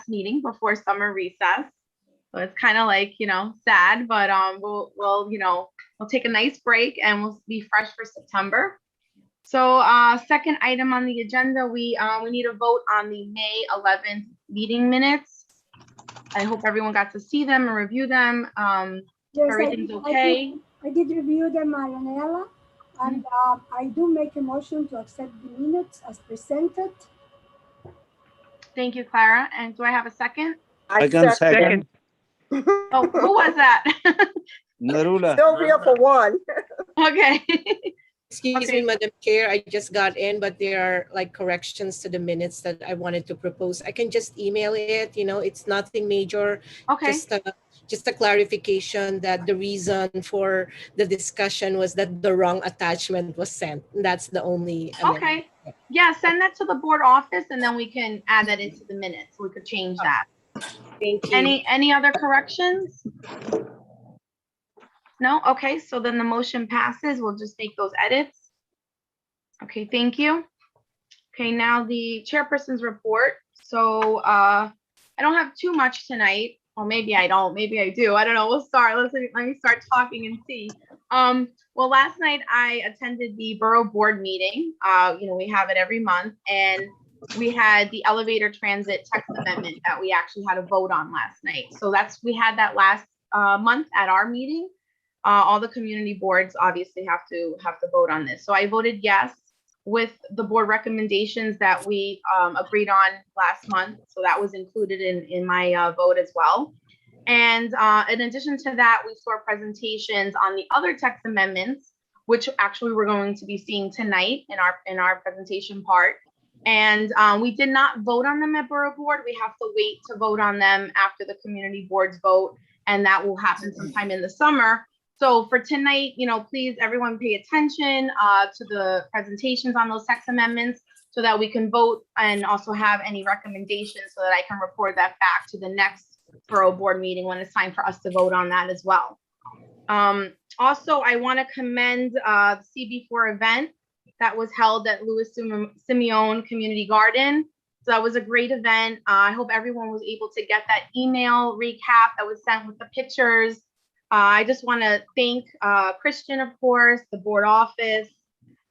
last meeting before summer recess. So it's kind of like, sad, but we'll take a nice break and we'll be fresh for September. So second item on the agenda, we need a vote on the May 11th meeting minutes. I hope everyone got to see them and review them. Yes, everything's okay. I did review them, Marianela, and I do make a motion to accept the minutes as presented. Thank you, Clara. And do I have a second? I can second. Oh, who was that? Narula. Sylvia for one. Okay. Excuse me, Madam Chair, I just got in, but there are like corrections to the minutes that I wanted to propose. I can just email it, it's nothing major. Okay. Just a clarification that the reason for the discussion was that the wrong attachment was sent. That's the only amendment. Okay. Yeah, send that to the board office and then we can add that into the minutes. We could change that. Thank you. Any other corrections? No? Okay, so then the motion passes. We'll just make those edits. Okay, thank you. Okay, now the chairperson's report. So I don't have too much tonight. Or maybe I don't, maybe I do. I don't know. We'll start. Let me start talking and see. Well, last night I attended the borough board meeting. We have it every month, and we had the elevator transit text amendment that we actually had a vote on last night. So we had that last month at our meeting. All the community boards obviously have to vote on this. So I voted yes with the board recommendations that we agreed on last month. So that was included in my vote as well. And in addition to that, we saw presentations on the other text amendments, which actually we're going to be seeing tonight in our presentation part. And we did not vote on them at borough board. We have to wait to vote on them after the community boards vote, and that will happen sometime in the summer. So for tonight, please everyone pay attention to the presentations on those text amendments so that we can vote and also have any recommendations so that I can report that back to the next borough board meeting when it's time for us to vote on that as well. Also, I want to commend the CB4 event that was held at Louis Simeon Community Garden. So that was a great event. I hope everyone was able to get that email recap that was sent with the pictures. I just want to thank Christian, of course, the board office,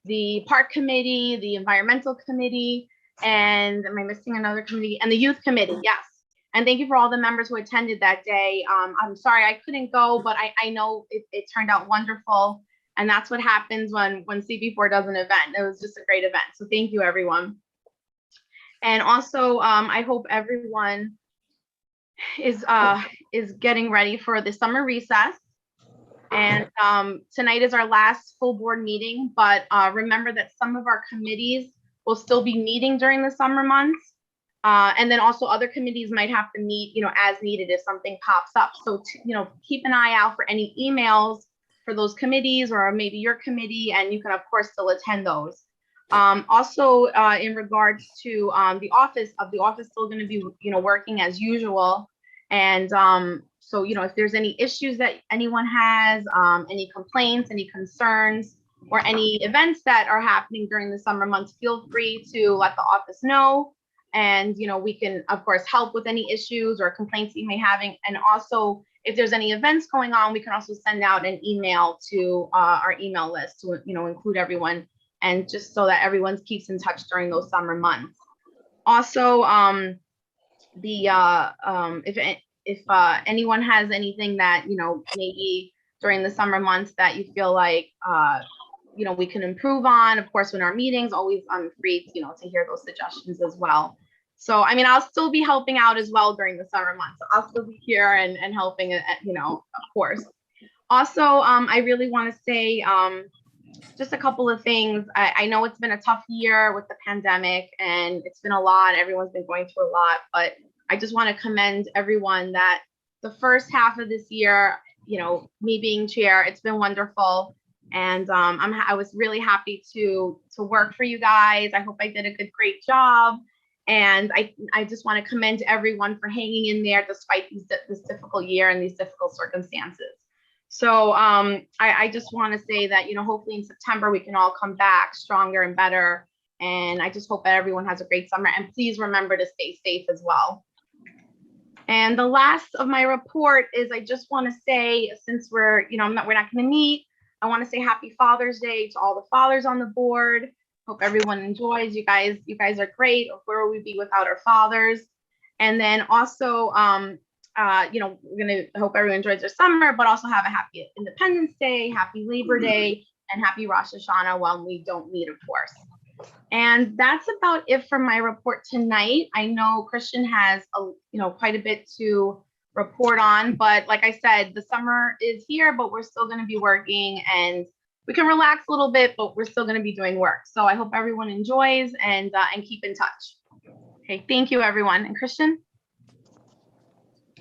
the park committee, the environmental committee, and am I missing another committee? And the youth committee, yes. And thank you for all the members who attended that day. I'm sorry I couldn't go, but I know it turned out wonderful. And that's what happens when CB4 does an event. It was just a great event. So thank you, everyone. And also, I hope everyone is getting ready for the summer recess. And tonight is our last full board meeting, but remember that some of our committees will still be meeting during the summer months. And then also other committees might have to meet, as needed if something pops up. So, keep an eye out for any emails for those committees or maybe your committee, and you can of course still attend those. Also, in regards to the office still going to be, working as usual. And so, if there's any issues that anyone has, any complaints, any concerns, or any events that are happening during the summer months, feel free to let the office know. And, we can, of course, help with any issues or complaints you may having. And also, if there's any events going on, we can also send out an email to our email list to, include everyone, and just so that everyone keeps in touch during those summer months. Also, if anyone has anything that, maybe during the summer months that you feel like, we can improve on, of course, in our meetings, always I'm free, to hear those suggestions as well. So, I'll still be helping out as well during the summer months. So I'll still be here and helping, of course. Also, I really want to say just a couple of things. I know it's been a tough year with the pandemic and it's been a lot. Everyone's been going through a lot, but I just want to commend everyone that the first half of this year, me being chair, it's been wonderful. And I was really happy to work for you guys. I hope I did a great job. And I just want to commend everyone for hanging in there despite this difficult year and these difficult circumstances. So I just want to say that, hopefully in September, we can all come back stronger and better. And I just hope that everyone has a great summer. And please remember to stay safe as well. And the last of my report is I just want to say, since we're not going to meet, I want to say happy Father's Day to all the fathers on the board. Hope everyone enjoys. You guys are great. Where would we be without our fathers? And then also, we're gonna hope everyone enjoys their summer, but also have a happy Independence Day, happy Labor Day, and happy Rosh Hashanah when we don't meet, of course. And that's about it for my report tonight. I know Christian has quite a bit to report on, but like I said, the summer is here, but we're still going to be working, and we can relax a little bit, but we're still going to be doing work. So I hope everyone enjoys and keep in touch. Okay, thank you, everyone. And Christian?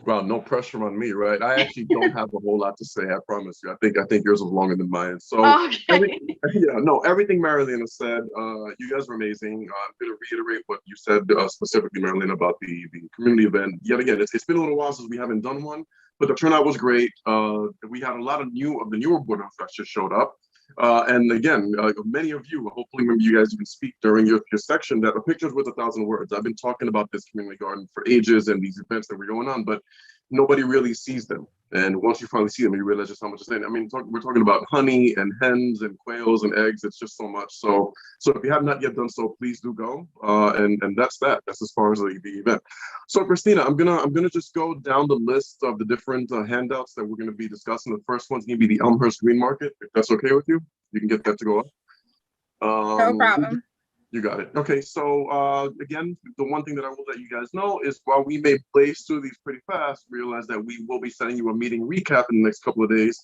Well, no pressure on me, right? I actually don't have a whole lot to say. I promise you. I think yours was longer than mine. So, everything Marilena said. You guys are amazing. I'm going to reiterate what you said specifically, Marilena, about the community event. Yet again, it's been a little while since we haven't done one, but the turnout was great. We had a lot of the newer board members that just showed up. And again, many of you, hopefully maybe you guys even speak during your section, that a picture's worth 1,000 words. I've been talking about this community garden for ages and these events that were going on, but nobody really sees them. And once you finally see them, you realize just how much it's in. I mean, we're talking about honey and hens and quails and eggs. It's just so much. So if you have not yet done so, please do go. And that's that. That's as far as the event. So Christina, I'm gonna just go down the list of the different handouts that we're gonna be discussing. The first one's gonna be the Elmhurst Green Market. If that's okay with you, you can get that to go up. No problem. You got it. Okay, so again, the one thing that I will let you guys know is while we may blaze through these pretty fast, realize that we will be sending you a meeting recap in the next couple of days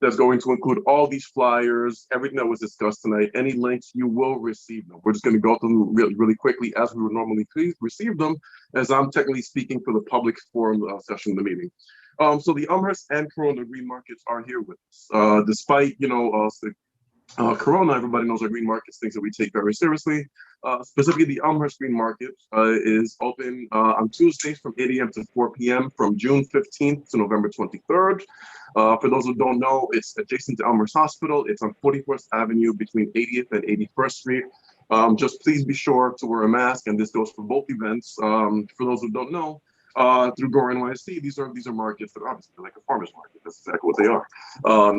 that's going to include all these flyers, everything that was discussed tonight, any links, you will receive them. We're just going to go through them really, really quickly as we would normally receive them, as I'm technically speaking for the public forum session of the meeting. So the Elmhurst and Corona Green Markets are here with us. Despite, Corona, everybody knows our green markets, things that we take very seriously. Specifically, the Elmhurst Green Market is open on Tuesdays from 8 a.m. to 4 p.m. from June 15th to November 23rd. For those who don't know, it's adjacent to Elmhurst Hospital. It's on 41st Avenue between 80th and 81st Street. Just please be sure to wear a mask, and this goes for both events. For those who don't know, through Gore NYC, these are markets that are obviously like a farmer's market. That's exactly what they are.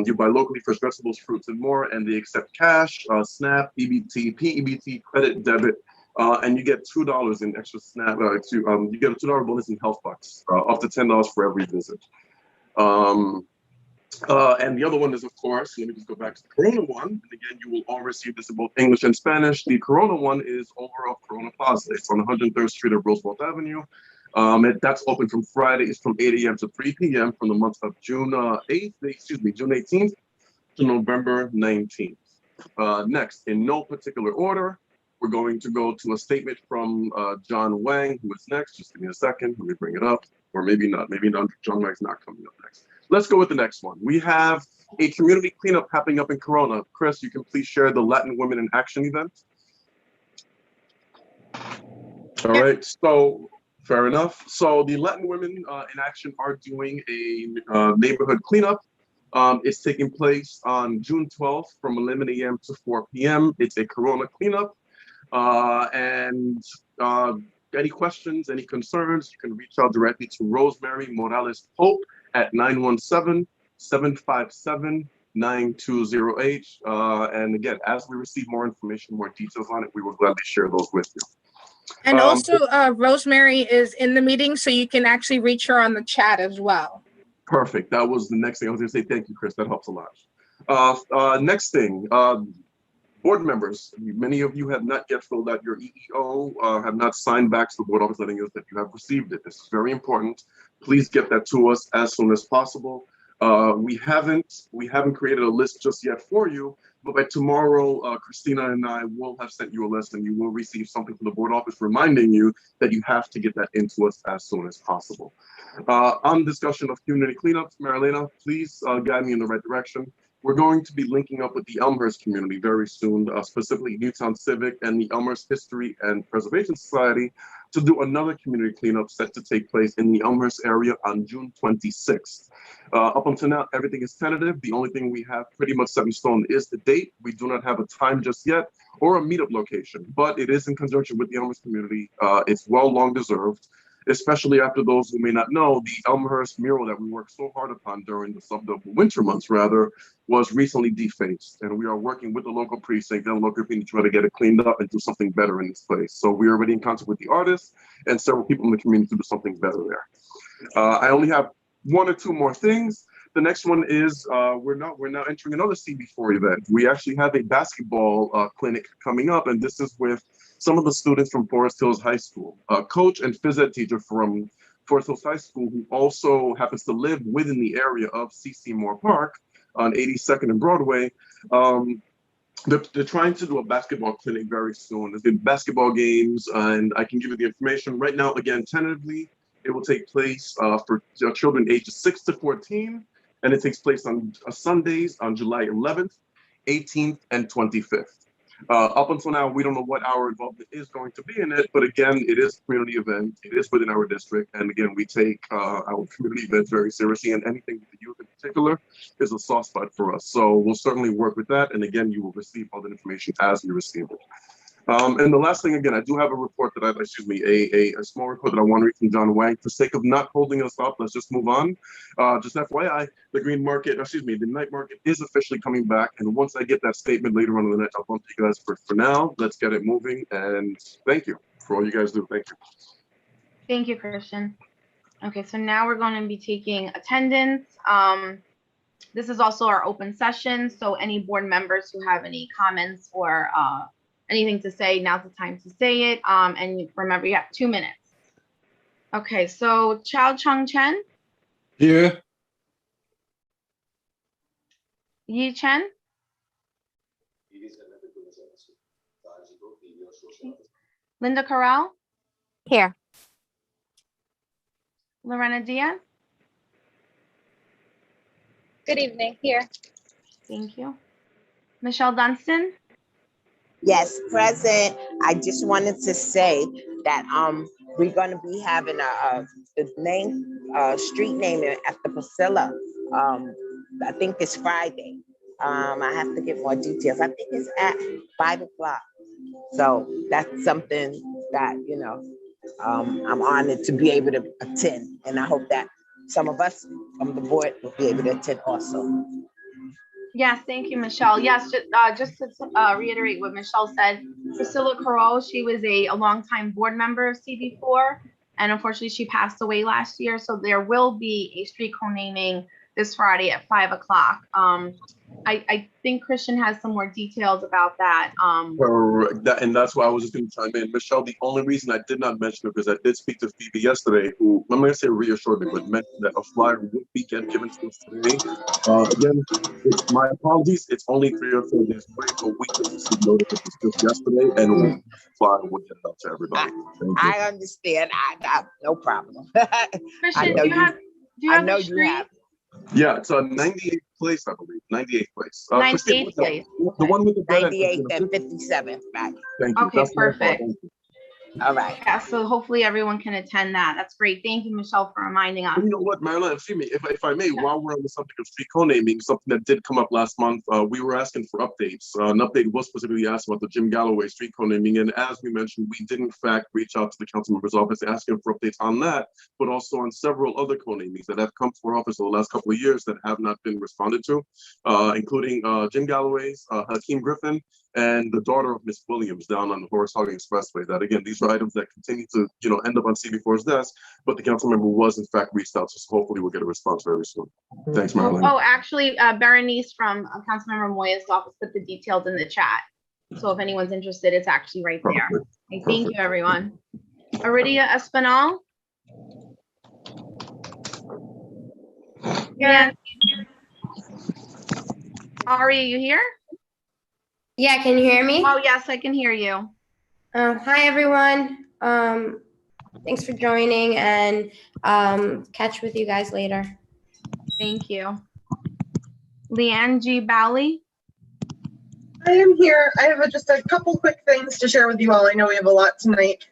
You buy locally fresh vegetables, fruits, and more, and they accept cash, SNAP, EBT, PEBT, credit, debit, and you get $2 in extra SNAP. You get a $2 bonus in health bucks, up to $10 for every visit. And the other one is, of course, let me just go back to the Corona one. And again, you will all receive this in both English and Spanish. The Corona one is over off Corona Plaza. It's on 103rd Street of Roosevelt Avenue. That's open from Fridays from 8 a.m. to 3 p.m. from the month of June 18th to November 19th. Next, in no particular order, we're going to go to a statement from John Wang, who is next. Just give me a second. Let me bring it up. Or maybe not. Maybe not. John Wang's not coming up next. Let's go with the next one. We have a community cleanup happening up in Corona. Chris, you can please share the Latin Women in Action event. All right. So fair enough. So the Latin Women in Action are doing a neighborhood cleanup. It's taking place on June 12th from 11 a.m. to 4 p.m. It's a Corona cleanup. And any questions, any concerns, you can reach out directly to Rosemary Morales Pope at 917-757-9208. And again, as we receive more information, more details on it, we will gladly share those with you. And also, Rosemary is in the meeting, so you can actually reach her on the chat as well. Perfect. That was the next thing I was going to say. Thank you, Chris. That helps a lot. Next thing, board members, many of you have not yet filled out your EEO, have not signed back to the board office letting us that you have received it. This is very important. Please get that to us as soon as possible. We haven't created a list just yet for you, but by tomorrow, Christina and I will have sent you a list, and you will receive something from the board office reminding you that you have to get that into us as soon as possible. On discussion of community cleanups, Marilena, please guide me in the right direction. We're going to be linking up with the Elmhurst community very soon, specifically Newtown Civic and the Elmhurst History and Preservation Society, to do another community cleanup set to take place in the Elmhurst area on June 26th. Up until now, everything is tentative. The only thing we have pretty much set in stone is the date. We do not have a time just yet or a meetup location, but it is in conjunction with the Elmhurst community. It's long deserved. especially after those who may not know, the Elmhurst mural that we worked so hard upon during the winter months, rather, was recently defaced. And we are working with the local precinct and local community to try to get it cleaned up and do something better in this place. So we're already in contact with the artists and several people in the community to do something better there. I only have one or two more things. The next one is we're now entering another CB4 event. We actually have a basketball clinic coming up, and this is with some of the students from Forest Hills High School. A coach and phys ed teacher from Forest Hills High School, who also happens to live within the area of C.C. Moore Park on 82nd and Broadway. They're trying to do a basketball clinic very soon. There's been basketball games, and I can give you the information right now. Again, tentatively, it will take place for children ages 6 to 14. And it takes place on Sundays on July 11th, 18th, and 25th. Up until now, we don't know what our involvement is going to be in it, but again, it is a community event. It is within our district, and again, we take our community events very seriously, and anything with the youth in particular is a soft spot for us. So we'll certainly work with that, and again, you will receive all the information as you receive it. And the last thing, again, I do have a report that a small report that I want to read from John Wang. For sake of not holding us up, let's just move on. Just FYI, the night market is officially coming back. And once I get that statement later on in the night, I'll bump you guys. For now, let's get it moving. And thank you for all you guys do. Thank you. Thank you, Christian. Okay, so now we're going to be taking attendance. This is also our open session. So any board members who have any comments or anything to say, now's the time to say it. And remember, you have 2 minutes. Okay, so Chao Chung Chen, Here. Yi Chen, Linda Corral, Here. Lorena Diaz. Good evening. Here. Thank you. Michelle Dunstan. Yes, present. I just wanted to say that we're gonna be having the street naming at the Priscilla. I think it's Friday. I have to get more details. I think it's at 5 o'clock. So that's something that, I'm honored to be able to attend. And I hope that some of us from the board will be able to attend also. Yes, thank you, Michelle. Yes, just to reiterate what Michelle said, Priscilla Corral, she was a longtime board member of CB4, and unfortunately she passed away last year. So there will be a street co-naming this Friday at 5 o'clock. I think Christian has some more details about that. Correct. And that's why I was just going to chime in. Michelle, the only reason I did not mention it, because I did speak to Phoebe yesterday, who, I'm going to say reassured me, but mentioned that a flyer would be given to us today. Again, it's my apologies. It's only 3 or 4 days away, but we just received notice of this just yesterday, and the flyer would get it out to everybody. I understand. I no problem. Christian, do you have the street? Yeah, it's a 98th place, I believe. 98th place. 98th place. The one with the 98th and 57th, right? Thank you. Okay, That's my fault. perfect. Thank you. All right. Yeah, so hopefully everyone can attend that. That's great. Thank you, Michelle, for reminding us. You know what, Marilyn, excuse me, if I may, while we're on the subject of street co-naming, something that did come up last month, we were asking for updates. An update was specifically asked about the Jim Galloway street co-naming, and as we mentioned, we did in fact reach out to the council member's office asking for updates on that, but also on several other co-namings that have come to our office over the last couple of years that have not been responded to, including Jim Galloway's, Hakeem Griffin, and the daughter of Miss Williams down on the Horace Harding Expressway. That again, these are items that continue to, end up on CB4's desk, but the council member was in fact reached out to, so hopefully we'll get a response very soon. Thanks, Marilyn. Oh, actually, Berenice from Councilmember Moya's office put the details in the chat. So if anyone's interested, it's actually right there. Okay, thank you, everyone. Aridia Espinal. Yeah. Ari, are you here? Yeah, can you hear me? Oh, yes, I can hear you. Hi, everyone. Thanks for joining, and catch with you guys later. Thank you. Leanne G. Bowley. I am here. I have just a couple quick things to share with you all. I know we have a lot tonight.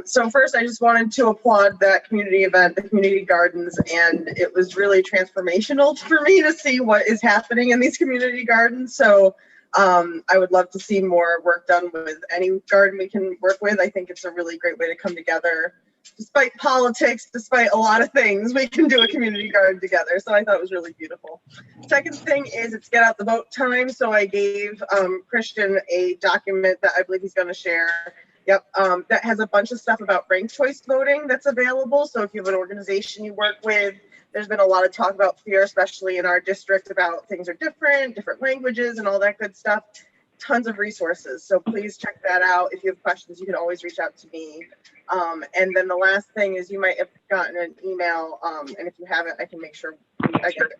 So first, I just wanted to applaud that community event, the community gardens, and it was really transformational for me to see what is happening in these community gardens. So I would love to see more work done with any garden we can work with. I think it's a really great way to come together despite politics, despite a lot of things, we can do a community garden together. So I thought it was really beautiful. Second thing is it's get out the vote time. So I gave Christian a document that I believe he's going to share. Yep, that has a bunch of stuff about ranked choice voting that's available. So if you have an organization you work with, there's been a lot of talk about fear, especially in our district, about things are different languages and all that good stuff. Tons of resources. So please check that out. If you have questions, you can always reach out to me. And then the last thing is you might have gotten an email, and if you haven't, I can make sure I get it.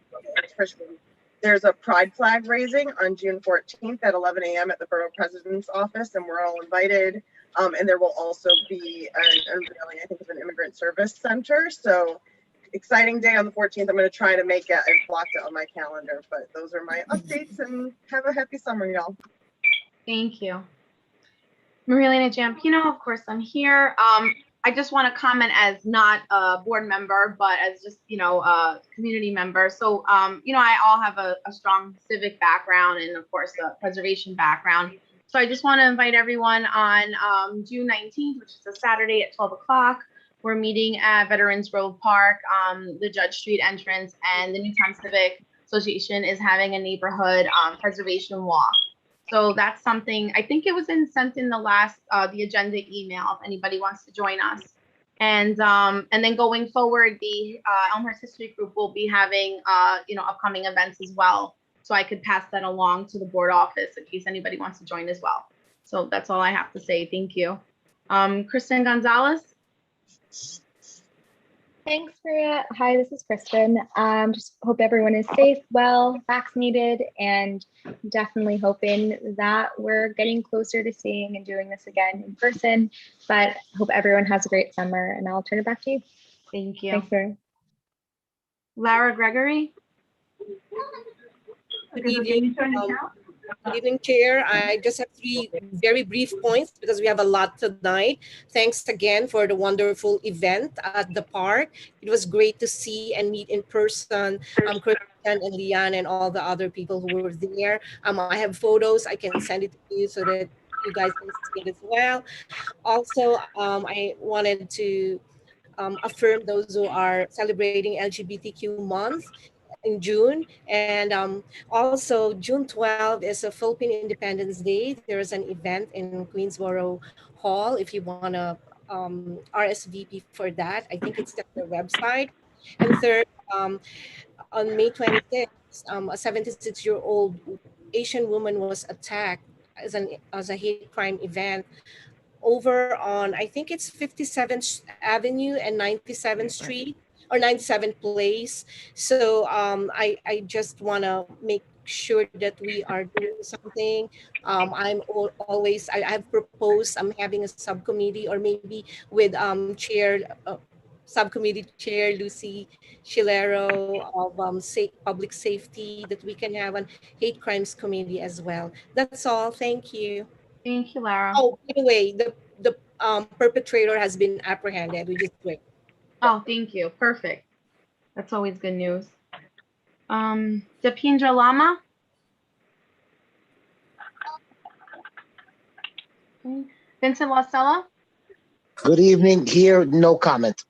There's a pride flag raising on June 14th at 11 a.m. at the Borough President's office, and we're all invited. And there will also be an unveiling, I think, of an immigrant service center. So exciting day on the 14th. I'm going to try to make it. I've blocked it on my calendar, but those are my updates, and have a happy summer, y'all. Thank you. Marilena Giampino, of course, I'm here. I just want to comment as not a board member, but as just, a community member. So, I all have a strong civic background and, of course, a preservation background. So I just want to invite everyone on June 19th, which is a Saturday at 12 o'clock. We're meeting at Veterans Grove Park, the Judge Street entrance, and the Newtown Civic Association is having a neighborhood preservation walk. So that's something, I think it was sent in the last, the agenda email, if anybody wants to join us. And then going forward, the Elmhurst History Group will be having, upcoming events as well. So I could pass that along to the board office in case anybody wants to join as well. So that's all I have to say. Thank you. Kristen Gonzalez. Thanks, Maria. Hi, this is Kristen. Just hope everyone is safe, well, vaccinated, and definitely hoping that we're getting closer to seeing and doing this again in person. But hope everyone has a great summer, and I'll turn it back to you. Thank you. Thanks, Maria. Lara Gregory. Good evening. Good evening, Chair. I just have 3 very brief points because we have a lot tonight. Thanks again for the wonderful event at the park. It was great to see and meet in person Christian and Lian and all the other people who were there. I have photos. I can send it to you so that you guys can see it as well. Also, I wanted to affirm those who are celebrating LGBTQ month in June. And also June 12 is a Philippine Independence Day. There is an event in Queensboro Hall if you want to RSVP for that. I think it's at their website. And third, on May 26th, a 76-year-old Asian woman was attacked as a hate crime event over on, I think it's 57th Avenue and 97th Street or 97th Place. So I just want to make sure that we are doing something. Always, I have proposed I'm having a subcommittee or maybe with subcommittee chair Lucy Chilero of public safety that we can have an hate crimes committee as well. That's all. Thank you. Thank you, Lara. Oh, by the way, the perpetrator has been apprehended, which is great. Oh, thank you. Perfect. That's always good news. Dipindra Lama. Okay. Vincent Wasella. Good evening. Here, no comment.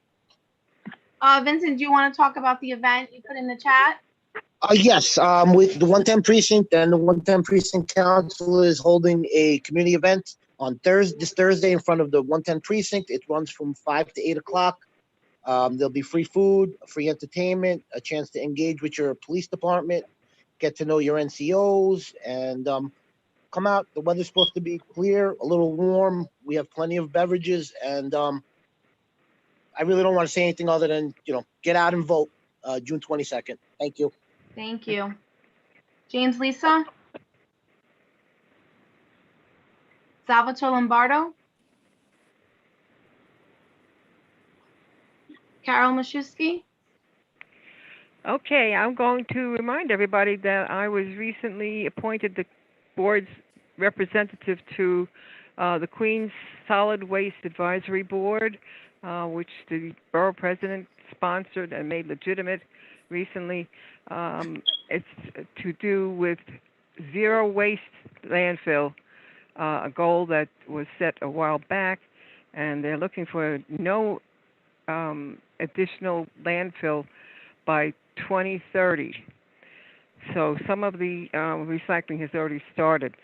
Vincent, do you want to talk about the event you put in the chat? Yes, with the 110 precinct and the 110 precinct council is holding a community event on this Thursday in front of the 110 precinct. It runs from 5 to 8 o'clock. There'll be free food, free entertainment, a chance to engage with your police department, get to know your NCOs, and come out. The weather's supposed to be clear, a little warm. We have plenty of beverages, and I really don't want to say anything other than, get out and vote June 22nd. Thank you. Thank you. James Lisa. Salvatore Lombardo. Carol Mashewski. Okay, I'm going to remind everybody that I was recently appointed the board's representative to the Queens Solid Waste Advisory Board, which the borough president sponsored and made legitimate recently. It's to do with zero waste landfill, a goal that was set a while back, and they're looking for no additional landfill by 2030. So some of the recycling has already started.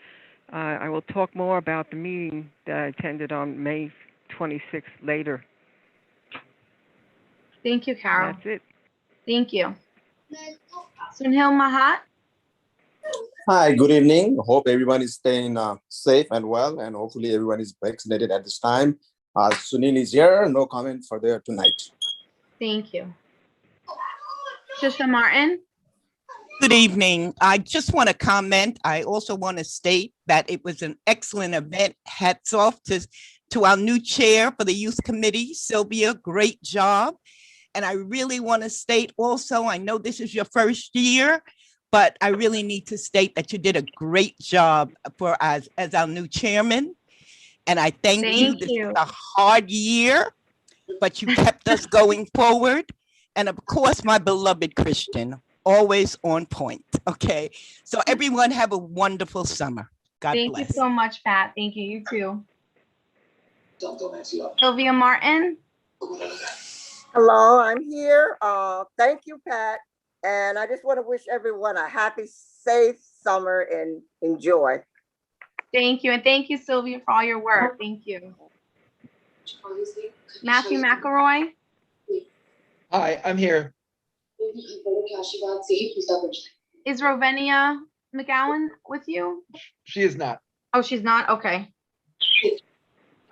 I will talk more about the meeting that I attended on May 26th later. Thank you, Carol. That's it. Thank you. Sunil Mahat. Hi, good evening. Hope everyone is staying safe and well, and hopefully everyone is vaccinated at this time. Sunil is here. No comment further tonight. Thank you. Trisha Martin. Good evening. I just want to comment. I also want to state that it was an excellent event. Hats off to our new chair for the youth committee, Sylvia. Great job. And I really want to state also, I know this is your first year, but I really need to state that you did a great job for us as our new chairman. And I thank you. This was a hard year, but you kept us going forward. And of course, my beloved Christian, always on point. Okay. So everyone have a wonderful summer. God Thank bless. you so much, Pat. Thank you. You too. Sylvia Martin. Hello, I'm here. Thank you, Pat. And I just want to wish everyone a happy, safe summer and enjoy. Thank you. And thank you, Sylvia, for all your work. Thank you. Matthew McElroy. Hi, I'm here. Is Rovenia McGowan with you? She is not. Oh, she's not? Okay.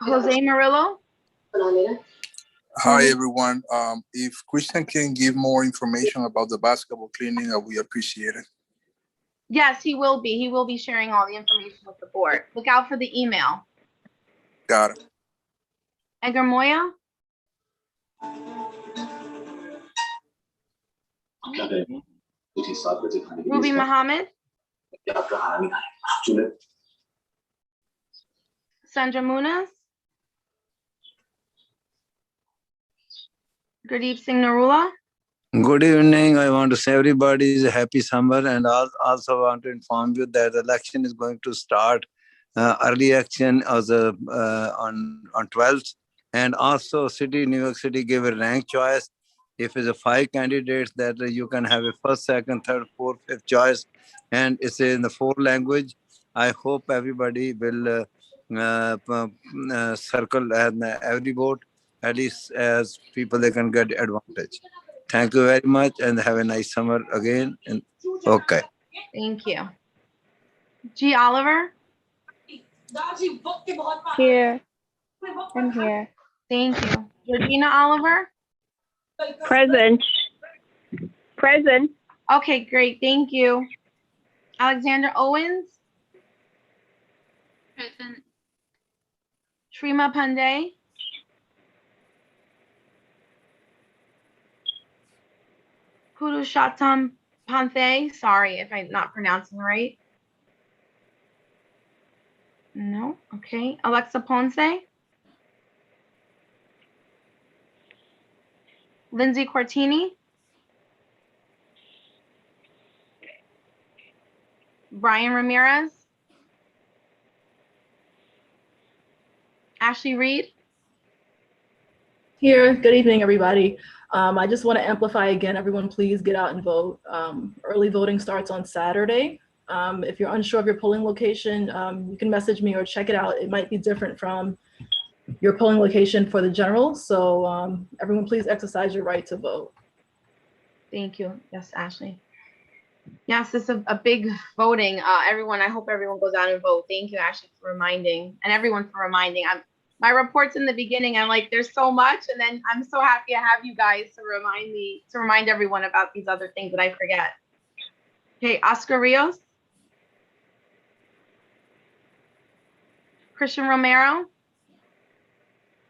Jose Murillo. Hi, everyone. If Christian can give more information about the basketball cleaning, we appreciate it. Yes, he will be. He will be sharing all the information with the board. Look out for the email. Got it. Edgar Moya. Ruby Muhammad. Sandra Munas. Gurdeep Singh Narula. Good evening. I want to say everybody is a happy summer, and also want to inform you that the election is going to start early action as on 12th, and also New York City gave a rank choice. If it's a 5 candidates, that you can have a first, second, third, fourth, fifth choice, and it's in the 4 language. I hope everybody will circle and every vote, at least as people they can get advantage. Thank you very much and have a nice summer again. And okay. Thank you. G. Oliver. Here. I'm here. Thank you. Georgina Oliver. Present. Present. Okay, great. Thank you. Alexander Owens. Present. Shrima Pandey. Purushottam Panthe. Sorry if I'm not pronouncing right. No. Okay. Alexa Ponce. Lindsay Quartini. Brian Ramirez. Ashley Reed. Here. Good evening, everybody. I just want to amplify again, everyone, please get out and vote. Early voting starts on Saturday. If you're unsure of your polling location, you can message me or check it out. It might be different from your polling location for the general. So everyone, please exercise your right to vote. Thank you. Yes, Ashley. Yes, it's a big voting. Everyone, I hope everyone goes out and vote. Thank you, Ashley, for reminding, and everyone for reminding. My reports in the beginning, I'm like, there's so much, and then I'm so happy to have you guys to remind everyone about these other things that I forget. Okay, Oscar Rios. Christian Romero.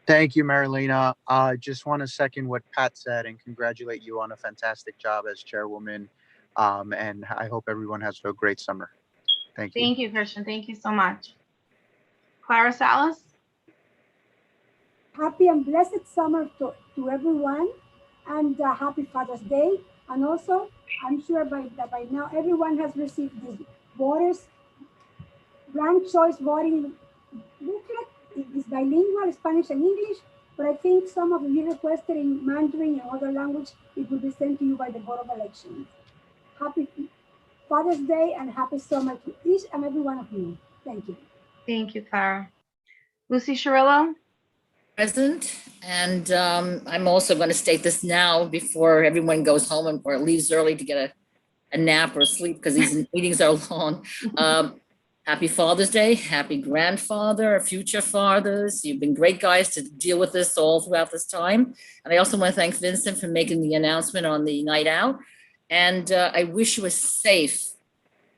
Thank you, Marilena. I just want to second what Pat said and congratulate you on a fantastic job as chairwoman. And I hope everyone has a great summer. Thank you. Thank you, Christian. Thank you so much. Clara Salas. Happy and blessed summer to everyone, and happy Father's Day. And also, I'm sure by now everyone has received this voters ranked choice voting booklet. It is bilingual, Spanish and English, But I think some of you requested in Mandarin and other language, it will be sent to you by the Board of Elections. Happy Father's Day and happy summer to each and every one of you. Thank you. Thank you, Clara. Lucy Cirillo? Present, and I'm also going to state this now before everyone goes home or leaves early to get a nap or sleep because these meetings are long. Happy Father's Day, happy grandfather, future fathers. You've been great guys to deal with this all throughout this time. And I also want to thank Vincent for making the announcement on the night out. And I wish you a safe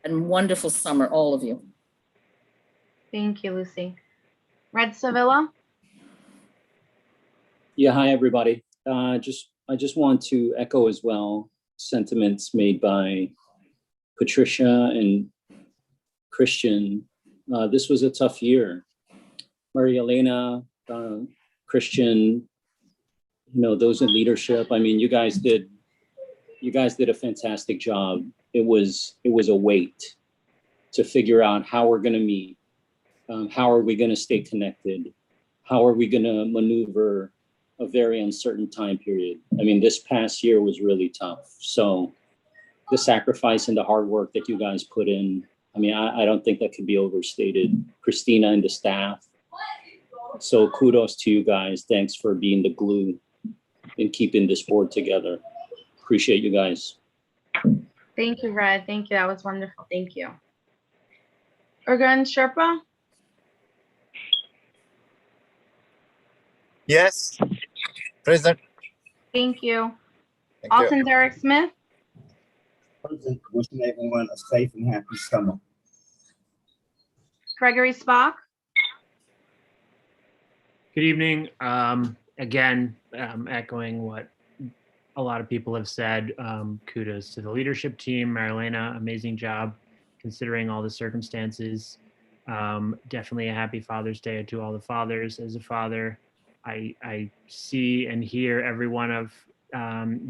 and wonderful summer, all of you. Thank you, Lucy. Red Sevilla? Yeah, hi, everybody. I just want to echo as well sentiments made by Patricia and Christian. This was a tough year. Maria Elena, Christian, those in leadership. I mean, you guys did a fantastic job. It was a wait to figure out how we're going to meet. How are we going to stay connected? How are we going to maneuver a very uncertain time period? I mean, this past year was really tough. So the sacrifice and the hard work that you guys put in, I mean, I don't think that could be overstated. Christina and the staff. So kudos to you guys. Thanks for being the glue and keeping this board together. Appreciate you guys. Thank you, Red. Thank you. That was wonderful. Thank you. Urgan Sherpa? Yes, present. Thank you. Thank Alton you. Derek Smith? Present, wishing everyone a safe and happy summer. Gregory Spock? Good evening. Again, echoing what a lot of people have said. Kudos to the leadership team. Marilena, amazing job considering all the circumstances. Definitely a happy Father's Day to all the fathers. As a father, I see and hear every one of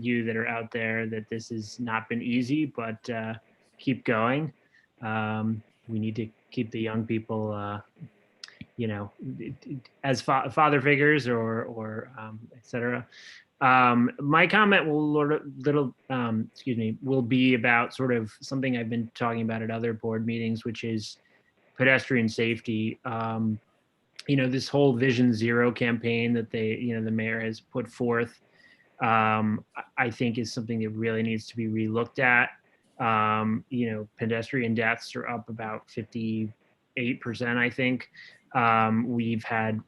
you that are out there that this has not been easy, but keep going. We need to keep the young people as father figures or et cetera. My comment will be about sort of something I've been talking about at other board meetings, which is pedestrian safety. This whole Vision Zero campaign that the mayor has put forth, I think is something that really needs to be relooked at. Pedestrian deaths are up about 58%, I think. We've had,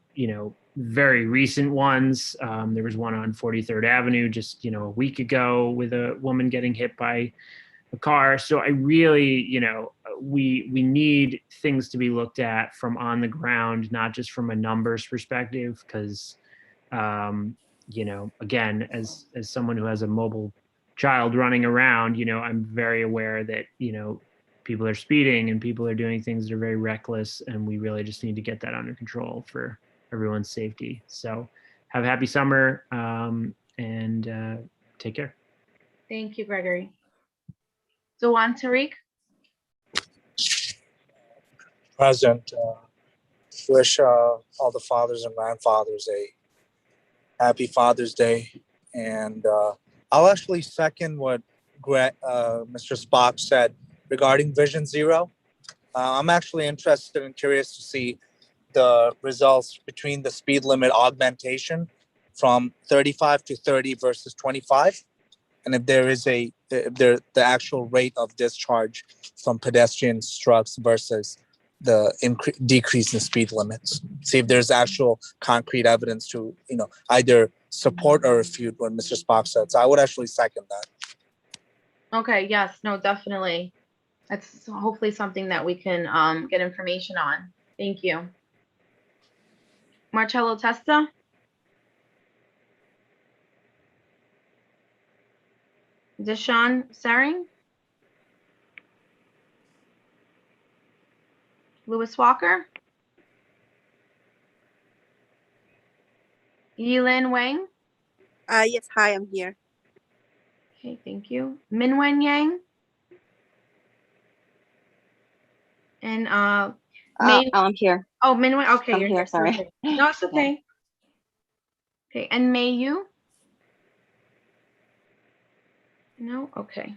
very recent ones. There was one on 43rd Avenue just, a week ago with a woman getting hit by a car. So I really, we need things to be looked at from on the ground, not just from a numbers perspective, because, again, as someone who has a mobile child running around, I'm very aware that, people are speeding and people are doing things that are very reckless, and we really just need to get that under control for everyone's safety. So have a happy summer, and take care. Thank you, Gregory. Dewan Tariq? Present. Wish all the fathers and grandfathers a happy Father's Day. And I'll actually second what Mr. Spock said regarding Vision Zero. I'm actually interested and curious to see the results between the speed limit augmentation from 35 to 30 versus 25. And if there is the actual rate of discharge from pedestrian trucks versus the decrease in speed limits. See if there's actual concrete evidence to, either support or refute what Mr. Spock said. So I would actually second that. Okay, yes, no, definitely. That's hopefully something that we can get information on. Thank you. Marcello Testa? Deshaun Saring? Lewis Walker? Yilin Wang? Yes, hi, I'm here. Okay, thank you. Minwen Yang? And I'm here. Oh, Minwen. Okay, I'm you're here, sorry. Okay. No, it's okay. Okay, and may you? No, okay.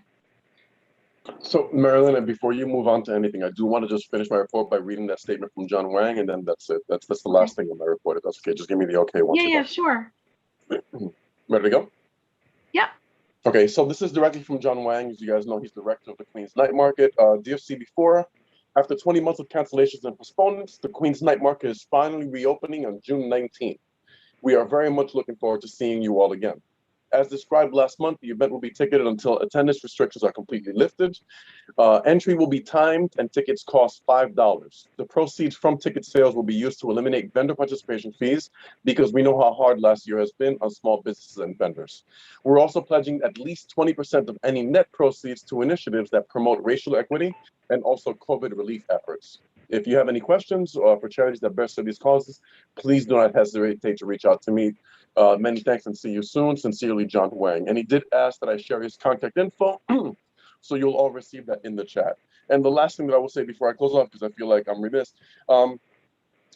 So, Marilyn, and before you move on to anything, I do want to just finish my report by reading that statement from John Wang, and then that's it. That's the last thing in my report. If that's okay, just give me the okay once Yeah, you're yeah, sure. done. Ready to go? Yep. Okay, so this is directly from John Wang. As you guys know, he's director of the Queens Night Market. Dear CB4, after 20 months of cancellations and postponements, the Queens Night Market is finally reopening on June 19th. We are very much looking forward to seeing you all again. As described last month, the event will be ticketed until attendance restrictions are completely lifted. Entry will be timed and tickets cost $5. The proceeds from ticket sales will be used to eliminate vendor participation fees because we know how hard last year has been on small businesses and vendors. We're also pledging at least 20% of any net proceeds to initiatives that promote racial equity and also COVID relief efforts. If you have any questions for charities that best serve these causes, please do not hesitate to reach out to me. Many thanks and see you soon. Sincerely, John Wang. And he did ask that I share his contact info, so you'll all receive that in the chat. And the last thing that I will say before I close off, because I feel like I'm remiss,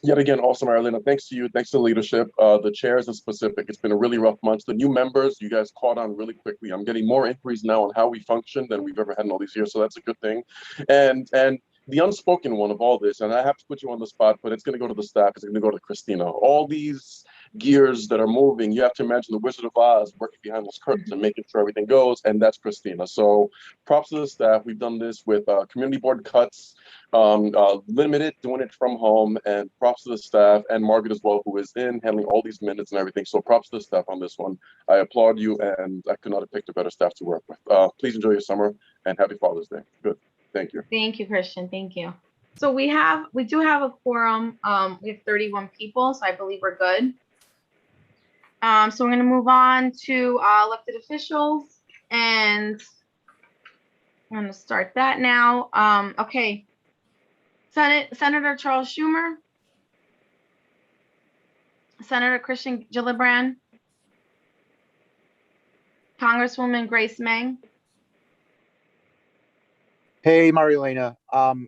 yet again, also, Marilena, thanks to you, thanks to the leadership, the chairs in specific. It's been a really rough month. The new members, you guys caught on really quickly. I'm getting more inquiries now on how we function than we've ever had in all these years, so that's a good thing. And the unspoken one of all this, and I have to put you on the spot, but it's going to go to the staff, it's going to go to Christina. All these gears that are moving, you have to imagine the Wizard of Oz working behind those curtains and making sure everything goes, and that's Christina. So props to the staff. We've done this with community board cuts, limited, doing it from home, and props to the staff and Margaret as well, who is in handling all these minutes and everything. So props to the staff on this one. I applaud you, and I could not have picked a better staff to work with. Please enjoy your summer and happy Father's Day. Good. Thank you. Thank you, Christian. Thank you. So we do have a quorum. We have 31 people, so I believe we're good. So we're going to move on to elected officials, and I'm going to start that now. Okay. Senator Charles Schumer, Senator Christian Gillibrand, Congresswoman Grace Meng. Hey, Marielena,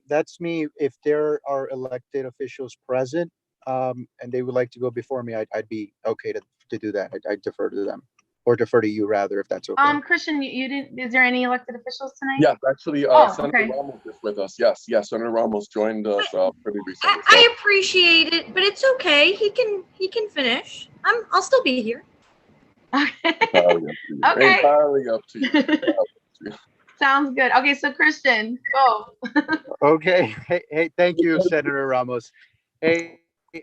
that's me. If there are elected officials present and they would like to go before me, I'd be okay to do that. I'd defer to them, or defer to you rather, if that's okay. Christian, you didn't. Is there any elected officials tonight? Yes, actually, Senator okay. Ramos is with us. Yes, Senator Ramos joined us pretty recently. I appreciate it, but it's okay. He can finish. I'll still be here. Okay. Entirely up to you. Sounds good. Okay, so Christian, go. Okay. Hey, thank you, Senator Ramos. Hey,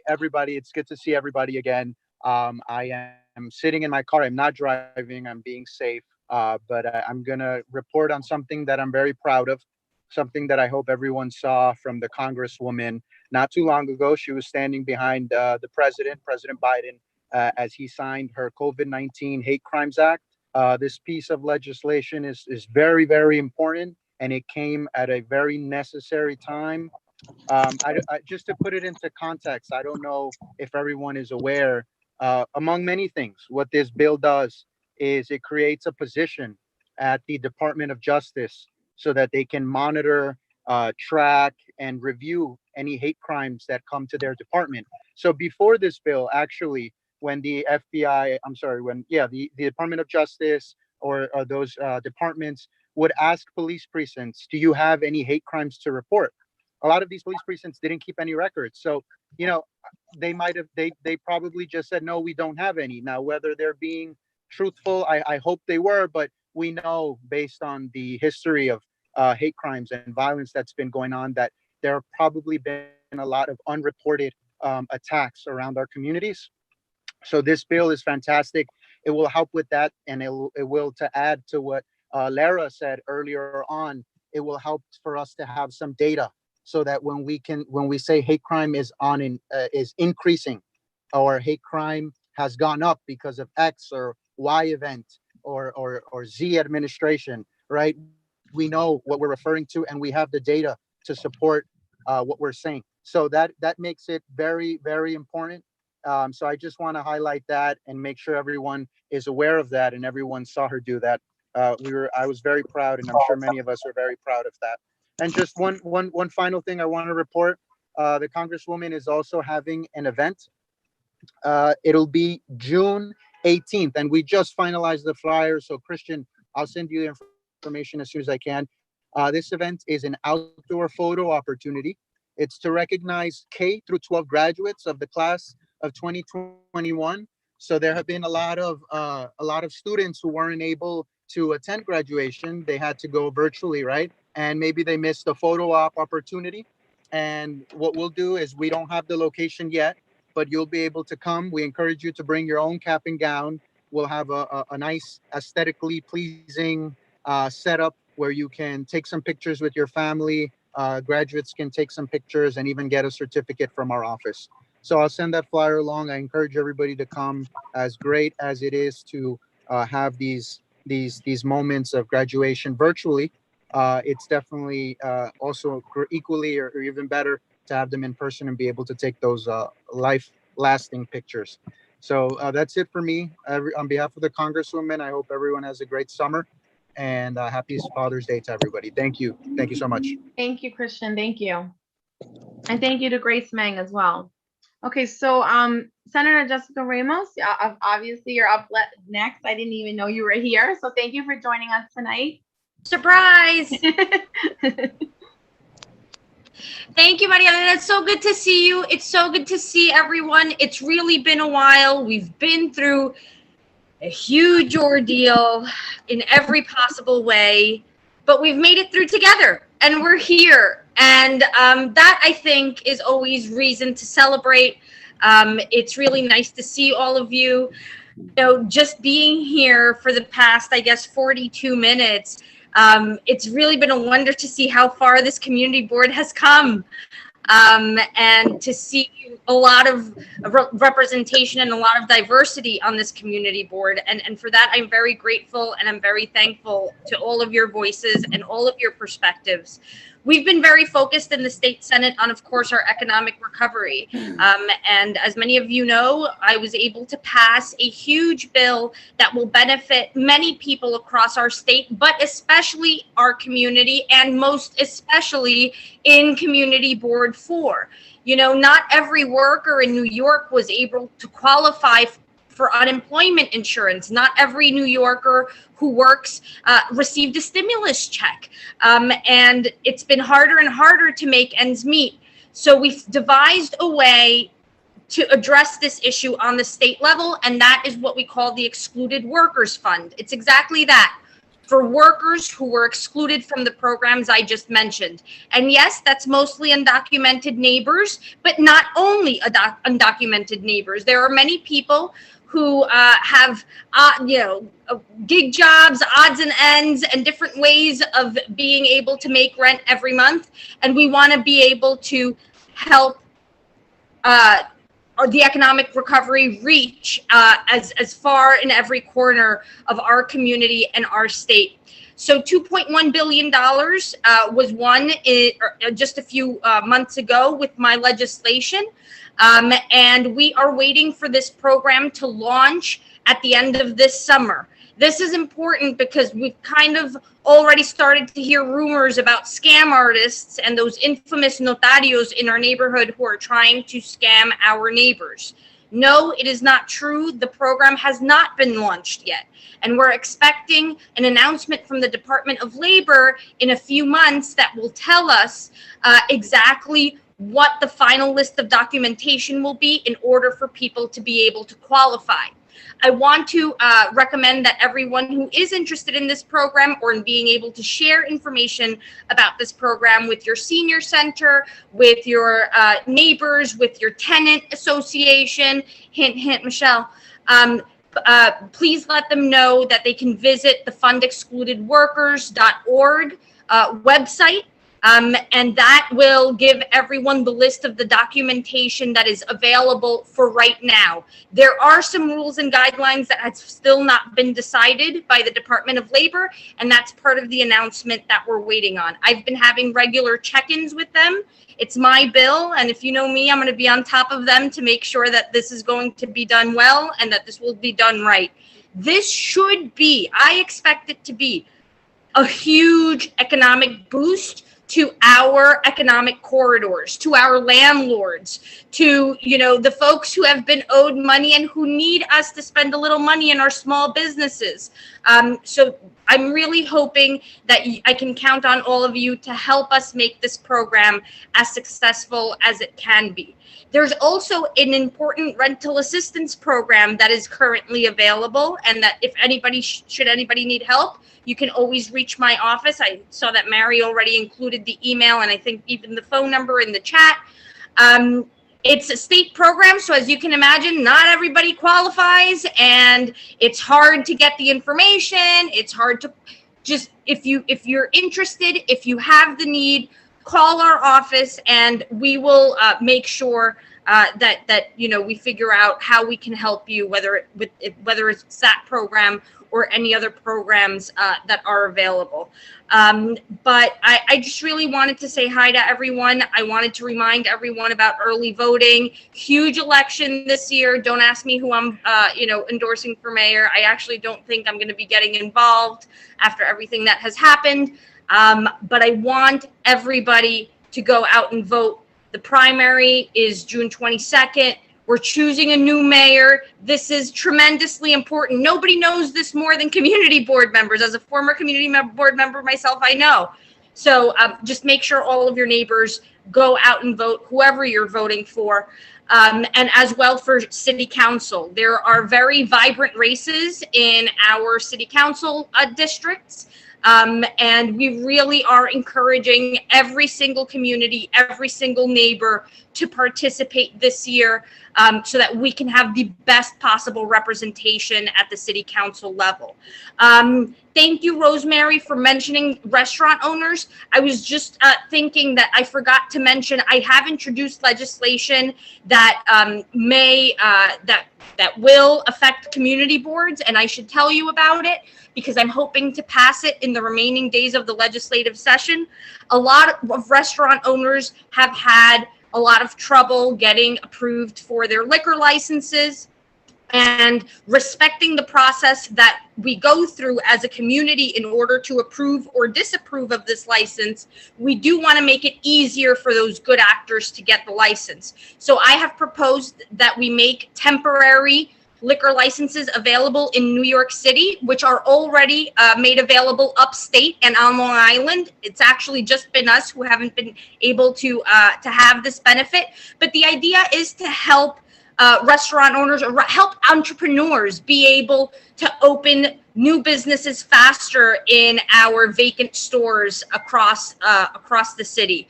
everybody. It's good to see everybody again. I am sitting in my car. I'm not driving. I'm being safe. But I'm going to report on something that I'm very proud of, something that I hope everyone saw from the Congresswoman not too long ago. She was standing behind the President Biden, as he signed her COVID-19 Hate Crimes Act. This piece of legislation is very, very important, and it came at a very necessary time. Just to put it into context, I don't know if everyone is aware, among many things, what this bill does is it creates a position at the Department of Justice so that they can monitor, track, and review any hate crimes that come to their department. So before this bill, actually, when the FBI, the Department of Justice or those departments would ask police precincts, do you have any hate crimes to report? A lot of these police precincts didn't keep any records. So, they probably just said, no, we don't have any. Now, whether they're being truthful, I hope they were, but we know based on the history of hate crimes and violence that's been going on, that there have probably been a lot of unreported attacks around our communities. So this bill is fantastic. It will help with that, and it will to add to what Lara said earlier on, it will help for us to have some data so that when we say hate crime is increasing, or hate crime has gone up because of X or Y event or Z administration, right? We know what we're referring to, and we have the data to support what we're saying. So that makes it very, very important. So I just want to highlight that and make sure everyone is aware of that, and everyone saw her do that. I was very proud, and I'm sure many of us are very proud of that. And just one final thing I want to report: the Congresswoman is also having an event It'll be June 18th, and we just finalized the flyer. So Christian, I'll send you the information as soon as I can. This event is an outdoor photo opportunity. It's to recognize K through 12 graduates of the class of 2021. So there have been a lot of students who weren't able to attend graduation. They had to go virtually, right? And maybe they missed a photo op opportunity. And what we'll do is, we don't have the location yet, but you'll be able to come. We encourage you to bring your own cap and gown. We'll have a nice, aesthetically pleasing setup where you can take some pictures with your family. Graduates can take some pictures and even get a certificate from our office. So I'll send that flyer along. I encourage everybody to come. As great as it is to have these moments of graduation virtually, it's definitely also equally or even better to have them in person and be able to take those life-lasting pictures. So that's it for me. On behalf of the Congresswoman, I hope everyone has a great summer, and happy Father's Day to everybody. Thank you. Thank you so much. Thank you, Christian. Thank you. And thank you to Grace Meng as well. Okay, so Senator Jessica Ramos, obviously you're up next. I didn't even know you were here. So thank you for joining us tonight. Surprise! Thank you, Mariana. It's so good to see you. It's so good to see everyone. It's really been a while. We've been through a huge ordeal in every possible way, but we've made it through together, and we're here. And that, I think, is always reason to celebrate. It's really nice to see all of you. You know, just being here for the past, I guess, 42 minutes, it's really been a wonder to see how far this community board has come, and to see a lot of representation and a lot of diversity on this community board. And for that, I'm very grateful, and I'm very thankful to all of your voices and all of your perspectives. We've been very focused in the state Senate on, of course, our economic recovery. And as many of you know, I was able to pass a huge bill that will benefit many people across our state, but especially our community, and most especially in Community Board 4. You know, not every worker in New York was able to qualify for unemployment insurance. Not every New Yorker who works received a stimulus check. And it's been harder and harder to make ends meet. So we've devised a way to address this issue on the state level, and that is what we call the Excluded Workers Fund. It's exactly that, for workers who were excluded from the programs I just mentioned. And yes, that's mostly undocumented neighbors, but not only undocumented neighbors. There are many people who have, gig jobs, odds and ends, and different ways of being able to make rent every month. And we want to be able to help the economic recovery reach as far in every corner of our community and our state. So $2.1 billion was won just a few months ago with my legislation. And we are waiting for this program to launch at the end of this summer. This is important because we've kind of already started to hear rumors about scam artists and those infamous notarios in our neighborhood who are trying to scam our neighbors. No, it is not true. The program has not been launched yet. And we're expecting an announcement from the Department of Labor in a few months that will tell us exactly what the final list of documentation will be in order for people to be able to qualify. I want to recommend that everyone who is interested in this program or in being able to share information about this program with your senior center, with your neighbors, with your tenant association, hint, hint, Michelle, please let them know that they can visit the fundexcludedworkers.org website. And that will give everyone the list of the documentation that is available for right now. There are some rules and guidelines that have still not been decided by the Department of Labor, and that's part of the announcement that we're waiting on. I've been having regular check-ins with them. It's my bill, and if you know me, I'm going to be on top of them to make sure that this is going to be done well and that this will be done right. This should be, I expect it to be, a huge economic boost to our economic corridors, to our landlords, to, you know, the folks who have been owed money and who need us to spend a little money in our small businesses. So I'm really hoping that I can count on all of you to help us make this program as successful as it can be. There's also an important rental assistance program that is currently available, and that if anybody, should anybody need help, you can always reach my office. I saw that Mary already included the email and I think even the phone number in the chat. It's a state program, so as you can imagine, not everybody qualifies, and it's hard to get the information. It's hard to just, if you're interested, if you have the need, call our office and we will make sure that you know, we figure out how we can help you, whether it's that program or any other programs that are available. But I just really wanted to say hi to everyone. I wanted to remind everyone about early voting. Huge election this year. Don't ask me who I'm you know, endorsing for mayor. I actually don't think I'm going to be getting involved after everything that has happened. But I want everybody to go out and vote. The primary is June 22nd. We're choosing a new mayor. This is tremendously important. Nobody knows this more than community board members. As a former community board member myself, I know. So just make sure all of your neighbors go out and vote, whoever you're voting for. And as well for city council. There are very vibrant races in our city council districts. And we really are encouraging every single community, every single neighbor to participate this year, so that we can have the best possible representation at the city council level. Thank you, Rosemary, for mentioning restaurant owners. I was just thinking that I forgot to mention, I have introduced legislation that that will affect community boards, and I should tell you about it because I'm hoping to pass it in the remaining days of the legislative session. A lot of restaurant owners have had a lot of trouble getting approved for their liquor licenses, and respecting the process that we go through as a community in order to approve or disapprove of this license, we do want to make it easier for those good actors to get the license. So I have proposed that we make temporary liquor licenses available in New York City, which are already made available upstate and on Long Island. It's actually just been us who haven't been able to have this benefit. But the idea is to help restaurant owners or help entrepreneurs be able to open new businesses faster in our vacant stores across the city.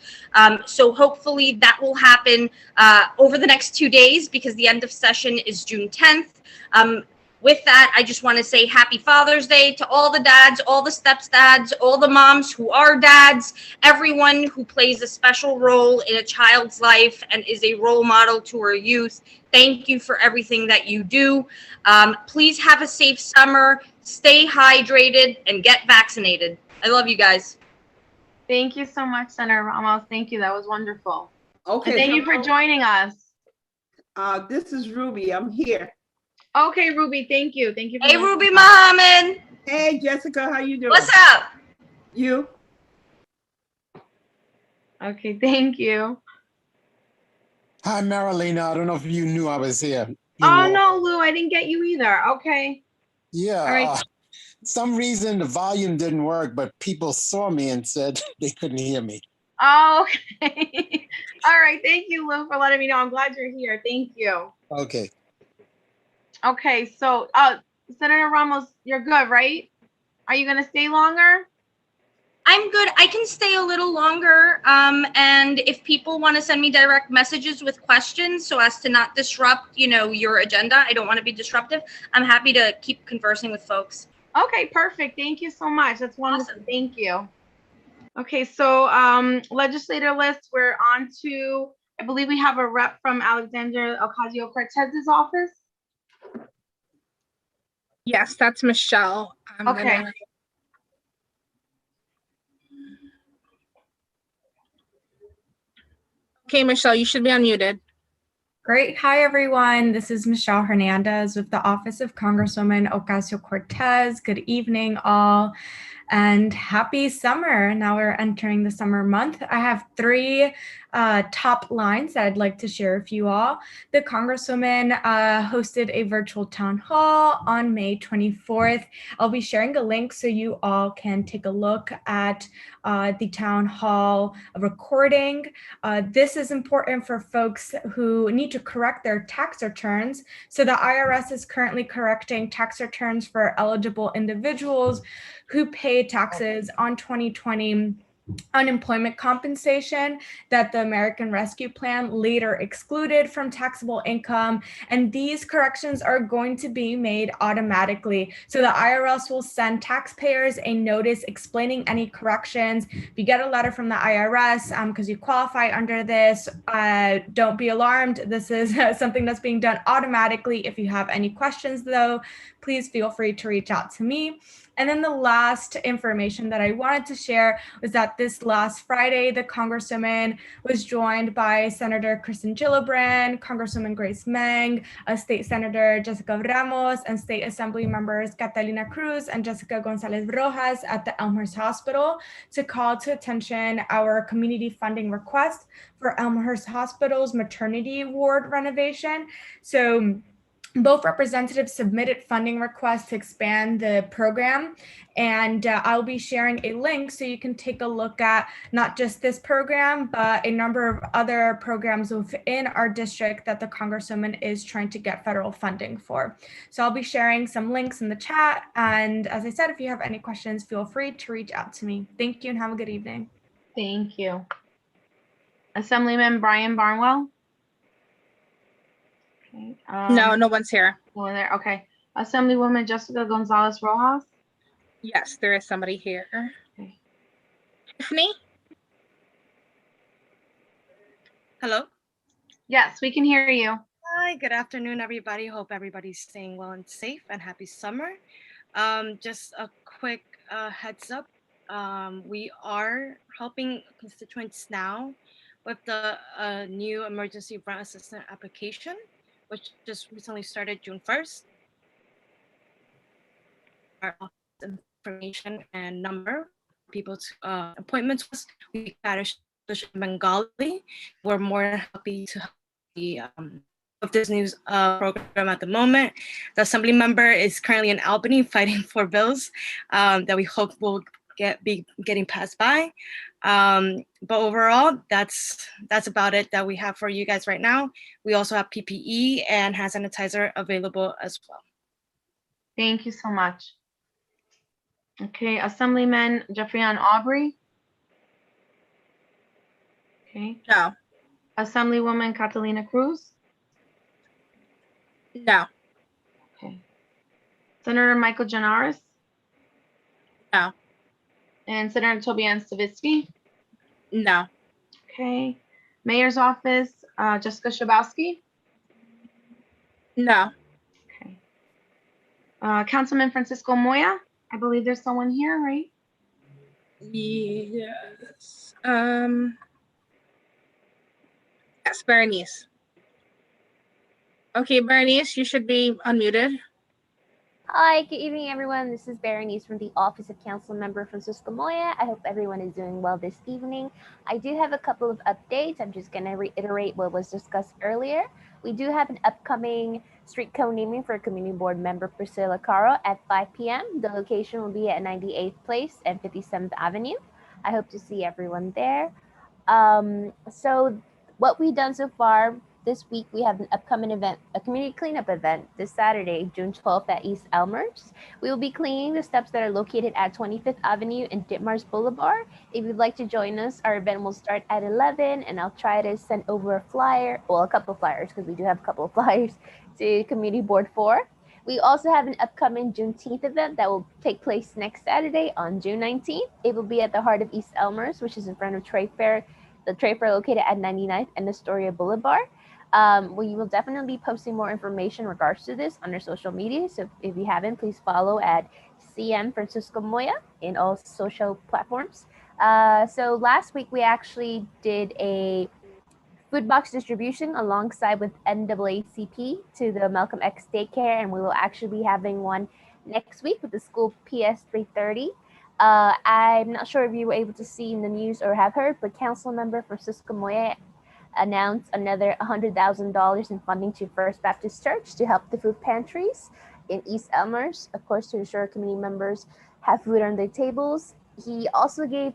So hopefully that will happen over the next 2 days, because the end of session is June 10th. With that, I just want to say happy Father's Day to all the dads, all the stepdads, all the moms who are dads, everyone who plays a special role in a child's life and is a role model to our youth. Thank you for everything that you do. Please have a safe summer, stay hydrated, and get vaccinated. I love you guys. Thank you so much, Senator Ramos. Thank you. That was wonderful. Okay. And thank you for joining us. This is Ruby. I'm here. Okay, Ruby. Thank you. Thank you. Hey, Ruby Mohammed. Hey, Jessica. How you doing? What's up? You? Okay. Thank you. Hi, Marilena. I don't know if you knew I was here. Oh, no, Lou. I didn't get you either. Okay. Yeah. All right. Some reason the volume didn't work, but people saw me and said they couldn't hear me. Oh, okay. All right. Thank you, Lou, for letting me know. I'm glad you're here. Thank you. Okay. Okay. So, Senator Ramos, you're good, right? Are you going to stay longer? I'm good. I can stay a little longer. And if people want to send me direct messages with questions so as to not disrupt, you know, your agenda, I don't want to be disruptive. I'm happy to keep conversing with folks. Okay, perfect. Thank you so much. That's wonderful. Awesome. Thank you. Okay, so legislator list, we're on to, I believe we have a rep from Alexander Ocasio-Cortez's office. Yes, that's Michelle. Okay. Okay, Michelle, you should be unmuted. Great. Hi, everyone. This is Michelle Hernandez with the Office of Congresswoman Ocasio-Cortez. Good evening, all. and happy summer. Now we're entering the summer month. I have three top lines that I'd like to share with you all. The Congresswoman hosted a virtual town hall on May 24th. I'll be sharing a link so you all can take a look at the town hall recording. This is important for folks who need to correct their tax returns. So the IRS is currently correcting tax returns for eligible individuals who pay taxes on 2020 unemployment compensation that the American Rescue Plan later excluded from taxable income. And these corrections are going to be made automatically. So the IRS will send taxpayers a notice explaining any corrections. If you get a letter from the IRS because you qualify under this, don't be alarmed. This is something that's being done automatically. If you have any questions though, please feel free to reach out to me. And then the last information that I wanted to share was that this last Friday, the Congresswoman was joined by Senator Kristen Gillibrand, Congresswoman Grace Meng, State Senator Jessica Ramos, and State Assembly members Catalina Cruz and Jessica Gonzalez Rojas at the Elmhurst Hospital to call to attention our community funding request for Elmhurst Hospital's maternity ward renovation. So both representatives submitted funding requests to expand the program, and I'll be sharing a link so you can take a look at not just this program, but a number of other programs within our district that the Congresswoman is trying to get federal funding for. So I'll be sharing some links in the chat, and as I said, if you have any questions, feel free to reach out to me. Thank you and have a good evening. Thank you. Assemblyman Brian Barnwell? Okay. No, no one's here. No one there. Okay. Assemblywoman Jessica Gonzalez Rojas? Yes, there is somebody here. Okay. Tiffany? Hello? Yes, we can hear you. Hi, good afternoon, everybody. Hope everybody's staying well and safe, and happy summer. Just a quick heads up. We are helping constituents now with the new emergency rent assistance application, which just recently started June 1st. Our office information and number people's appointments. We got Bengali. We're more happy to help the of this news program at the moment. The assembly member is currently in Albany fighting for bills that we hope will be getting passed by. But overall, that's about it that we have for you guys right now. We also have PPE and hand sanitizer available as well. Thank you so much. Okay, Assemblyman Jeffrey-Ann Aubrey? Okay. No. Assemblywoman Catalina Cruz? No. Okay. Senator Michael Janaris? No. And Senator Tobian Savitsky? No. Okay. Mayor's office, Jessica Shabowski? No. Okay. Councilman Francisco Moya? I believe there's someone here, right? Yes. Yes, Bernice. Okay, Bernice, you should be unmuted. Hi, good evening, everyone. This is Berenice from the Office of Council Member Francisco Moya. I hope everyone is doing well this evening. I do have a couple of updates. I'm just going to reiterate what was discussed earlier. We do have an upcoming street co-naming for Community Board Member Priscilla Caro at 5 p.m. The location will be at 98th Place and 57th Avenue. I hope to see everyone there. So what we've done so far this week, we have an upcoming event, a community cleanup event this Saturday, June 12th at East Elmhurst. We will be cleaning the steps that are located at 25th Avenue and Ditmars Boulevard. If you'd like to join us, our event will start at 11, and I'll try to send over a flyer, well, a couple of flyers, because we do have a couple of flyers, to Community Board 4. We also have an upcoming Juneteenth event that will take place next Saturday on June 19th. It will be at the heart of East Elmhurst, which is in front of Trade Fair, the Trade Fair located at 99th and Astoria Boulevard. We will definitely be posting more information in regards to this on our social media. So if you haven't, please follow at CM Francisco Moya in all social platforms. So last week we actually did a food box distribution alongside with NAACP to the Malcolm X daycare, and we will actually be having one next week with the school PS 330. I'm not sure if you were able to see in the news or have heard, but council member for Susquemoy announced another $100,000 in funding to First Baptist Church to help the food pantries in East Elmhurst, of course, to ensure community members have food on their tables. He also gave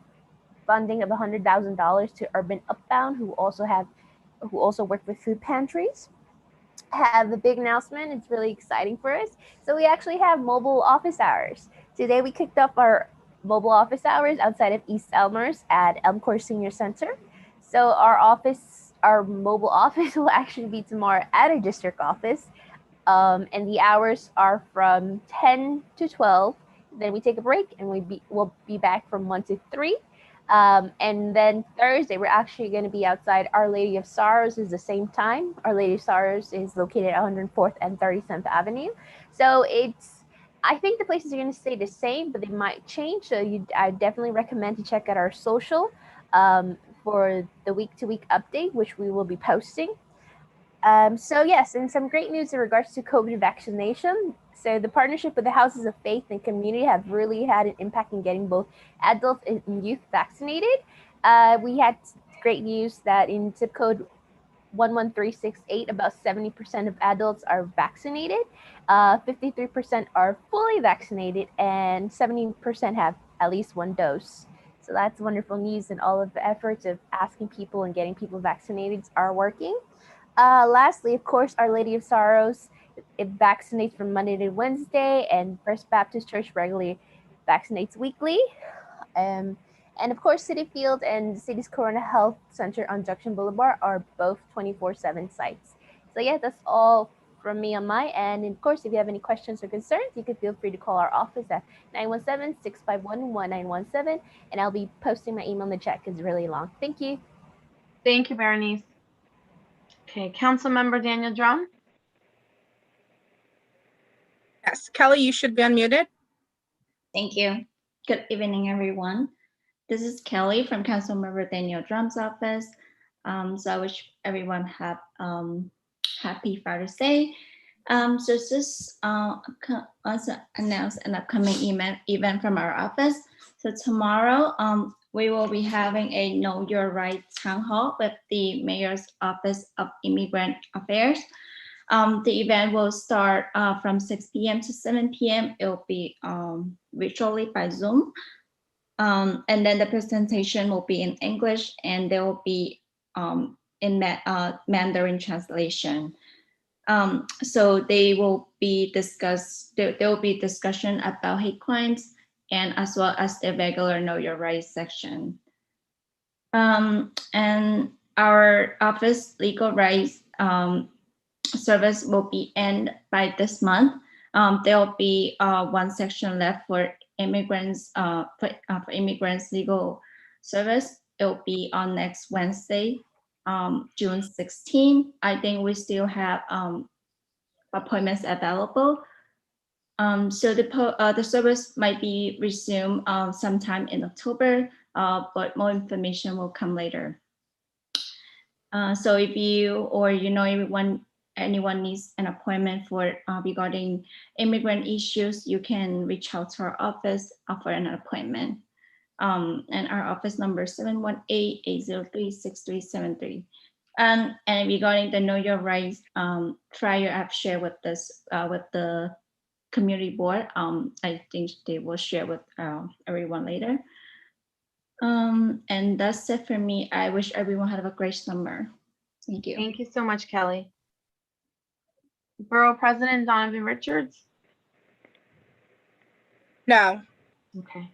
funding of $100,000 to Urban Upbound, who also work with food pantries. Have a big announcement. It's really exciting for us. So we actually have mobile office hours. Today we kicked off our mobile office hours outside of East Elmhurst at Elmcore Senior Center. So our mobile office will actually be tomorrow at our district office. And the hours are from 10 to 12. Then we take a break and we'll be back from 1 to 3. And then Thursday, we're actually going to be outside Our Lady of Sorrows is the same time. Our Lady of Sorrows is located at 104th and 37th Avenue. So I think the places are going to stay the same, but they might change. So I definitely recommend to check out our social for the week-to-week update, which we will be posting. So yes, and some great news in regards to COVID vaccination. So the partnership with the Houses of Faith and Community have really had an impact in getting both adults and youth vaccinated. We had great news that in zip code 11368, about 70% of adults are vaccinated, 53% are fully vaccinated, and 70% have at least one dose. So that's wonderful news, and all of the efforts of asking people and getting people vaccinated are working. Lastly, of course, Our Lady of Sorrows, it vaccinates from Monday to Wednesday, and First Baptist Church regularly vaccinates weekly. And of course, City Field and the city's Corona Health Center on Junction Boulevard are both 24/7 sites. So yeah, that's all from me on my end. And of course, if you have any questions or concerns, you can feel free to call our office at 917-651-1917, and I'll be posting my email in the chat because it's really long. Thank you. Thank you, Berenice. Okay, Councilmember Daniel Drum. Yes, Kelly, you should be unmuted. Thank you. Good evening, everyone. This is Kelly from Councilmember Daniel Drum's office. So I wish everyone have happy Father's Day. So just also announced an upcoming event from our office. So tomorrow, we will be having a Know Your Rights town hall with the Mayor's Office of Immigrant Affairs. The event will start from 6 p.m. to 7 p.m. It will be virtually by Zoom. And then the presentation will be in English, and there will be in Mandarin translation. So there will be discussion about hate crimes, and as well as the regular Know Your Rights section. And our office legal rights service will be end by this month. There will be one section left for immigrants legal service. It will be on next Wednesday, June 16. I think we still have appointments available. So the service might be resumed sometime in October, but more information will come later. So if you or anyone needs an appointment for regarding immigrant issues, you can reach out to our office for an appointment. And our office number is 718-803-6373. And regarding the Know Your Rights flyer I've shared with the community board, I think they will share with everyone later. And that's it for me. I wish everyone had a great summer. Thank you. Thank you so much, Kelly. Borough President Donovan Richards. No. Okay.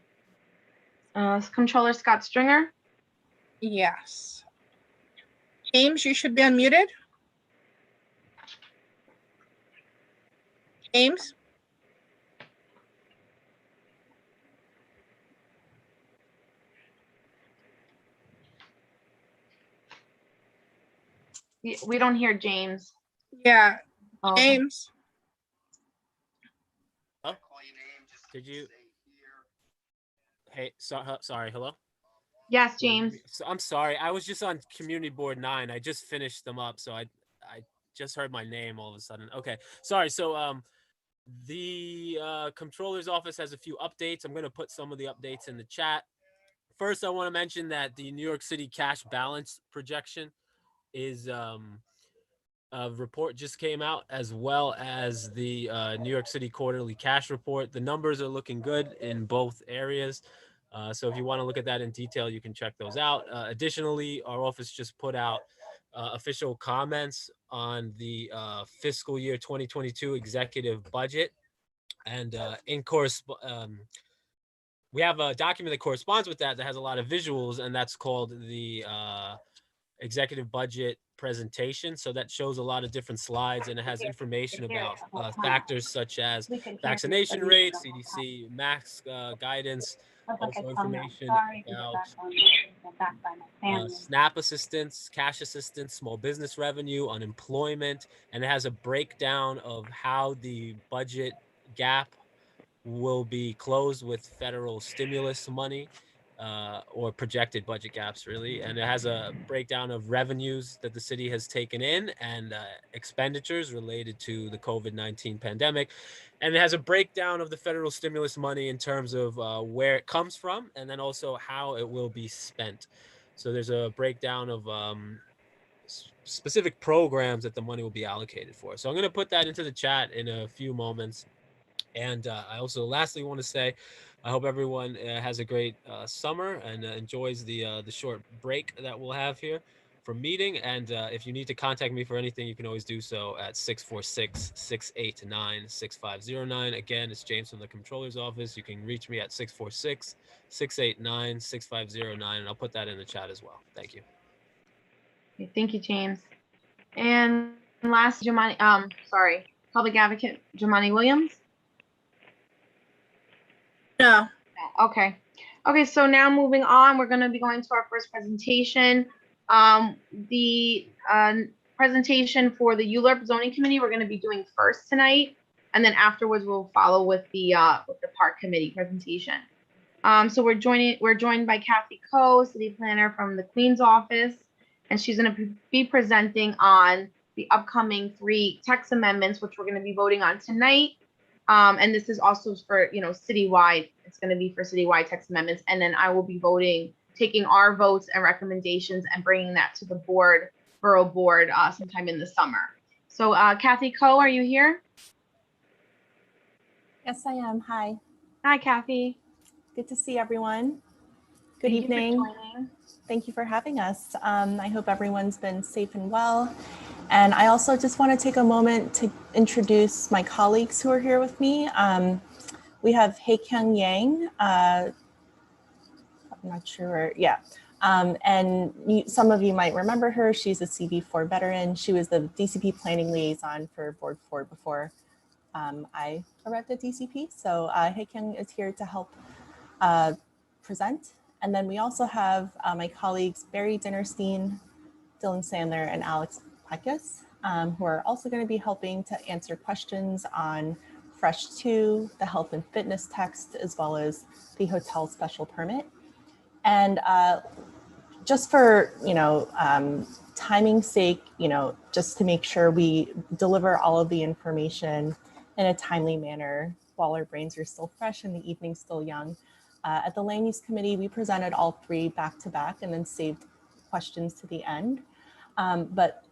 Controller Scott Stringer. Yes. James, you should be unmuted. James? We don't hear James. Yeah, Oh, James. Oh, did you? Hey, sorry. Hello. Yes, James. So I'm sorry. I was just on Community Board 9. I just finished them up, so I just heard my name all of a sudden. Okay, sorry. So The Comptroller's office has a few updates. I'm going to put some of the updates in the chat. First, I want to mention that the New York City cash balance projection is a report just came out, as well as the New York City quarterly cash report. The numbers are looking good in both areas. So if you want to look at that in detail, you can check those out. Additionally, our office just put out official comments on the fiscal year 2022 executive budget. And we have a document that corresponds with that has a lot of visuals, and that's called the executive budget presentation. So that shows a lot of different slides, and it has information about factors such as vaccination rates, CDC max guidance, also information about SNAP assistance, cash assistance, small business revenue, unemployment, and it has a breakdown of how the budget gap will be closed with federal stimulus money or projected budget gaps, really. And it has a breakdown of revenues that the city has taken in and expenditures related to the COVID-19 pandemic. And it has a breakdown of the federal stimulus money in terms of where it comes from and then also how it will be spent. So there's a breakdown of specific programs that the money will be allocated for. So I'm going to put that into the chat in a few moments. And I also lastly want to say, I hope everyone has a great summer and enjoys the short break that we'll have here from meeting. And if you need to contact me for anything, you can always do so at 646-689-6509. Again, it's James from the Comptroller's office. You can reach me at 646-689-6509, and I'll put that in the chat as well. Thank you. Okay, thank you, James. And last, Public Advocate Jomani Williams. No. Okay. Okay, so now moving on, we're going to be going to our first presentation. The presentation for the ULURP Zoning Committee, we're going to be doing first tonight, and then afterwards we'll follow with the Park Committee presentation. So we're joined by Kathy Coe, City Planner from the Queen's Office, and she's going to be presenting on the upcoming 3 text amendments, which we're going to be voting on tonight. And this is also for, citywide. It's going to be for citywide text amendments. And then I will be taking our votes and recommendations and bringing that to the borough board sometime in the summer. So Kathy Coe, are you here? Yes, I am. Hi. Hi, Kathy. Good to see everyone. Good evening. Thank you for having us. I hope everyone's been safe and well. And I also just want to take a moment to introduce my colleagues who are here with me. We have Hye-Kyung Yang. I'm not sure. Yeah. And some of you might remember her. She's a CB4 veteran. She was the DCP planning liaison for Board 4 before I arrived at DCP. So Hye-Kyung is here to help present. And then we also have my colleagues, Barry Dinnerstein, Dylan Sandler, and Alex Pekis, who are also going to be helping to answer questions on Fresh 2, the health and fitness text, as well as the hotel special permit. And just for, timing's sake, just to make sure we deliver all of the information in a timely manner while our brains are still fresh and the evening's still young. At the Land Use Committee, we presented all 3 back to back and then saved questions to the end. But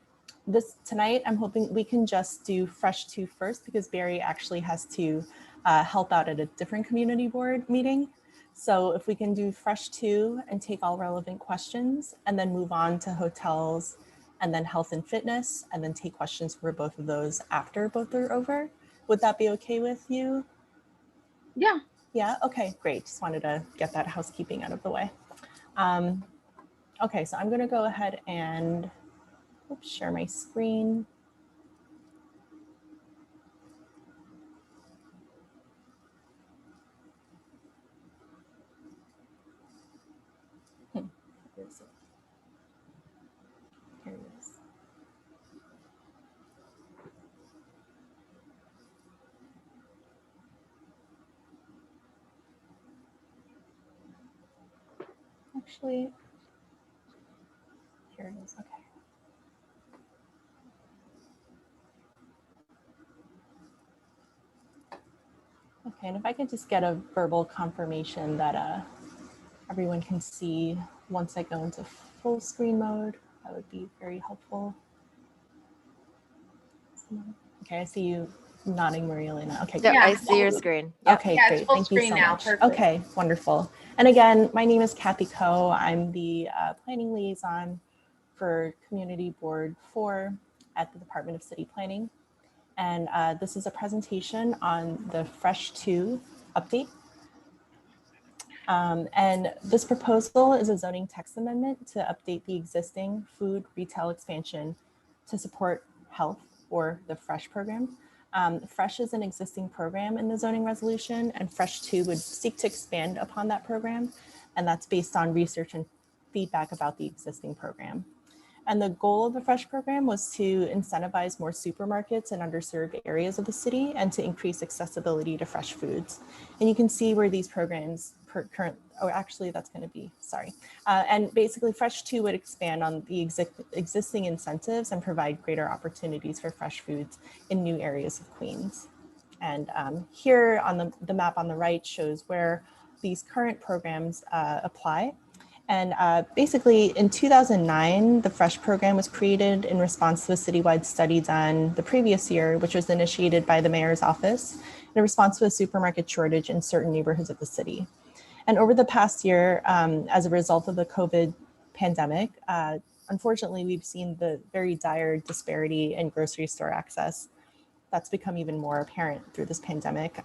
tonight, I'm hoping we can just do Fresh 2 first, because Barry actually has to help out at a different community board meeting. So if we can do Fresh 2 and take all relevant questions and then move on to hotels and then health and fitness, and then take questions for both of those after both are over. Would that be okay with you? Yeah. Yeah, okay, great. Just wanted to get that housekeeping out of the way. Okay, so I'm gonna go ahead and share my screen. Where is it? Here it is. Actually, here it is, okay. Okay, and if I could just get a verbal confirmation that everyone can see once I go into full screen mode, that would be very helpful. Okay, I see you nodding, Maria Elena. Okay, Yep, great. I see your screen. Yep. Okay, Yeah, it's great. full Thank you screen so now. much. Perfect. Okay, wonderful. And again, my name is Kathy Coe. I'm the planning liaison for Community Board 4 at the Department of City Planning. And this is a presentation on the Fresh 2 update. And this proposal is a zoning text amendment to update the existing food retail expansion to support health, or the FRESH program. FRESH is an existing program in the zoning resolution, and FRESH 2 would seek to expand upon that program. And that's based on research and feedback about the existing program. And the goal of the FRESH program was to incentivize more supermarkets in underserved areas of the city and to increase accessibility to fresh foods. And you can see where these programs and basically Fresh 2 would expand on the existing incentives and provide greater opportunities for fresh foods in new areas of Queens. And here on the map on the right shows where these current programs apply. And basically in 2009, the FRESH program was created in response to a citywide study done the previous year, which was initiated by the mayor's office in response to a supermarket shortage in certain neighborhoods of the city. And over the past year, as a result of the COVID pandemic, unfortunately, we've seen the very dire disparity in grocery store access. That's become even more apparent through this pandemic.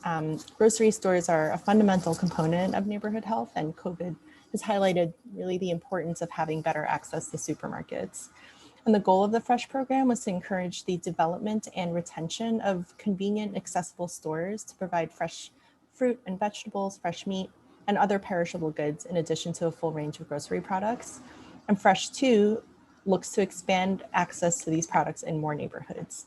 Grocery stores are a fundamental component of neighborhood health, and COVID has highlighted really the importance of having better access to supermarkets. And the goal of the FRESH program was to encourage the development and retention of convenient, accessible stores to provide fresh fruit and vegetables, fresh meat, and other perishable goods, in addition to a full range of grocery products. And FRESH 2 looks to expand access to these products in more neighborhoods.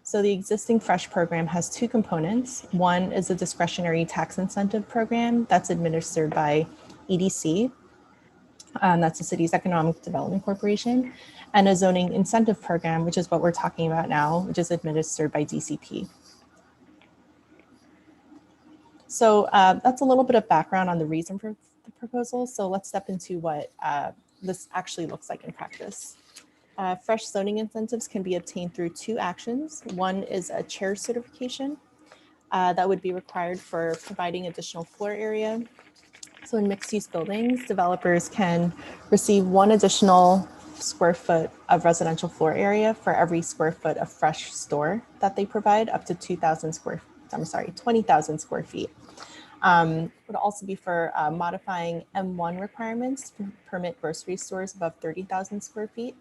So the existing FRESH program has two components. One is a discretionary tax incentive program that's administered by EDC, that's the city's Economic Development Corporation, and a zoning incentive program, which is what we're talking about now, which is administered by DCP. So that's a little bit of background on the reason for the proposal. So let's step into what this actually looks like in practice. Fresh zoning incentives can be obtained through two actions. One is a chair certification that would be required for providing additional floor area. So in mixed-use buildings, developers can receive 1 additional square foot of residential floor area for every square foot of fresh store that they provide, up to 20,000 square feet. Would also be for modifying M1 requirements to permit grocery stores above 30,000 square feet,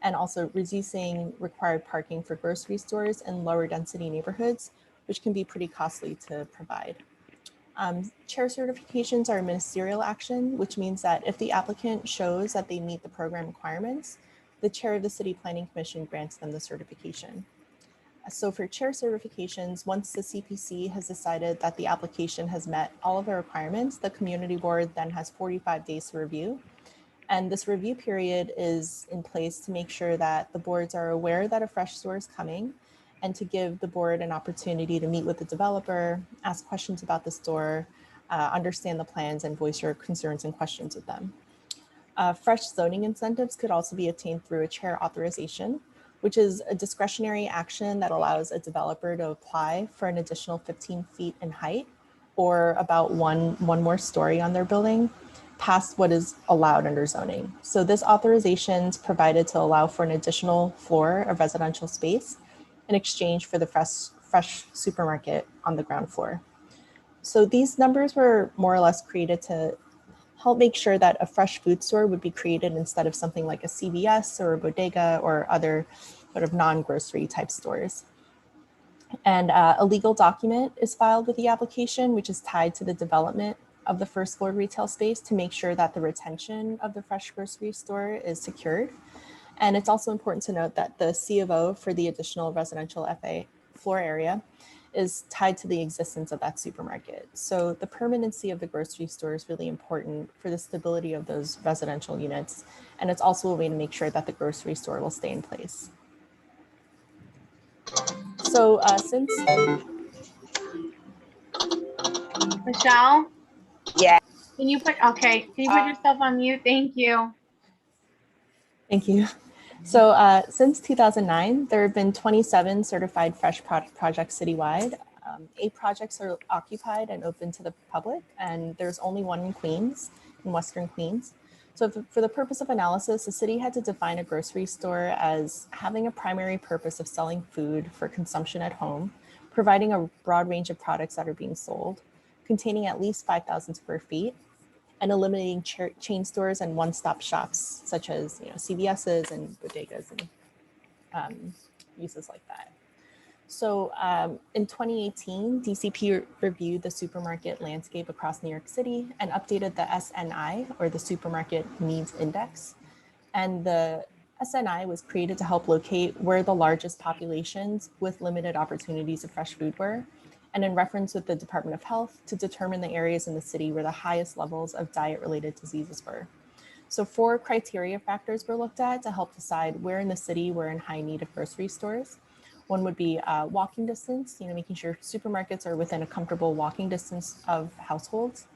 and also reducing required parking for grocery stores in lower density neighborhoods, which can be pretty costly to provide. Chair certifications are a ministerial action, which means that if the applicant shows that they meet the program requirements, the chair of the City Planning Commission grants them the certification. So for chair certifications, once the CPC has decided that the application has met all of the requirements, the community board then has 45 days to review. And this review period is in place to make sure that the boards are aware that a fresh store is coming, and to give the board an opportunity to meet with the developer, ask questions about the store, understand the plans, and voice your concerns and questions with them. Fresh zoning incentives could also be obtained through a chair authorization, which is a discretionary action that allows a developer to apply for an additional 15 feet in height, or about one more story on their building, past what is allowed under zoning. So this authorization is provided to allow for an additional floor of residential space in exchange for the fresh supermarket on the ground floor. So these numbers were more or less created to help make sure that a fresh food store would be created instead of something like a CVS or a bodega or other sort of non-grocery type stores. And a legal document is filed with the application, which is tied to the development of the first floor retail space to make sure that the retention of the fresh grocery store is secured. And it's also important to note that the C of O for the additional residential FA floor area is tied to the existence of that supermarket. So the permanency of the grocery store is really important for the stability of those residential units. And it's also a way to make sure that the grocery store will stay in place. So Michelle, Yeah. can you put yourself on mute? Thank you. Thank you. So since 2009, there have been 27 certified fresh projects citywide. 8 projects are occupied and open to the public, and there's only one in Queens, in Western Queens. So for the purpose of analysis, the city had to define a grocery store as having a primary purpose of selling food for consumption at home, providing a broad range of products that are being sold, containing at least 5,000 square feet, and eliminating chain stores and one-stop shops, such as CVS's and bodegas and uses like that. So in 2018, DCP reviewed the supermarket landscape across New York City and updated the SNI, or the Supermarket Needs Index. And the SNI was created to help locate where the largest populations with limited opportunities of fresh food were, and in reference with the Department of Health to determine the areas in the city where the highest levels of diet-related diseases were. So 4 criteria factors were looked at to help decide where in the city we're in high need of grocery stores. One would be walking distance, making sure supermarkets are within a comfortable walking distance of households.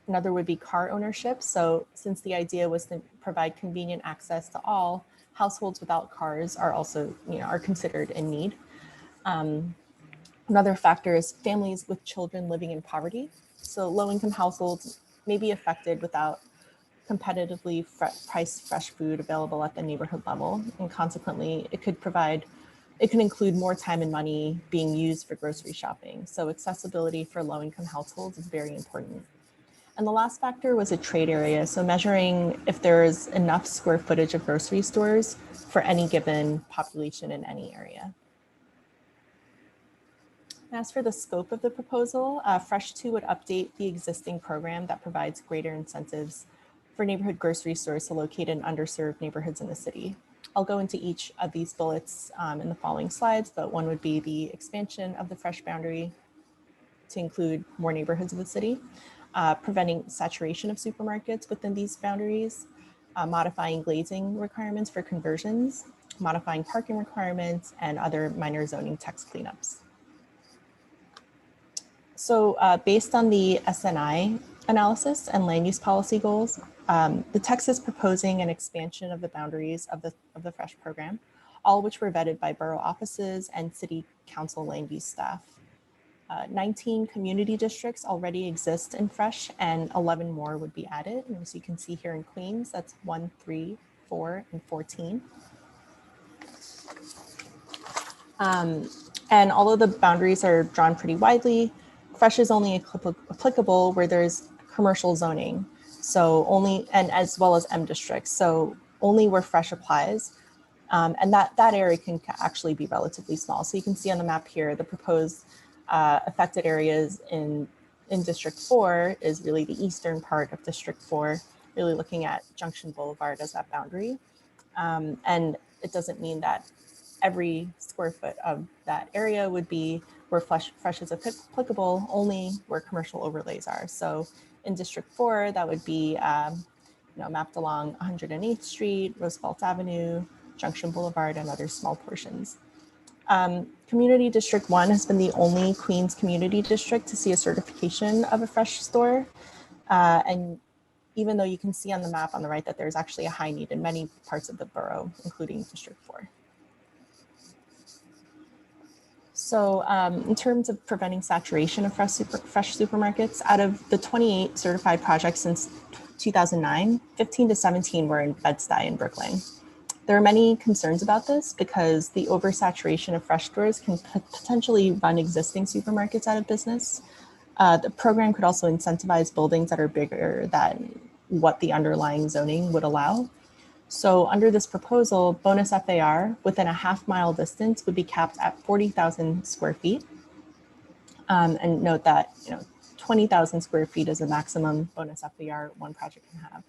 Another would be car ownership. So since the idea was to provide convenient access to all, households without cars are also, are considered in need. Another factor is families with children living in poverty. So low-income households may be affected without competitively priced fresh food available at the neighborhood level. And consequently, it could include more time and money being used for grocery shopping. So accessibility for low-income households is very important. And the last factor was a trade area. So measuring if there is enough square footage of grocery stores for any given population in any area. As for the scope of the proposal, Fresh 2 would update the existing program that provides greater incentives for neighborhood grocery stores to locate in underserved neighborhoods in the city. I'll go into each of these bullets in the following slides, but one would be the expansion of the Fresh boundary to include more neighborhoods of the city, preventing saturation of supermarkets within these boundaries, modifying glazing requirements for conversions, modifying parking requirements, and other minor zoning text cleanups. So based on the SNI analysis and land use policy goals, the text is proposing an expansion of the boundaries of the Fresh program, all which were vetted by borough offices and city council land use staff. 19 community districts already exist in Fresh, and 11 more would be added. And as you can see here in Queens, that's 1, 3, 4, and 14. And although the boundaries are drawn pretty widely, Fresh is only applicable where there's commercial zoning. So only, and as well as M districts. So only where Fresh applies. And that area can actually be relatively small. So you can see on the map here, the proposed affected areas in District 4 is really the eastern part of District 4, really looking at Junction Boulevard as that boundary. And it doesn't mean that every square foot of that area would be where Fresh is applicable, only where commercial overlays are. So in District 4, that would be mapped along 108th Street, Roosevelt Avenue, Junction Boulevard, and other small portions. Community District 1 has been the only Queens community district to see a certification of a Fresh store. And even though you can see on the map on the right that there's actually a high need in many parts of the borough, including District 4. So in terms of preventing saturation of fresh supermarkets, out of the 28 certified projects since 2009, 15 to 17 were in Bed-Stuy and Brooklyn. There are many concerns about this because the oversaturation of Fresh stores can potentially run existing supermarkets out of business. The program could also incentivize buildings that are bigger than what the underlying zoning would allow. So under this proposal, bonus FAR within a half-mile distance would be capped at 40,000 square feet. And note that 20,000 square feet is a maximum bonus FAR one project can have.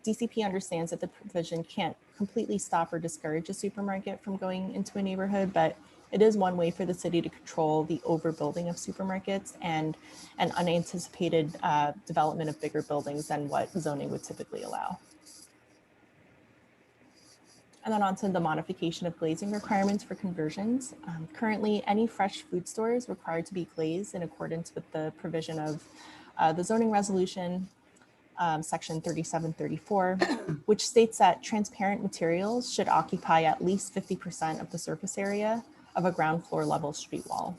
DCP understands that the provision can't completely stop or discourage a supermarket from going into a neighborhood, but it is one way for the city to control the overbuilding of supermarkets and an unanticipated development of bigger buildings than what zoning would typically allow. And then on to the modification of glazing requirements for conversions. Currently, any fresh food store is required to be glazed in accordance with the provision of the zoning resolution, section 3734, which states that transparent materials should occupy at least 50% of the surface area of a ground floor level street wall.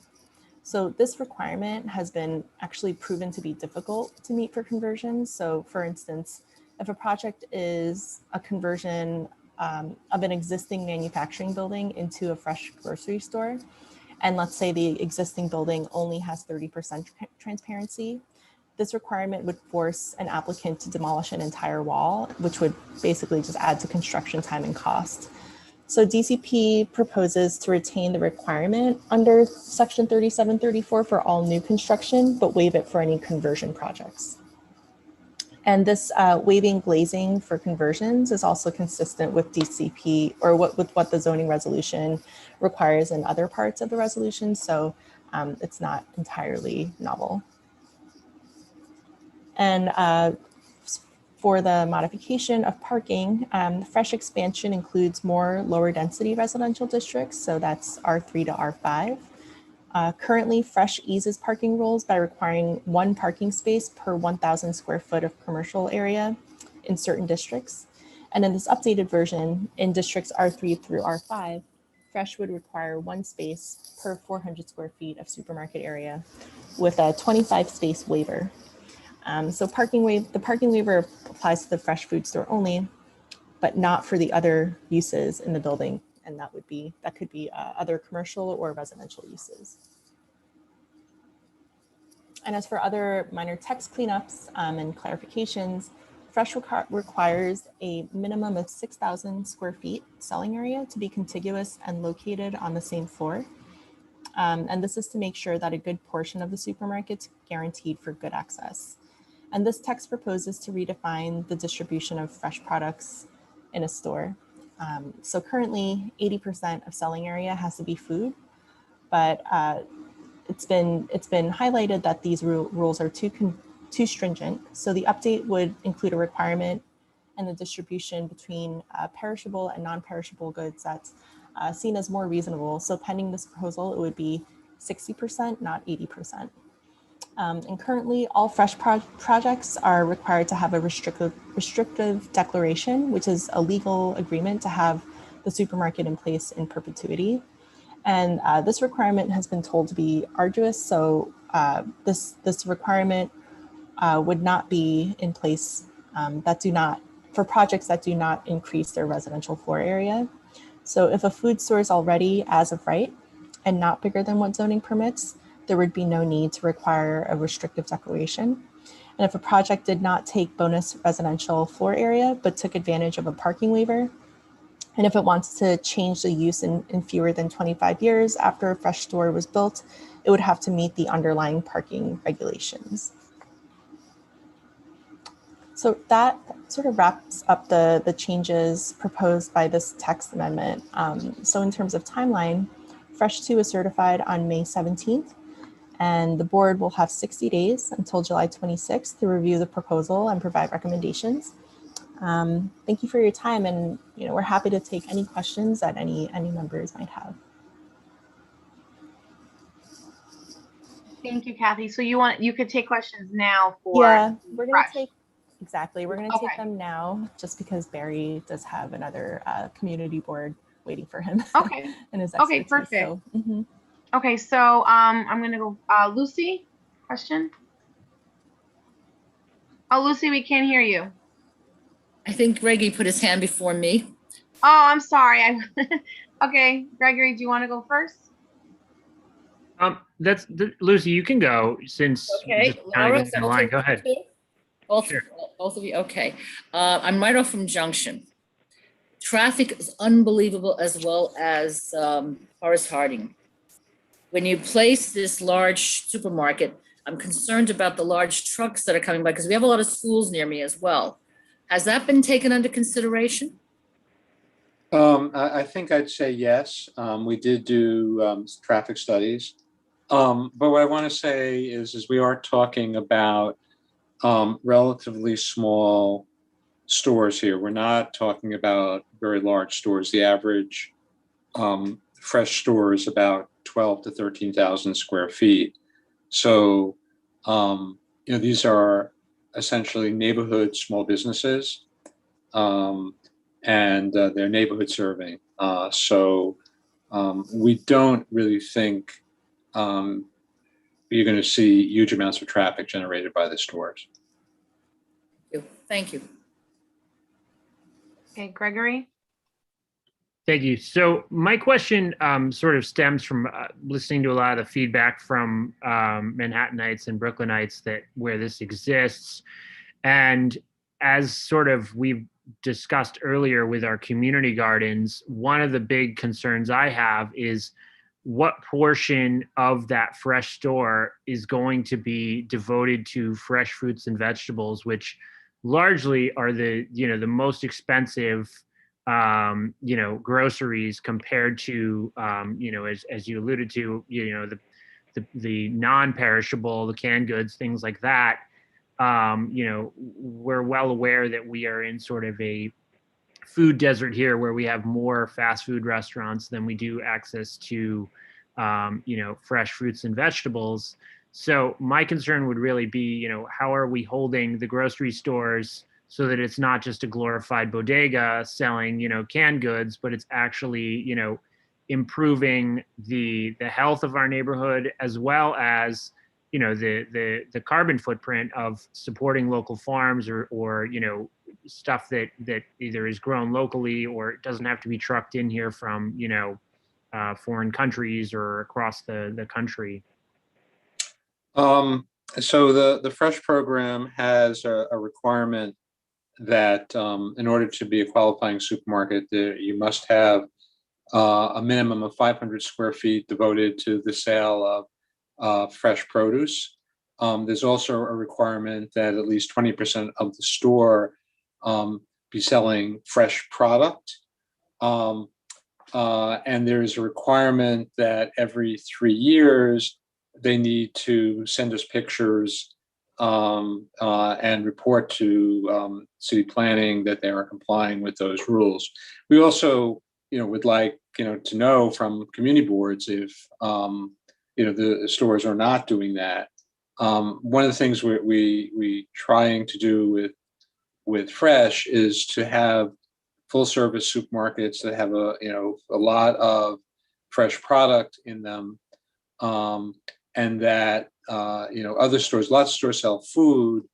So this requirement has been actually proven to be difficult to meet for conversions. So for instance, if a project is a conversion of an existing manufacturing building into a fresh grocery store, and let's say the existing building only has 30% transparency, this requirement would force an applicant to demolish an entire wall, which would basically just add to construction time and cost. So DCP proposes to retain the requirement under section 3734 for all new construction, but waive it for any conversion projects. And this waiving glazing for conversions is also consistent with DCP or with what the zoning resolution requires in other parts of the resolution. So it's not entirely novel. And for the modification of parking, fresh expansion includes more lower density residential districts. So that's R3 to R5. Currently, Fresh eases parking rules by requiring 1 parking space per 1,000 square foot of commercial area in certain districts. And in this updated version, in districts R3 through R5, Fresh would require 1 space per 400 square feet of supermarket area with a 25 space waiver. So the parking waiver applies to the fresh food store only, but not for the other uses in the building. And that could be other commercial or residential uses. And as for other minor text cleanups and clarifications, Fresh requires a minimum of 6,000 square feet selling area to be contiguous and located on the same floor. And this is to make sure that a good portion of the supermarket's guaranteed for good access. And this text proposes to redefine the distribution of fresh products in a store. So currently 80% of selling area has to be food, but it's been highlighted that these rules are too stringent. So the update would include a requirement and the distribution between perishable and non-perishable goods that's seen as more reasonable. So pending this proposal, it would be 60%, not 80%. And currently, all fresh projects are required to have a restrictive declaration, which is a legal agreement to have the supermarket in place in perpetuity. And this requirement has been told to be arduous, so this requirement would not be in place for projects that do not increase their residential floor area. So if a food store is already as of right and not bigger than what zoning permits, there would be no need to require a restrictive declaration. And if a project did not take bonus residential floor area, but took advantage of a parking waiver, and if it wants to change the use in fewer than 25 years after a fresh store was built, it would have to meet the underlying parking regulations. So that sort of wraps up the changes proposed by this text amendment. So in terms of timeline, Fresh 2 is certified on May 17th, and the board will have 60 days until July 26th to review the proposal and provide recommendations. Thank you for your time, and we're happy to take any questions that any members might have. Thank you, Kathy. So you could take questions now for we're going to take take them now, just because Barry does have another community board waiting for him. Okay. And his Okay, expertise, perfect. So, Okay, so I'm gonna go Lucy, question. Oh, Lucy, we can't hear you. I think Greggy put his hand before me. Oh, I'm sorry. Okay, Gregory, do you want to go first? Lucy, you can go since Okay, just kind Laura, of is getting that in line. okay Go with you ahead. too? Both, Sure. both of you, okay. I'm right off from Junction. Traffic is unbelievable, as well as Horace Harding. When you place this large supermarket, I'm concerned about the large trucks that are coming by, because we have a lot of schools near me as well. Has that been taken under consideration? I think I'd say yes. We did do traffic studies. But what I want to say is we are talking about relatively small stores here. We're not talking about very large stores. The average fresh store is about 12 to 13,000 square feet. So, these are essentially neighborhood small businesses, and they're neighborhood serving. So we don't really think you're going to see huge amounts of traffic generated by the stores. Thank you. Okay, Gregory? Thank you. So my question sort of stems from listening to a lot of the feedback from Manhattanites and Brooklynites that where this exists. And as sort of we've discussed earlier with our community gardens, one of the big concerns I have is what portion of that fresh store is going to be devoted to fresh fruits and vegetables, which largely are the most expensive groceries compared to as you alluded to, the non-perishable, the canned goods, things like that. We're well aware that we are in sort of a food desert here where we have more fast food restaurants than we do access to fresh fruits and vegetables. So my concern would really be, how are we holding the grocery stores so that it's not just a glorified bodega selling, canned goods, but it's actually, improving the health of our neighborhood, as well as, the carbon footprint of supporting local farms or stuff that either is grown locally or it doesn't have to be trucked in here from, foreign countries or across the country. So the Fresh program has a requirement that in order to be a qualifying supermarket, you must have a minimum of 500 square feet devoted to the sale of fresh produce. There's also a requirement that at least 20% of the store be selling fresh product. And there's a requirement that every 3 years, they need to send us pictures and report to city planning that they are complying with those rules. We also, would like, to know from community boards if, the stores are not doing that. One of the things we trying to do with Fresh is to have full service supermarkets that have a lot of fresh product in them, and that other stores, lots of stores sell food.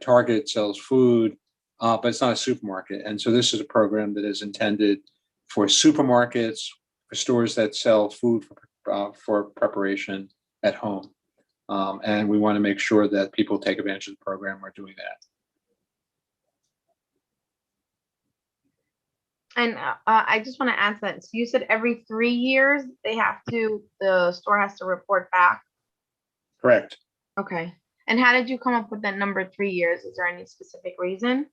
Target sells food, but it's not a supermarket. And so this is a program that is intended for supermarkets, for stores that sell food for preparation at home. And we want to make sure that people take advantage of the program or doing that. And I just want to ask that. So you said every 3 years the store has to report back. Correct. Okay. And how did you come up with that number 3 years? Is there any specific reason?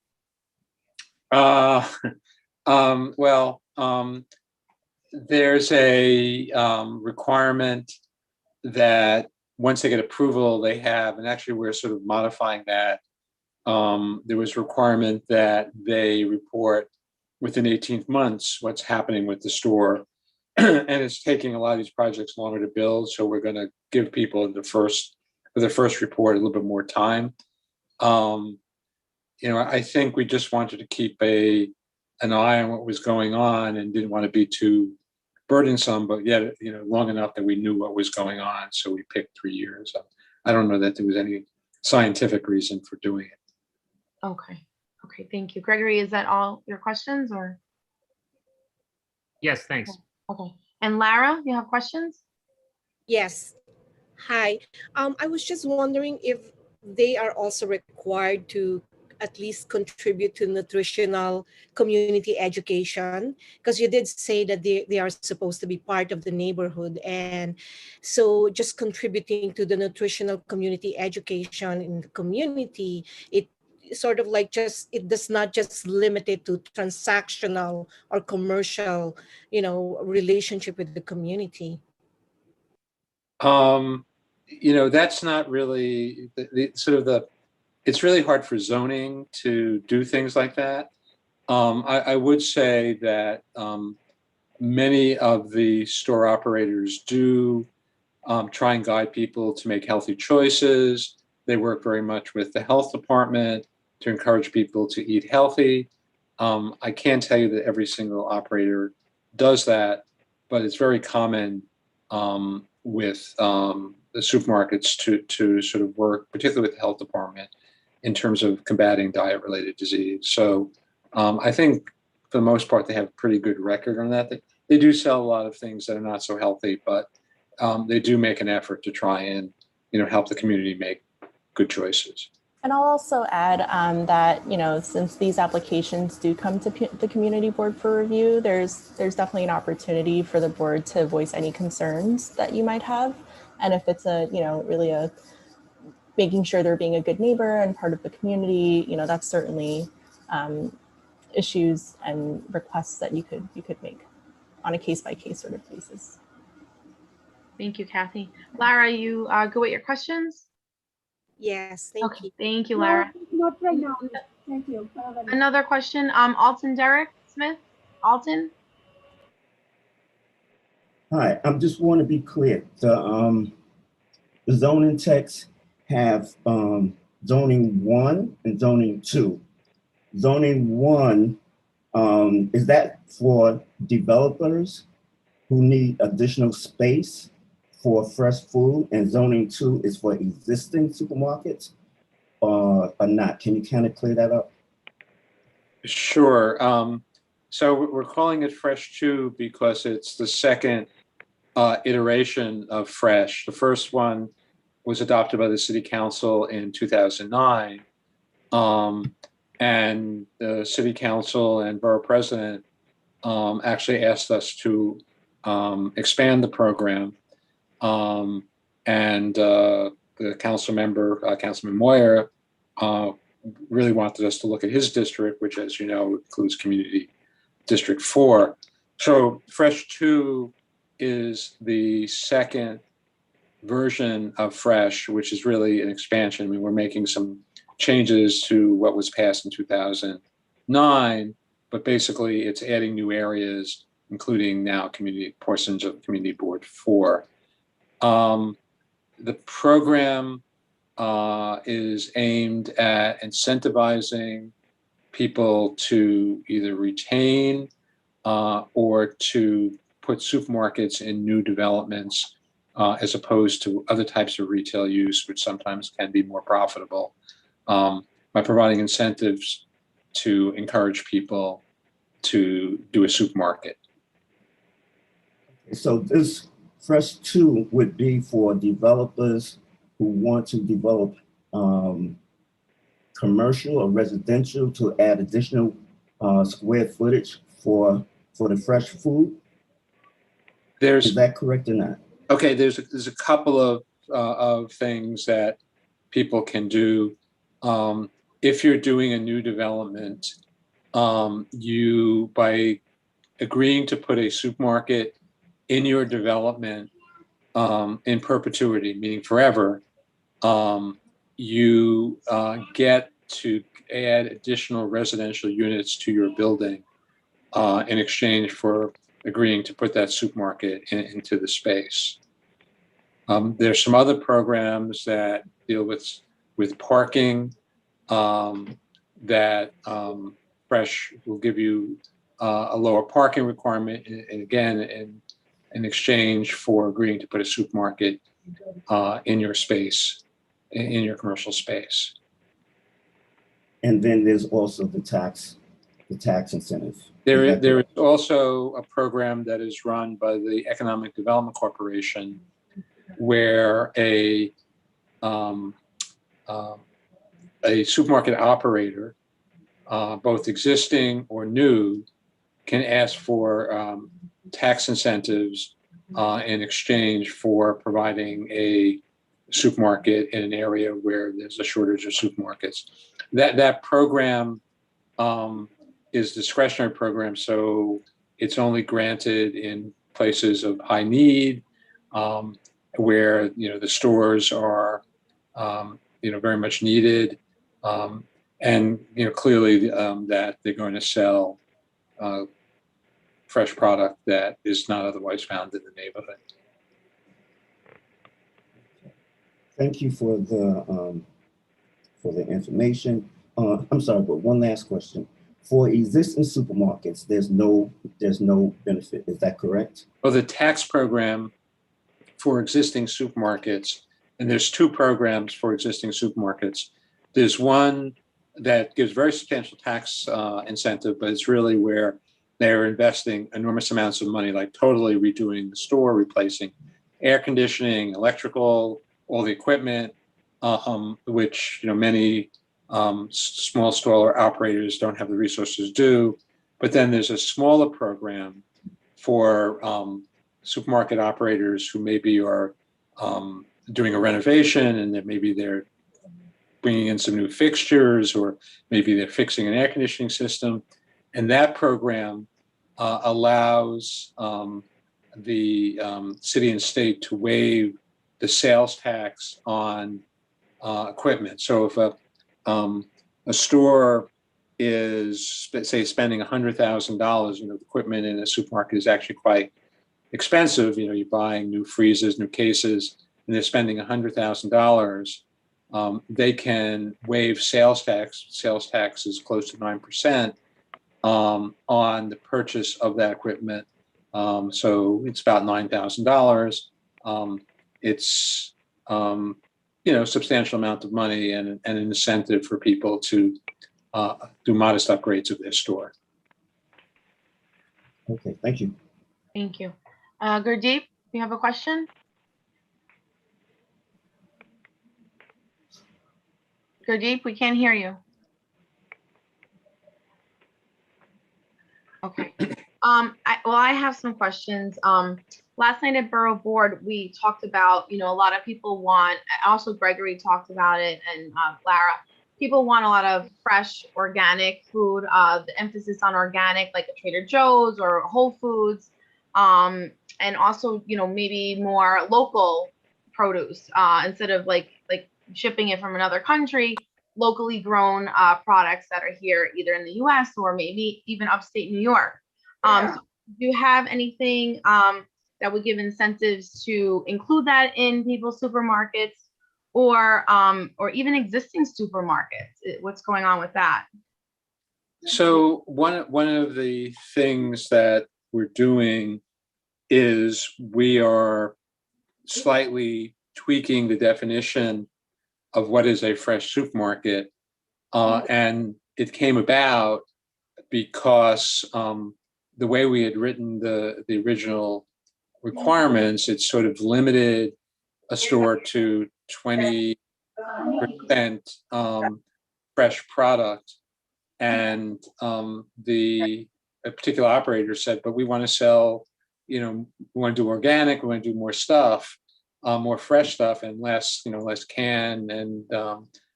There's a requirement that once they get approval, they have, and actually we're sort of modifying that. There was a requirement that they report within 18 months what's happening with the store. And it's taking a lot of these projects longer to build. So we're going to give people for the first report a little bit more time. I think we just wanted to keep an eye on what was going on and didn't want to be too burdensome, but yet, long enough that we knew what was going on. So we picked 3 years. I don't know that there was any scientific reason for doing it. Okay. Okay, thank you. Gregory, is that all your questions or? Yes, thanks. Okay. And Lara, you have questions? Yes. Hi. I was just wondering if they are also required to at least contribute to nutritional community education, because you did say that they are supposed to be part of the neighborhood. And so just contributing to the nutritional community education in the community, it sort of like it does not just limit it to transactional or commercial, relationship with the community. That's not really the it's really hard for zoning to do things like that. I would say that many of the store operators do try and guide people to make healthy choices. They work very much with the health department to encourage people to eat healthy. I can't tell you that every single operator does that, but it's very common with the supermarkets to sort of work, particularly with the health department, in terms of combating diet-related disease. So I think for the most part, they have a pretty good record on that. They do sell a lot of things that are not so healthy, but they do make an effort to try and, help the community make good choices. And I'll also add that, since these applications do come to the community board for review, there's definitely an opportunity for the board to voice any concerns that you might have. And if it's really making sure they're being a good neighbor and part of the community, that's certainly issues and requests that you could make on a case-by-case sort of basis. Thank you, Kathy. Lara, you go with your questions? Yes, thank you. Thank you, Lara. Not right now. Thank you. Another question, Alton Derek Smith. Alton? Hi, I just want to be clear. The zoning texts have zoning 1 and zoning 2. Zoning 1, is that for developers who need additional space for fresh food, and zoning 2 is for existing supermarkets or not? Can you kind of clear that up? Sure. So we're calling it Fresh 2 because it's the second iteration of Fresh. The first one was adopted by the City Council in 2009. And the City Council and Borough President actually asked us to expand the program. And the council member, Councilman Moyer, really wanted us to look at his district, which, as you know, includes Community District 4. So Fresh 2 is the second version of Fresh, which is really an expansion. I mean, we're making some changes to what was passed in 2009, but basically it's adding new areas, including now portions of Community Board 4. The program is aimed at incentivizing people to either retain or to put supermarkets in new developments as opposed to other types of retail use, which sometimes can be more profitable, by providing incentives to encourage people to do a supermarket. So this Fresh 2 would be for developers who want to develop commercial or residential to add additional square footage for the fresh food. Is that correct or not? Okay, there's a couple of things that people can do. If you're doing a new development, you, by agreeing to put a supermarket in your development in perpetuity, meaning forever, you get to add additional residential units to your building in exchange for agreeing to put that supermarket into the space. There's some other programs that deal with parking that Fresh will give you a lower parking requirement, and again, in exchange for agreeing to put a supermarket in your space, in your commercial space. And then there's also the tax incentive. There is also a program that is run by the Economic Development Corporation where a supermarket operator, both existing or new, can ask for tax incentives in exchange for providing a supermarket in an area where there's a shortage of supermarkets. That program is a discretionary program, so it's only granted in places of high need, where the stores are very much needed, And clearly that they're going to sell fresh product that is not otherwise found in the neighborhood. Thank you for the information. I'm sorry, but one last question. For existing supermarkets, there's no benefit. Is that correct? Well, the tax program for existing supermarkets, and there's two programs for existing supermarkets. There's one that gives very substantial tax incentive, but it's really where they're investing enormous amounts of money, like totally redoing the store, replacing air conditioning, electrical, all the equipment, which many small store operators don't have the resources to do. But then there's a smaller program for supermarket operators who maybe are doing a renovation, and that maybe they're bringing in some new fixtures, or maybe they're fixing an air conditioning system. And that program allows the city and state to waive the sales tax on equipment. So if a store is, say, spending $100,000, the equipment in a supermarket is actually quite expensive. You're buying new freezers, new cases, and they're spending $100,000. They can waive sales tax. Sales tax is close to 9% on the purchase of that equipment. So it's about $9,000. It's a substantial amount of money and an incentive for people to do modest upgrades of their store. Okay, thank you. Thank you. Gurdeep, you have a question? Gurdeep, we can't hear you. Okay. I have some questions. Last night at Borough Board, we talked about, a lot of people want, also Gregory talked about it, and Lara, people want a lot of fresh organic food, the emphasis on organic, like a Trader Joe's or Whole Foods, and also, maybe more local produce, instead of like shipping it from another country, locally grown products that are here either in the US or maybe even upstate New York. So do you have anything that would give incentives to include that in people's supermarkets, or even existing supermarkets? What's going on with that? So one of the things that we're doing is we are slightly tweaking the definition of what is a fresh supermarket. And it came about because the way we had written the original requirements, it sort of limited a store to 20% fresh product. And a particular operator said, but we want to sell, we want to do organic, we want to do more stuff, more fresh stuff, and less canned and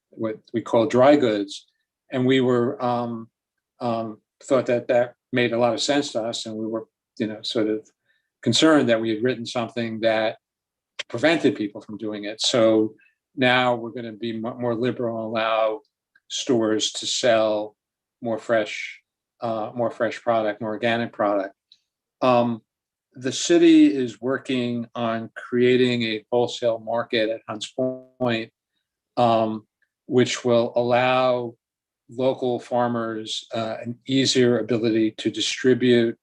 what we call dry goods. And we were thought that made a lot of sense to us, and we were sort of concerned that we had written something that prevented people from doing it. So now we're going to be more liberal and allow stores to sell more fresh product, more organic product. The city is working on creating a wholesale market at Hunts Point, which will allow local farmers an easier ability to distribute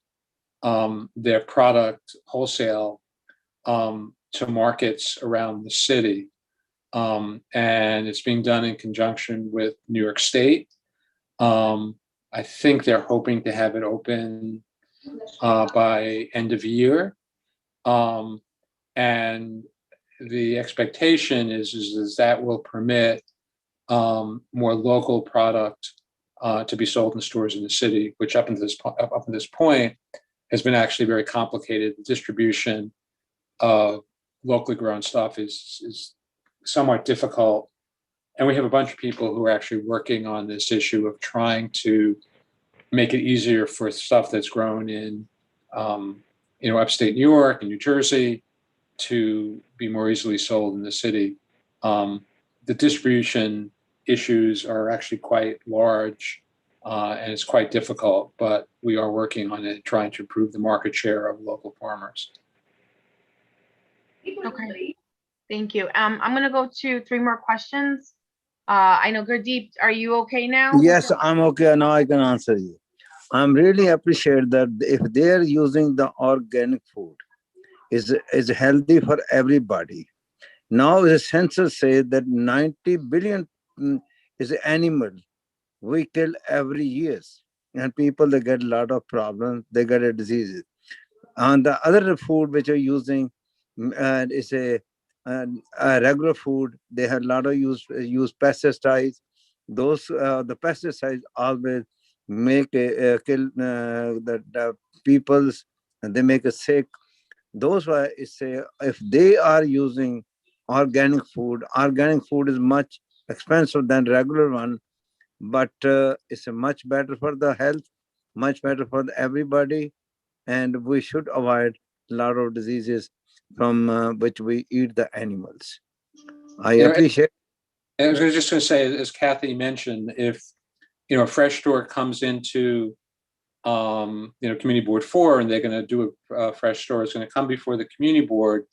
their product wholesale to markets around the city. And it's being done in conjunction with New York State. I think they're hoping to have it open by end of year. And the expectation is that will permit more local product to be sold in stores in the city, which up until this point has been actually very complicated. The distribution of locally grown stuff is somewhat difficult. And we have a bunch of people who are actually working on this issue of trying to make it easier for stuff that's grown in, upstate New York and New Jersey to be more easily sold in the city. The distribution issues are actually quite large, and it's quite difficult, but we are working on it, trying to improve the market share of local farmers. Okay, thank you. I'm gonna go to 3 more questions. I know Gurdeep, are you okay now? Yes, I'm okay. Now I can answer you. I'm really appreciate that if they're using the organic food, is healthy for everybody. Now the census says that 90 billion is animal we kill every year, and people they get a lot of problems. They get a diseases. And the other food which are using is a regular food. They have a lot of use pesticides. Those the pesticides always make kill the peoples, and they make us sick. Those why it's if they are using organic food is much expensive than regular one, but it's much better for the health, much better for everybody, and we should avoid a lot of diseases from which we eat the animals. I appreciate. I was just going to say, as Kathy mentioned, if a fresh store comes into community board 4 and they're going to do a fresh store, it's going to come before the community board.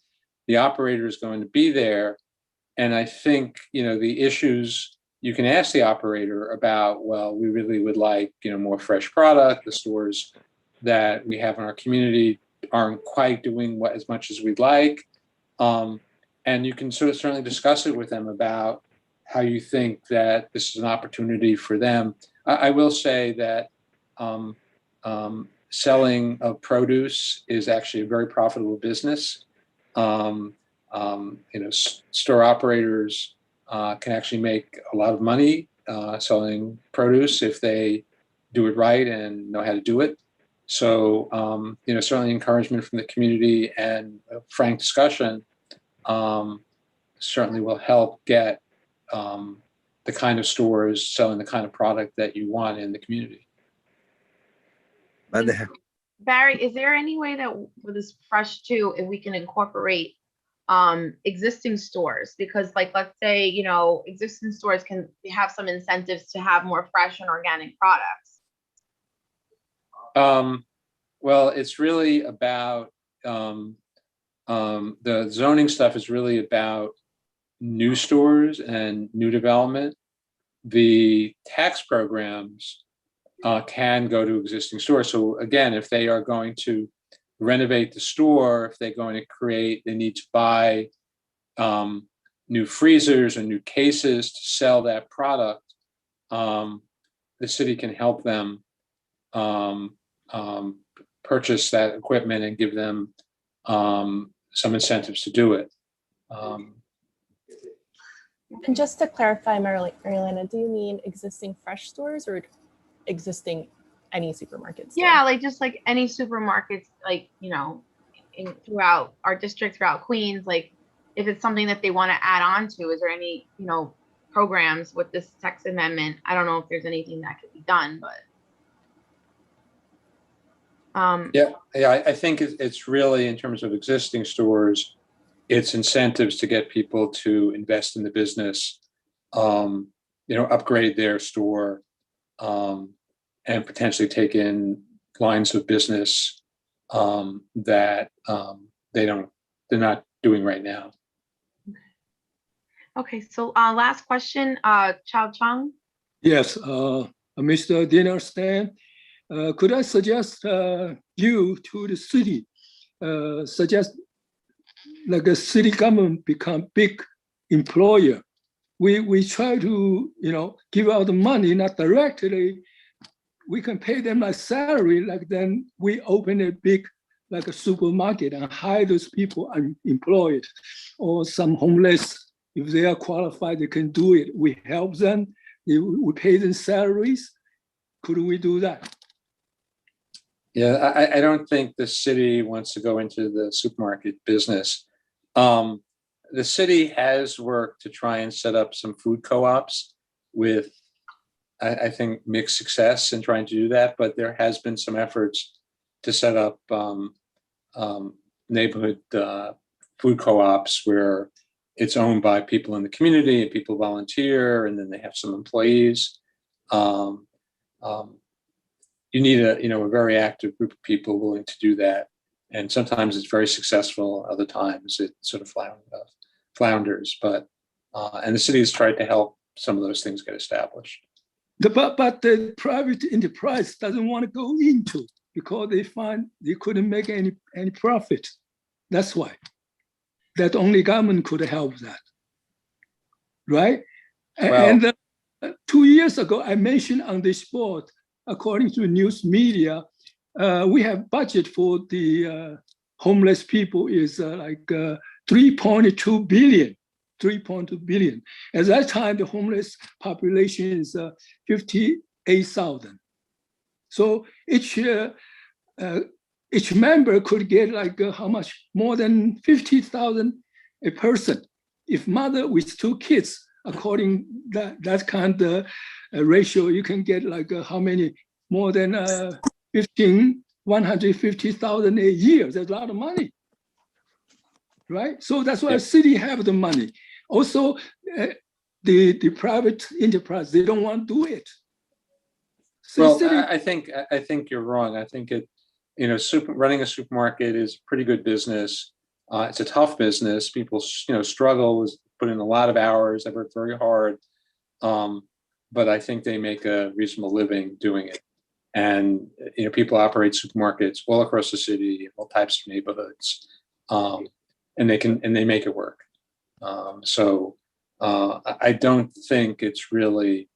The operator is going to be there, and I think the issues you can ask the operator about. Well, we really would like more fresh product. The stores that we have in our community aren't quite doing as much as we'd like, and you can certainly discuss it with them about how you think that this is an opportunity for them. I will say that selling of produce is actually a very profitable business. Store operators can actually make a lot of money selling produce if they do it right and know how to do it. So, certainly encouragement from the community and a frank discussion certainly will help get the kind of stores selling the kind of product that you want in the community. Barry, is there any way that with this fresh too, if we can incorporate existing stores? Because let's say, existing stores can have some incentives to have more fresh and organic products. Well, it's really about the zoning stuff is really about new stores and new development. The tax programs can go to existing stores. So again, if they are going to renovate the store, if they're going to they need to buy new freezers or new cases to sell that product, the city can help them purchase that equipment and give them some incentives to do it. And just to clarify, Marilena, do you mean existing fresh stores or existing any supermarkets? Yeah, just like any supermarkets, throughout our district, throughout Queens, if it's something that they want to add on to, is there any, programs with this text amendment? I don't know if there's anything that could be done, but. Yeah, I think it's really, in terms of existing stores, it's incentives to get people to invest in the business, upgrade their store, and potentially take in lines of business that they're not doing right now. Okay, so last question, Chao Chung. Yes, Mr. Dinner Stan, could I suggest you to the city, suggest like a city government become big employer. We try to, give out the money, not directly. We can pay them a salary, then we open a big, like a supermarket and hire those people unemployed or some homeless. If they are qualified, they can do it. We help them, we pay them salaries. Could we do that? Yeah, I don't think the city wants to go into the supermarket business. The city has worked to try and set up some food co-ops with, I think, mixed success in trying to do that, but there has been some efforts to set up neighborhood food co-ops where it's owned by people in the community and people volunteer, and then they have some employees. You need a very active group of people willing to do that. And sometimes it's very successful. Other times it sort of flounders. But and the city has tried to help some of those things get established. But the private enterprise doesn't want to go into because they find they couldn't make any profit. That's why. That only government could help that, right? Well, And 2 years ago, I mentioned on this board, according to news media, we have budget for the homeless people is like 3.2 billion. 3.2 billion. At that time, the homeless population is 58,000. So each member could get like how much? More than 50,000 a person. If mother with 2 kids, according that kind of ratio, you can get like how many? More than 150,000 a year. That's a lot of money, right? So that's why the city have the money. Also, the private enterprise, they don't want to do it. So well, city, I think you're wrong. I think running a supermarket is a pretty good business. It's a tough business. People, struggle, put in a lot of hours. They work very hard. But I think they make a reasonable living doing it. And people operate supermarkets all across the city, all types of neighborhoods, and they make it work. So I don't think it's really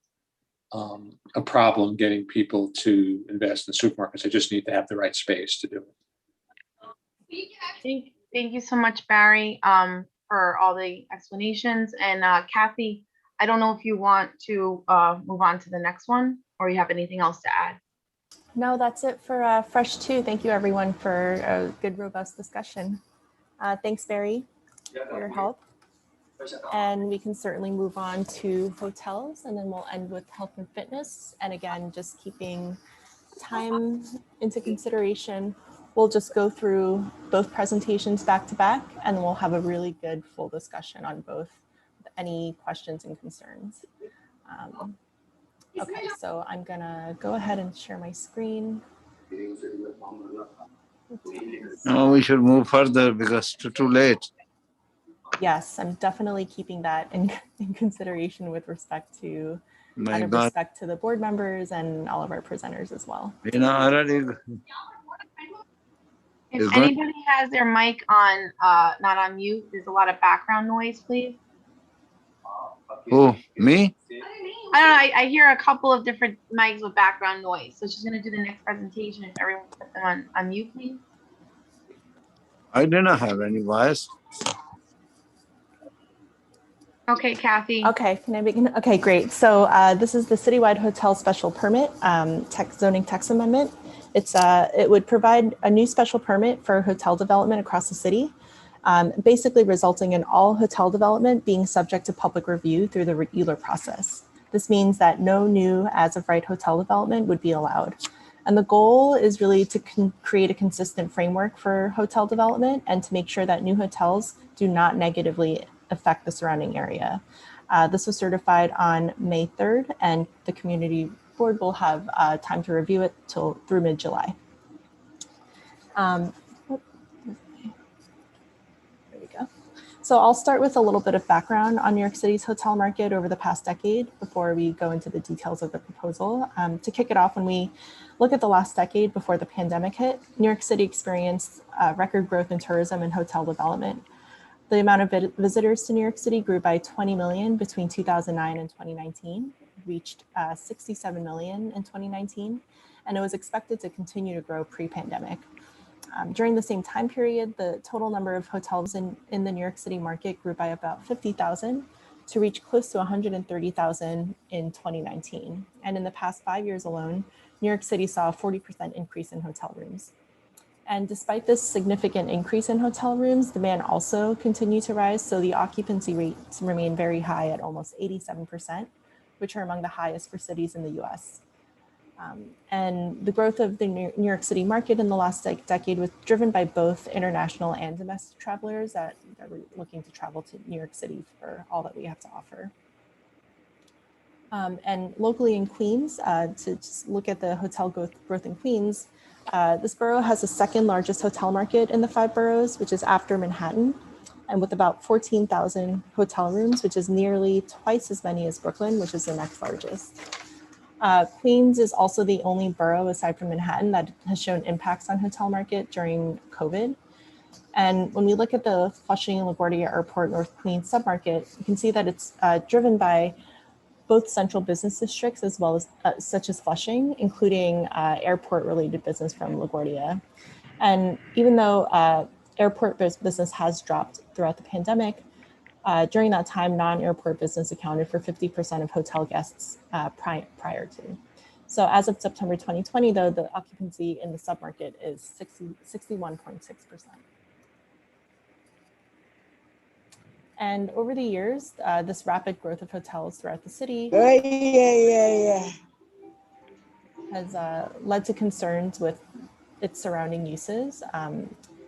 a problem getting people to invest in supermarkets. They just need to have the right space to do it. Thank you so much, Barry, for all the explanations. And Kathy, I don't know if you want to move on to the next one, or you have anything else to add. No, that's it for Fresh 2. Thank you, everyone, for a good, robust discussion. Thanks, Barry, for your help. And we can certainly move on to hotels, and then we'll end with health and fitness. And again, just keeping time into consideration, we'll just go through both presentations back to back, and then we'll have a really good full discussion on both, any questions and concerns. Okay, so I'm gonna go ahead and share my screen. No, we should move further because it's too late. Yes, I'm definitely keeping that in consideration with respect to respect to the board members and all of our presenters as well. Already. If anybody has their mic on, not on mute, there's a lot of background noise, please. Who, me? I don't know. I hear a couple of different mics with background noise. So she's going to do the next presentation. If everyone put them on mute, please. I do not have any voice. Okay, Kathy. Okay, can I begin? Okay, great. So this is the citywide hotel special permit, zoning text amendment. It would provide a new special permit for hotel development across the city, basically resulting in all hotel development being subject to public review through the regular process. This means that no new as-of-right hotel development would be allowed. And the goal is really to create a consistent framework for hotel development and to make sure that new hotels do not negatively affect the surrounding area. This was certified on May 3rd, and the community board will have time to review it through mid-July. There we go. So I'll start with a little bit of background on New York City's hotel market over the past decade before we go into the details of the proposal. To kick it off, when we look at the last decade before the pandemic hit, New York City experienced record growth in tourism and hotel development. The amount of visitors to New York City grew by 20 million between 2009 and 2019, reached 67 million in 2019, and it was expected to continue to grow pre-pandemic. During the same time period, the total number of hotels in the New York City market grew by about 50,000 to reach close to 130,000 in 2019. And in the past 5 years alone, New York City saw a 40% increase in hotel rooms. And despite this significant increase in hotel rooms, demand also continued to rise. So the occupancy rates remain very high at almost 87%, which are among the highest for cities in the US. And the growth of the New York City market in the last decade was driven by both international and domestic travelers that were looking to travel to New York City for all that we have to offer. And locally in Queens, to just look at the hotel growth in Queens, this borough has the second largest hotel market in the 5 boroughs, which is after Manhattan, and with about 14,000 hotel rooms, which is nearly twice as many as Brooklyn, which is the next largest. Queens is also the only borough aside from Manhattan that has shown impacts on hotel market during COVID. And when we look at the Flushing and LaGuardia Airport North Queens submarket, you can see that it's driven by both central business districts as well as such as Flushing, including airport-related business from LaGuardia. And even though airport business has dropped throughout the pandemic, during that time, non-airport business accounted for 50% of hotel guests prior to. So as of September 2020, though, the occupancy in the submarket is 61.6%. And over the years, this rapid growth of hotels throughout the city has led to concerns with its surrounding uses.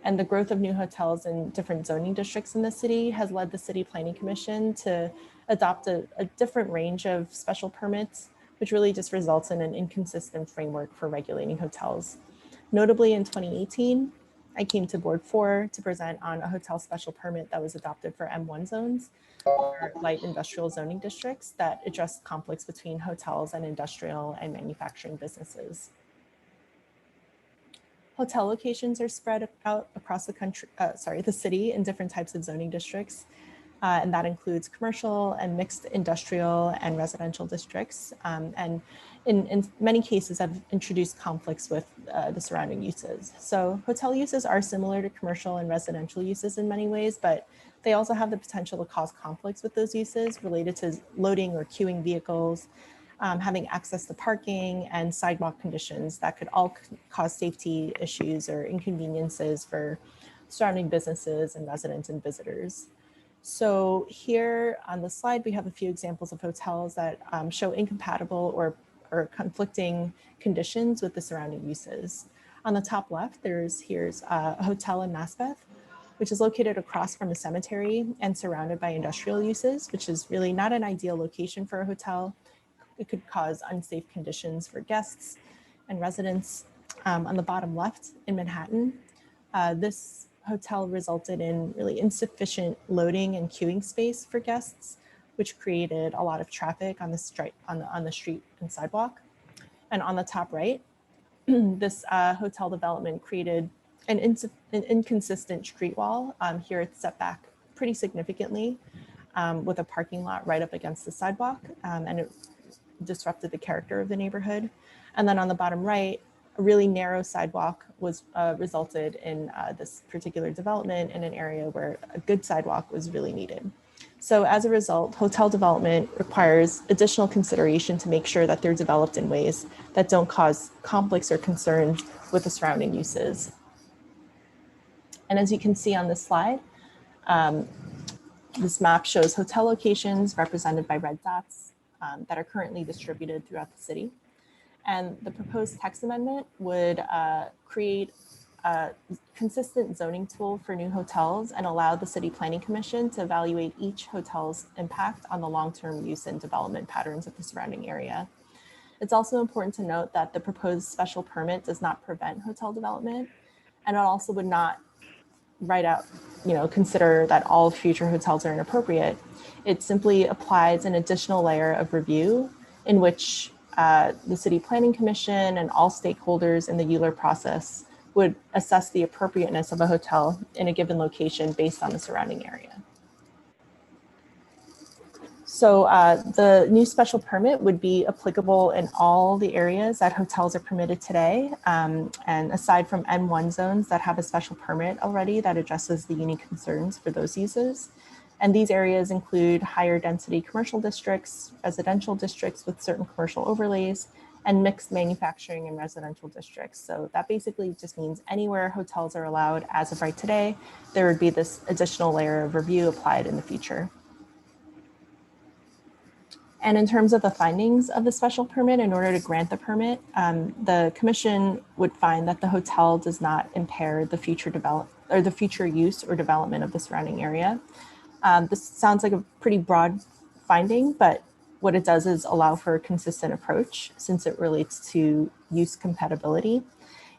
And the growth of new hotels in different zoning districts in the city has led the City Planning Commission to adopt a different range of special permits, which really just results in an inconsistent framework for regulating hotels. Notably in 2018, I came to Board 4 to present on a hotel special permit that was adopted for M1 zones, or light industrial zoning districts, that address conflicts between hotels and industrial and manufacturing businesses. Hotel locations are spread out across the country, the city in different types of zoning districts. And that includes commercial and mixed industrial and residential districts. And in many cases have introduced conflicts with the surrounding uses. So hotel uses are similar to commercial and residential uses in many ways, but they also have the potential to cause conflicts with those uses related to loading or queuing vehicles, having access to parking and sidewalk conditions that could all cause safety issues or inconveniences for surrounding businesses and residents and visitors. So here on the slide, we have a few examples of hotels that show incompatible or conflicting conditions with the surrounding uses. On the top left, here's a hotel in Maspeth, which is located across from a cemetery and surrounded by industrial uses, which is really not an ideal location for a hotel. It could cause unsafe conditions for guests and residents. On the bottom left in Manhattan, this hotel resulted in really insufficient loading and queuing space for guests, which created a lot of traffic on the street and sidewalk. And on the top right, this hotel development created an inconsistent street wall. Here it's set back pretty significantly with a parking lot right up against the sidewalk, and it disrupted the character of the neighborhood. And then on the bottom right, a really narrow sidewalk was resulted in this particular development in an area where a good sidewalk was really needed. So as a result, hotel development requires additional consideration to make sure that they're developed in ways that don't cause conflicts or concerns with the surrounding uses. And as you can see on this slide, this map shows hotel locations represented by red dots that are currently distributed throughout the city. And the proposed text amendment would create a consistent zoning tool for new hotels and allow the City Planning Commission to evaluate each hotel's impact on the long-term use and development patterns of the surrounding area. It's also important to note that the proposed special permit does not prevent hotel development, and it also would not consider that all future hotels are inappropriate. It simply applies an additional layer of review in which the City Planning Commission and all stakeholders in the ULURP process would assess the appropriateness of a hotel in a given location based on the surrounding area. So the new special permit would be applicable in all the areas that hotels are permitted today. And aside from M1 zones that have a special permit already that addresses the unique concerns for those uses. And these areas include higher density commercial districts, residential districts with certain commercial overlays, and mixed manufacturing and residential districts. So that basically just means anywhere hotels are allowed as of right today, there would be this additional layer of review applied in the future. And in terms of the findings of the special permit, in order to grant the permit, the commission would find that the hotel does not impair the future use or development of the surrounding area. This sounds like a pretty broad finding, but what it does is allow for a consistent approach since it relates to use compatibility.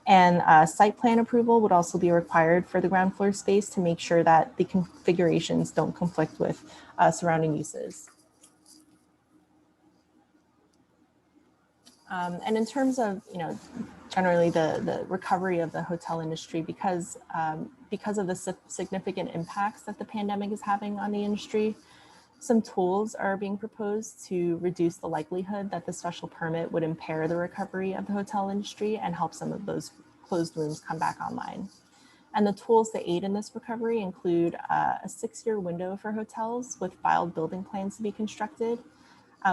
And site plan approval would also be required for the ground floor space to make sure that the configurations don't conflict with surrounding uses. And in terms of, generally the recovery of the hotel industry, because of the significant impacts that the pandemic is having on the industry, some tools are being proposed to reduce the likelihood that the special permit would impair the recovery of the hotel industry and help some of those closed rooms come back online. And the tools that aid in this recovery include a 6-year window for hotels with filed building plans to be constructed,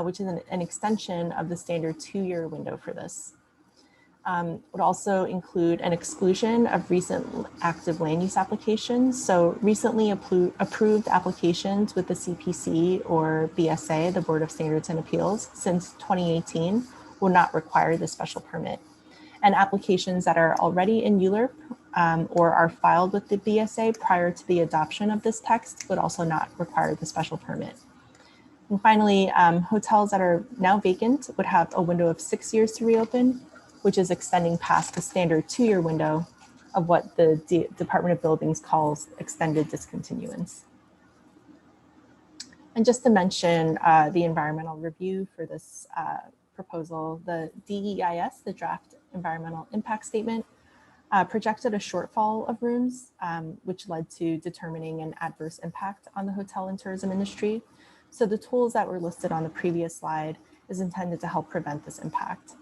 which is an extension of the standard 2-year window for this. Would also include an exclusion of recent active land use applications. So recently approved applications with the CPC or BSA, the Board of Standards and Appeals, since 2018 will not require the special permit. And applications that are already in ULURP or are filed with the BSA prior to the adoption of this text would also not require the special permit. And finally, hotels that are now vacant would have a window of 6 years to reopen, which is extending past the standard 2-year window of what the Department of Buildings calls extended discontinuance. And just to mention the environmental review for this proposal, the DEIS, the Draft Environmental Impact Statement, projected a shortfall of rooms, which led to determining an adverse impact on the hotel and tourism industry. So the tools that were listed on the previous slide is intended to help prevent this impact.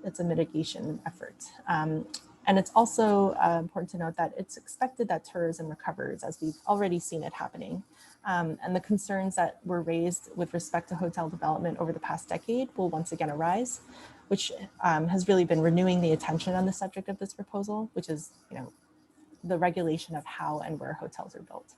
It's a mitigation effort. And it's also important to note that it's expected that tourism recovers, as we've already seen it happening. And the concerns that were raised with respect to hotel development over the past decade will once again arise, which has really been renewing the attention on the subject of this proposal, which is, the regulation of how and where hotels are built.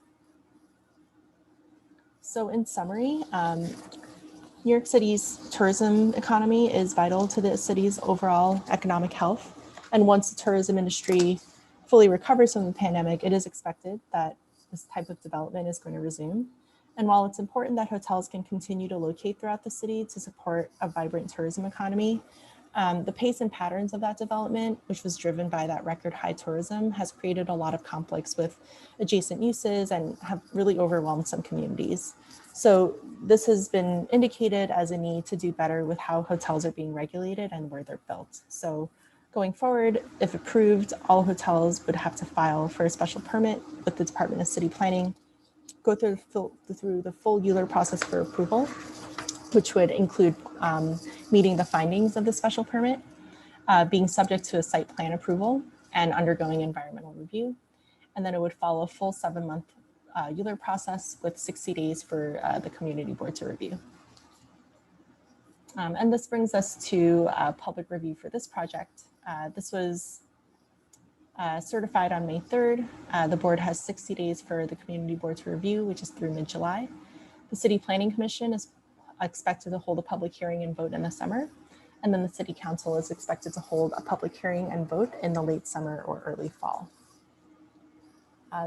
So in summary, New York City's tourism economy is vital to the city's overall economic health. And once the tourism industry fully recovers from the pandemic, it is expected that this type of development is going to resume. And while it's important that hotels can continue to locate throughout the city to support a vibrant tourism economy, the pace and patterns of that development, which was driven by that record high tourism, has created a lot of conflicts with adjacent uses and have really overwhelmed some communities. So this has been indicated as a need to do better with how hotels are being regulated and where they're built. So going forward, if approved, all hotels would have to file for a special permit with the Department of City Planning, go through the full ULURP process for approval, which would include meeting the findings of the special permit, being subject to a site plan approval and undergoing environmental review. And then it would follow a full 7-month ULURP process with 60 days for the community board to review. And this brings us to public review for this project. This was certified on May 3rd. The board has 60 days for the community board to review, which is through mid-July. The City Planning Commission is expected to hold a public hearing and vote in the summer. And then the City Council is expected to hold a public hearing and vote in the late summer or early fall.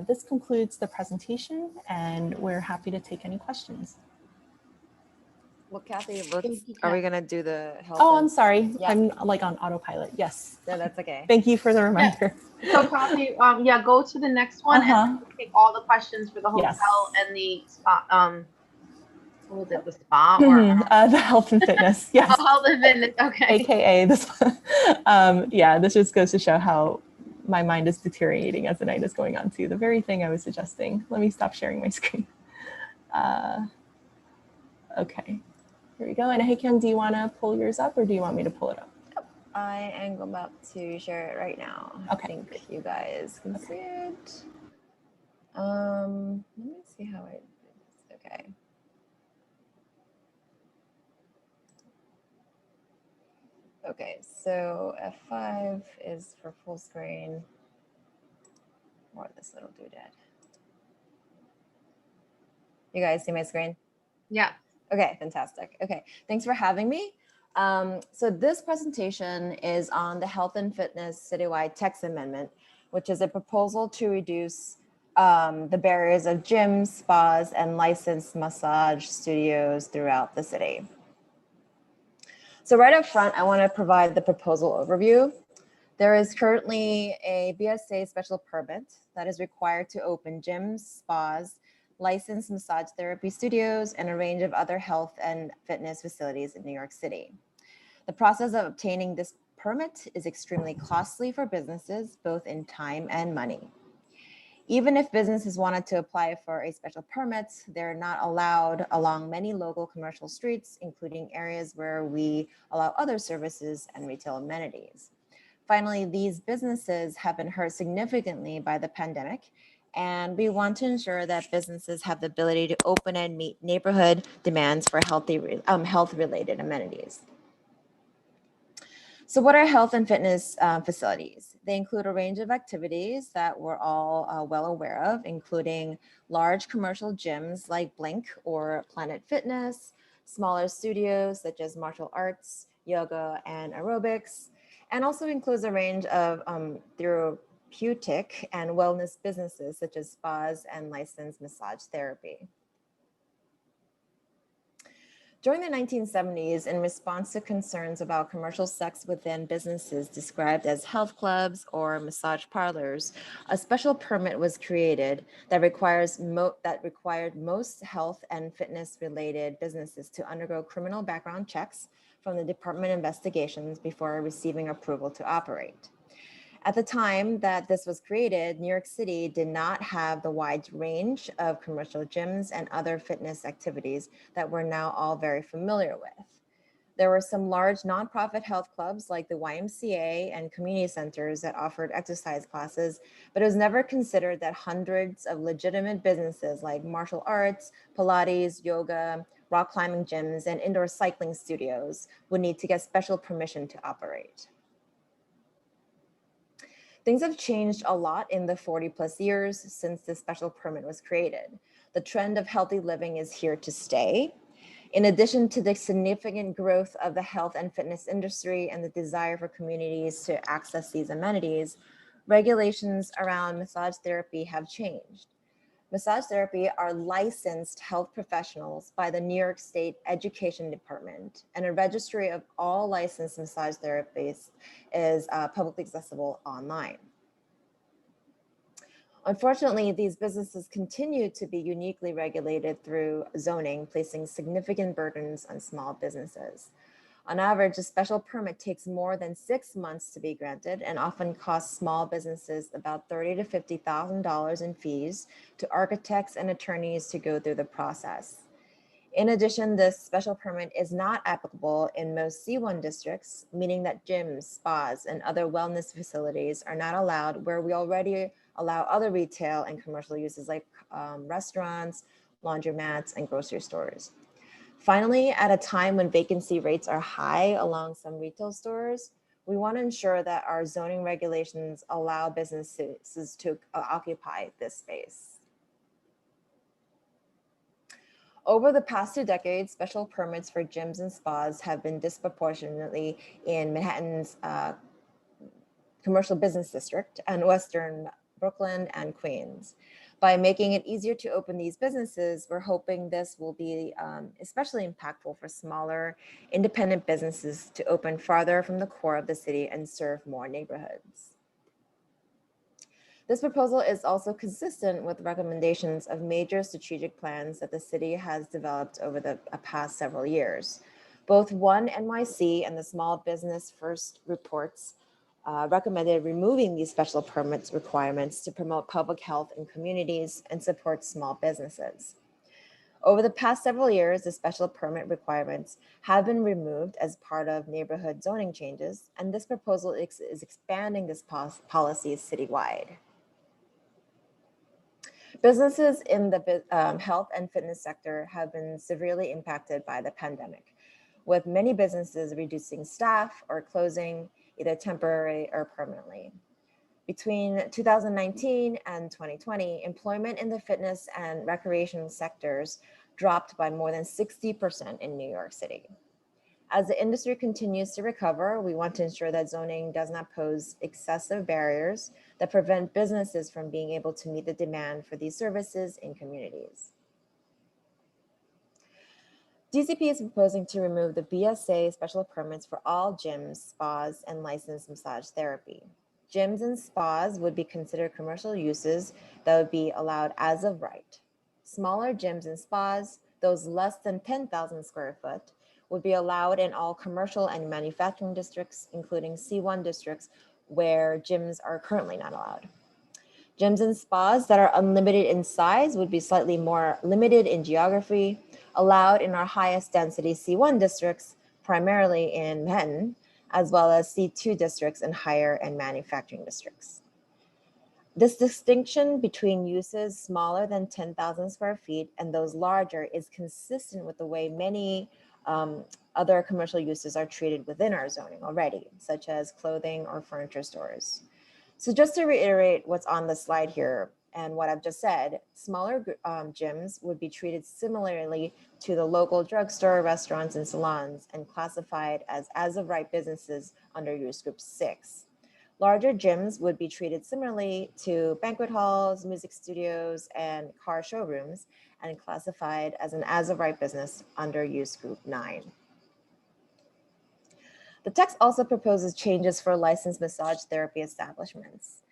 This concludes the presentation, and we're happy to take any questions. Well, Kathy, are we gonna do the health? Oh, I'm sorry. Yeah. I'm like on autopilot. Yes. No, that's okay. Thank you for the reminder. So Kathy, yeah, go to the next one and take all the questions for the hotel and the spa, what was it, the spa or the health and fitness. Yes. Oh, health and fitness. Okay. AKA this. Yeah, this just goes to show how my mind is deteriorating as the night is going on too. The very thing I was suggesting. Let me stop sharing my screen. Okay, here we go. And hey, Kim, do you want to pull yours up or do you want me to pull it up? I am about to share it right now. Okay. I think you guys can see it. Let me see how I do this. Okay. Okay, so F5 is for full screen. Or this little doodad. You guys see my screen? Yeah. Okay, fantastic. Okay, thanks for having me. So this presentation is on the Health and Fitness Citywide Text Amendment, which is a proposal to reduce the barriers of gyms, spas, and licensed massage studios throughout the city. So right up front, I want to provide the proposal overview. There is currently a BSA special permit that is required to open gyms, spas, licensed massage therapy studios, and a range of other health and fitness facilities in New York City. The process of obtaining this permit is extremely costly for businesses, both in time and money. Even if businesses wanted to apply for a special permit, they're not allowed along many local commercial streets, including areas where we allow other services and retail amenities. Finally, these businesses have been hurt significantly by the pandemic, and we want to ensure that businesses have the ability to open and meet neighborhood demands for health-related amenities. So what are health and fitness facilities? They include a range of activities that we're all well aware of, including large commercial gyms like Blink or Planet Fitness, smaller studios such as martial arts, yoga, and aerobics, and also includes a range of therapeutic and wellness businesses such as spas and licensed massage therapy. During the 1970s, in response to concerns about commercial sex within businesses described as health clubs or massage parlors, a special permit was created that required most health and fitness related businesses to undergo criminal background checks from the Department of Investigations before receiving approval to operate. At the time that this was created, New York City did not have the wide range of commercial gyms and other fitness activities that we're now all very familiar with. There were some large nonprofit health clubs like the YMCA and community centers that offered exercise classes, but it was never considered that hundreds of legitimate businesses like martial arts, Pilates, yoga, rock climbing gyms, and indoor cycling studios would need to get special permission to operate. Things have changed a lot in the 40 plus years since this special permit was created. The trend of healthy living is here to stay. In addition to the significant growth of the health and fitness industry and the desire for communities to access these amenities, regulations around massage therapy have changed. Massage therapy are licensed health professionals by the New York State Education Department, and a registry of all licensed massage therapists is publicly accessible online. Unfortunately, these businesses continue to be uniquely regulated through zoning, placing significant burdens on small businesses. On average, a special permit takes more than 6 months to be granted and often costs small businesses about $30,000 to $50,000 in fees to architects and attorneys to go through the process. In addition, this special permit is not applicable in most C1 districts, meaning that gyms, spas, and other wellness facilities are not allowed where we already allow other retail and commercial uses like restaurants, laundromats, and grocery stores. Finally, at a time when vacancy rates are high along some retail stores, we want to ensure that our zoning regulations allow businesses to occupy this space. Over the past 2 decades, special permits for gyms and spas have been disproportionately in Manhattan's commercial business district and Western Brooklyn and Queens. By making it easier to open these businesses, we're hoping this will be especially impactful for smaller independent businesses to open farther from the core of the city and serve more neighborhoods. This proposal is also consistent with recommendations of major strategic plans that the city has developed over the past several years. Both One NYC and the Small Business First reports recommended removing these special permits requirements to promote public health in communities and support small businesses. Over the past several years, the special permit requirements have been removed as part of neighborhood zoning changes, and this proposal is expanding this policy citywide. Businesses in the health and fitness sector have been severely impacted by the pandemic, with many businesses reducing staff or closing either temporarily or permanently. Between 2019 and 2020, employment in the fitness and recreation sectors dropped by more than 60% in New York City. As the industry continues to recover, we want to ensure that zoning does not pose excessive barriers that prevent businesses from being able to meet the demand for these services in communities. DCP is proposing to remove the BSA special permits for all gyms, spas, and licensed massage therapy. Gyms and spas would be considered commercial uses that would be allowed as of right. Smaller gyms and spas, those less than 10,000 square foot, would be allowed in all commercial and manufacturing districts, including C1 districts where gyms are currently not allowed. Gyms and spas that are unlimited in size would be slightly more limited in geography, allowed in our highest density C1 districts, primarily in Manhattan, as well as C2 districts and higher and manufacturing districts. This distinction between uses smaller than 10,000 square feet and those larger is consistent with the way many other commercial uses are treated within our zoning already, such as clothing or furniture stores. So just to reiterate what's on the slide here and what I've just said, smaller gyms would be treated similarly to the local drugstore, restaurants, and salons and classified as of right businesses under use group 6. Larger gyms would be treated similarly to banquet halls, music studios, and car showrooms and classified as an as of right business under use group 9. The text also proposes changes for licensed massage therapy establishments.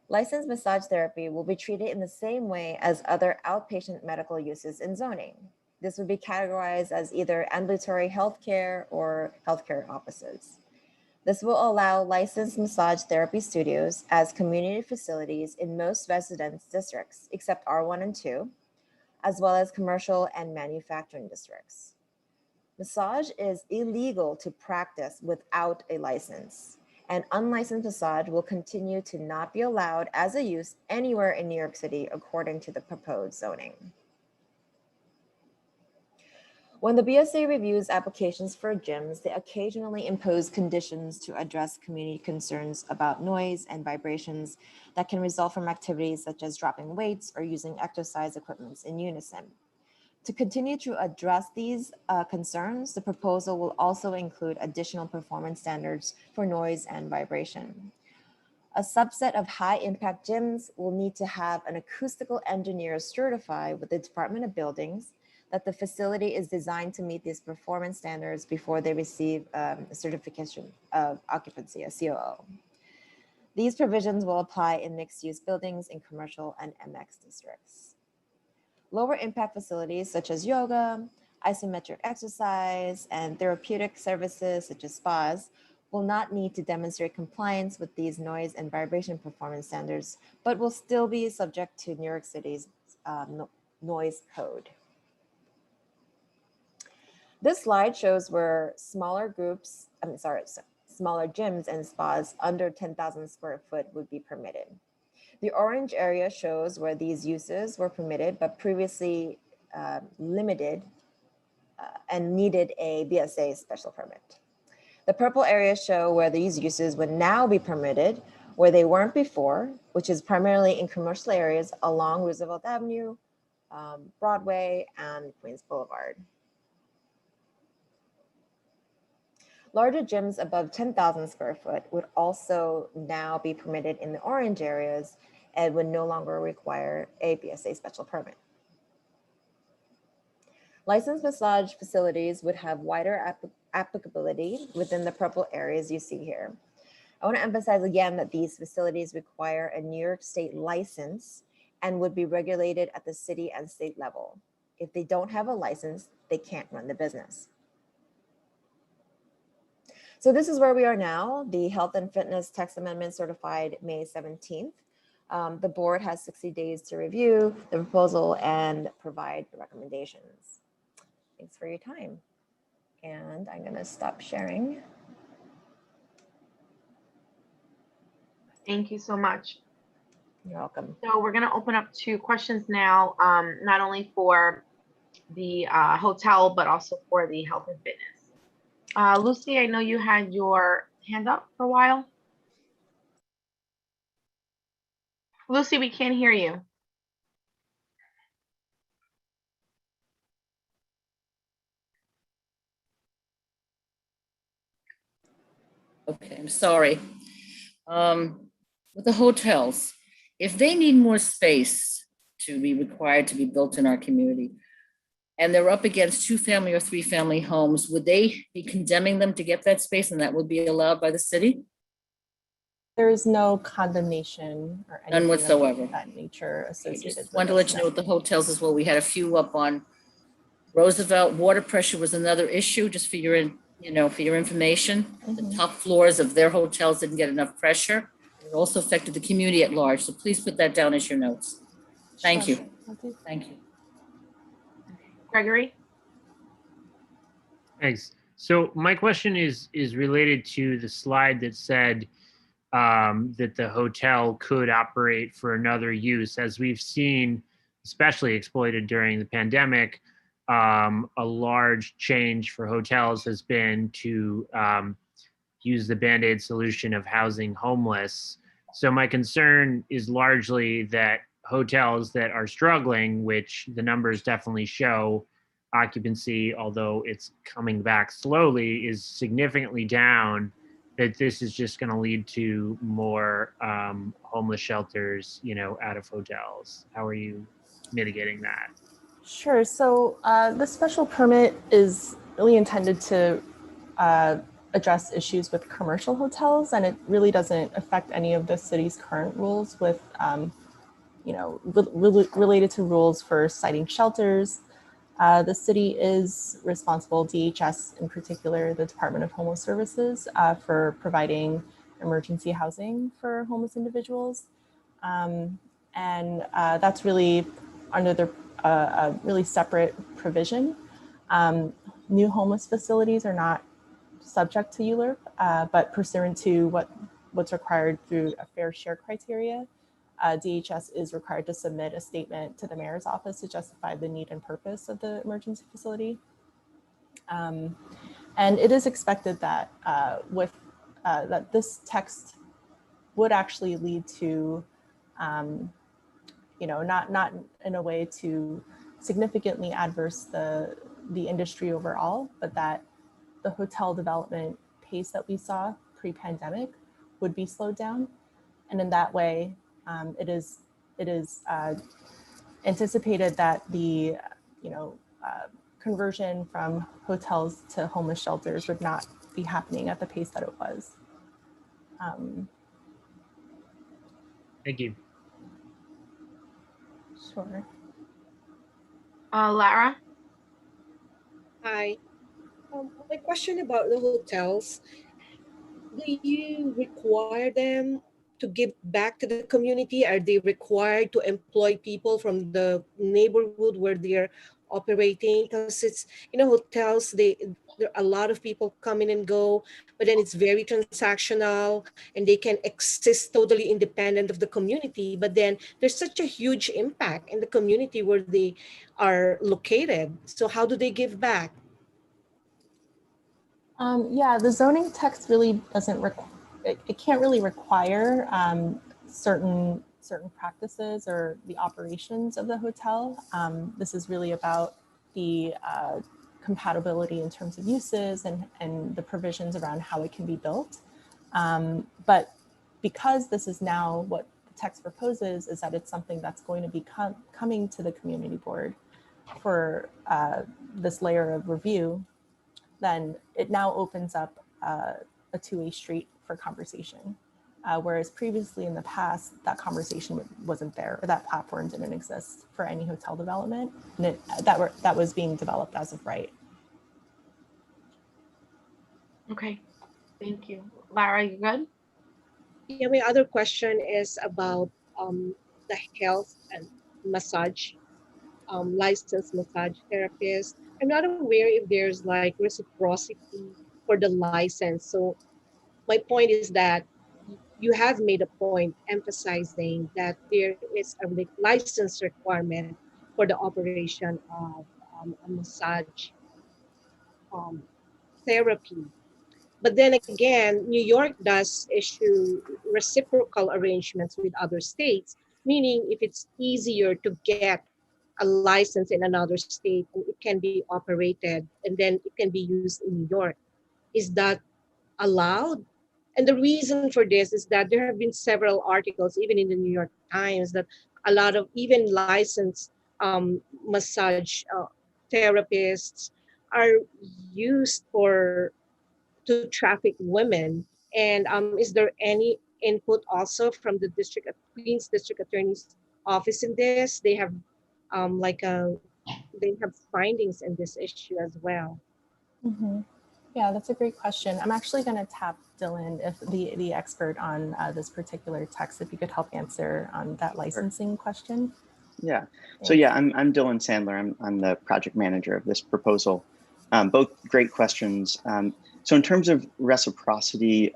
Licensed massage therapy will be treated in the same way as other outpatient medical uses in zoning. This would be categorized as either ambulatory healthcare or healthcare offices. This will allow licensed massage therapy studios as community facilities in most residence districts, except R1 and 2, as well as commercial and manufacturing districts. Massage is illegal to practice without a license, and unlicensed massage will continue to not be allowed as a use anywhere in New York City according to the proposed zoning. When the BSA reviews applications for gyms, they occasionally impose conditions to address community concerns about noise and vibrations that can result from activities such as dropping weights or using exercise equipment in unison. To continue to address these concerns, the proposal will also include additional performance standards for noise and vibration. A subset of high-impact gyms will need to have an acoustical engineer certify with the Department of Buildings that the facility is designed to meet these performance standards before they receive a certification of occupancy, a COO. These provisions will apply in mixed-use buildings in commercial and MX districts. Lower impact facilities such as yoga, isometric exercise, and therapeutic services such as spas will not need to demonstrate compliance with these noise and vibration performance standards, but will still be subject to New York City's noise code. This slide shows where smaller gyms and spas under 10,000 square foot would be permitted. The orange area shows where these uses were permitted, but previously limited and needed a BSA special permit. The purple areas show where these uses would now be permitted, where they weren't before, which is primarily in commercial areas along Roosevelt Avenue, Broadway, and Queens Boulevard. Larger gyms above 10,000 square foot would also now be permitted in the orange areas and would no longer require a BSA special permit. Licensed massage facilities would have wider applicability within the purple areas you see here. I want to emphasize again that these facilities require a New York State license and would be regulated at the city and state level. If they don't have a license, they can't run the business. So this is where we are now. The Health and Fitness Text Amendment certified May 17th. The board has 60 days to review the proposal and provide recommendations. Thanks for your time. And I'm going to stop sharing. Thank you so much. You're welcome. So we're going to open up to questions now, not only for the hotel, but also for the health and fitness. Lucy, I know you had your hand up for a while. Lucy, we can't hear you. Okay, I'm sorry. With the hotels, if they need more space to be required to be built in our community, and they're up against 2-family or 3-family homes, would they be condemning them to get that space and that would be allowed by the city? There is no condemnation or None anything whatsoever. of that nature associated with Wanted to let you know with the hotels as well. We had a few up on Roosevelt. Water pressure was another issue, just for your, for your information. The top floors of their hotels didn't get enough pressure. It also affected the community at large. So please put that down as your notes. Thank you. Thank you. Gregory? Thanks. So my question is related to the slide that said that the hotel could operate for another use. As we've seen, especially exploited during the pandemic, a large change for hotels has been to use the Band-Aid solution of housing homeless. So my concern is largely that hotels that are struggling, which the numbers definitely show, occupancy, although it's coming back slowly, is significantly down, that this is just going to lead to more homeless shelters, out of hotels. How are you mitigating that? Sure. So the special permit is really intended to address issues with commercial hotels, and it really doesn't affect any of the city's current rules with, related to rules for siting shelters. The city is responsible, DHS in particular, the Department of Homeless Services, for providing emergency housing for homeless individuals. And that's really under the a really separate provision. New homeless facilities are not subject to ULURP, but pursuant to what's required through a fair share criteria, DHS is required to submit a statement to the mayor's office to justify the need and purpose of the emergency facility. And it is expected that that this text would actually lead to, not in a way to significantly adverse the industry overall, but that the hotel development pace that we saw pre-pandemic would be slowed down. And in that way, it is anticipated that the conversion from hotels to homeless shelters would not be happening at the pace that it was. Thank you. Sure. Lara? Hi. My question about the hotels, do you require them to give back to the community? Are they required to employ people from the neighborhood where they're operating? Because it's, hotels, there are a lot of people come in and go, but then it's very transactional and they can exist totally independent of the community. But then there's such a huge impact in the community where they are located. So how do they give back? Yeah, the zoning text really doesn't it can't really require certain practices or the operations of the hotel. This is really about the compatibility in terms of uses and the provisions around how it can be built. But because this is now what the text proposes, is that it's something that's going to be coming to the community board for this layer of review, then it now opens up a two-way street for conversation. Whereas previously in the past, that conversation wasn't there, or that platform didn't exist for any hotel development, and that was being developed as of right. Okay, thank you. Lara, you good? Yeah, my other question is about the health and massage, licensed massage therapist. I'm not aware if there's like reciprocity for the license. So my point is that you have made a point emphasizing that there is a license requirement for the operation of a massage um, therapy. But then again, New York does issue reciprocal arrangements with other states, meaning if it's easier to get a license in another state, and it can be operated and then it can be used in New York. Is that allowed? And the reason for this is that there have been several articles, even in the New York Times, that a lot of even licensed massage therapists are used to traffic women. And is there any input also from the Queens District Attorney's office in this? They have they have findings in this issue as well. Mhm. Yeah, that's a great question. I'm actually going to tap Dylan, if the expert on this particular text, if you could help answer on that licensing question. Yeah. So yeah, I'm Dylan Sandler. I'm the project manager of this proposal. Both great questions. So in terms of reciprocity,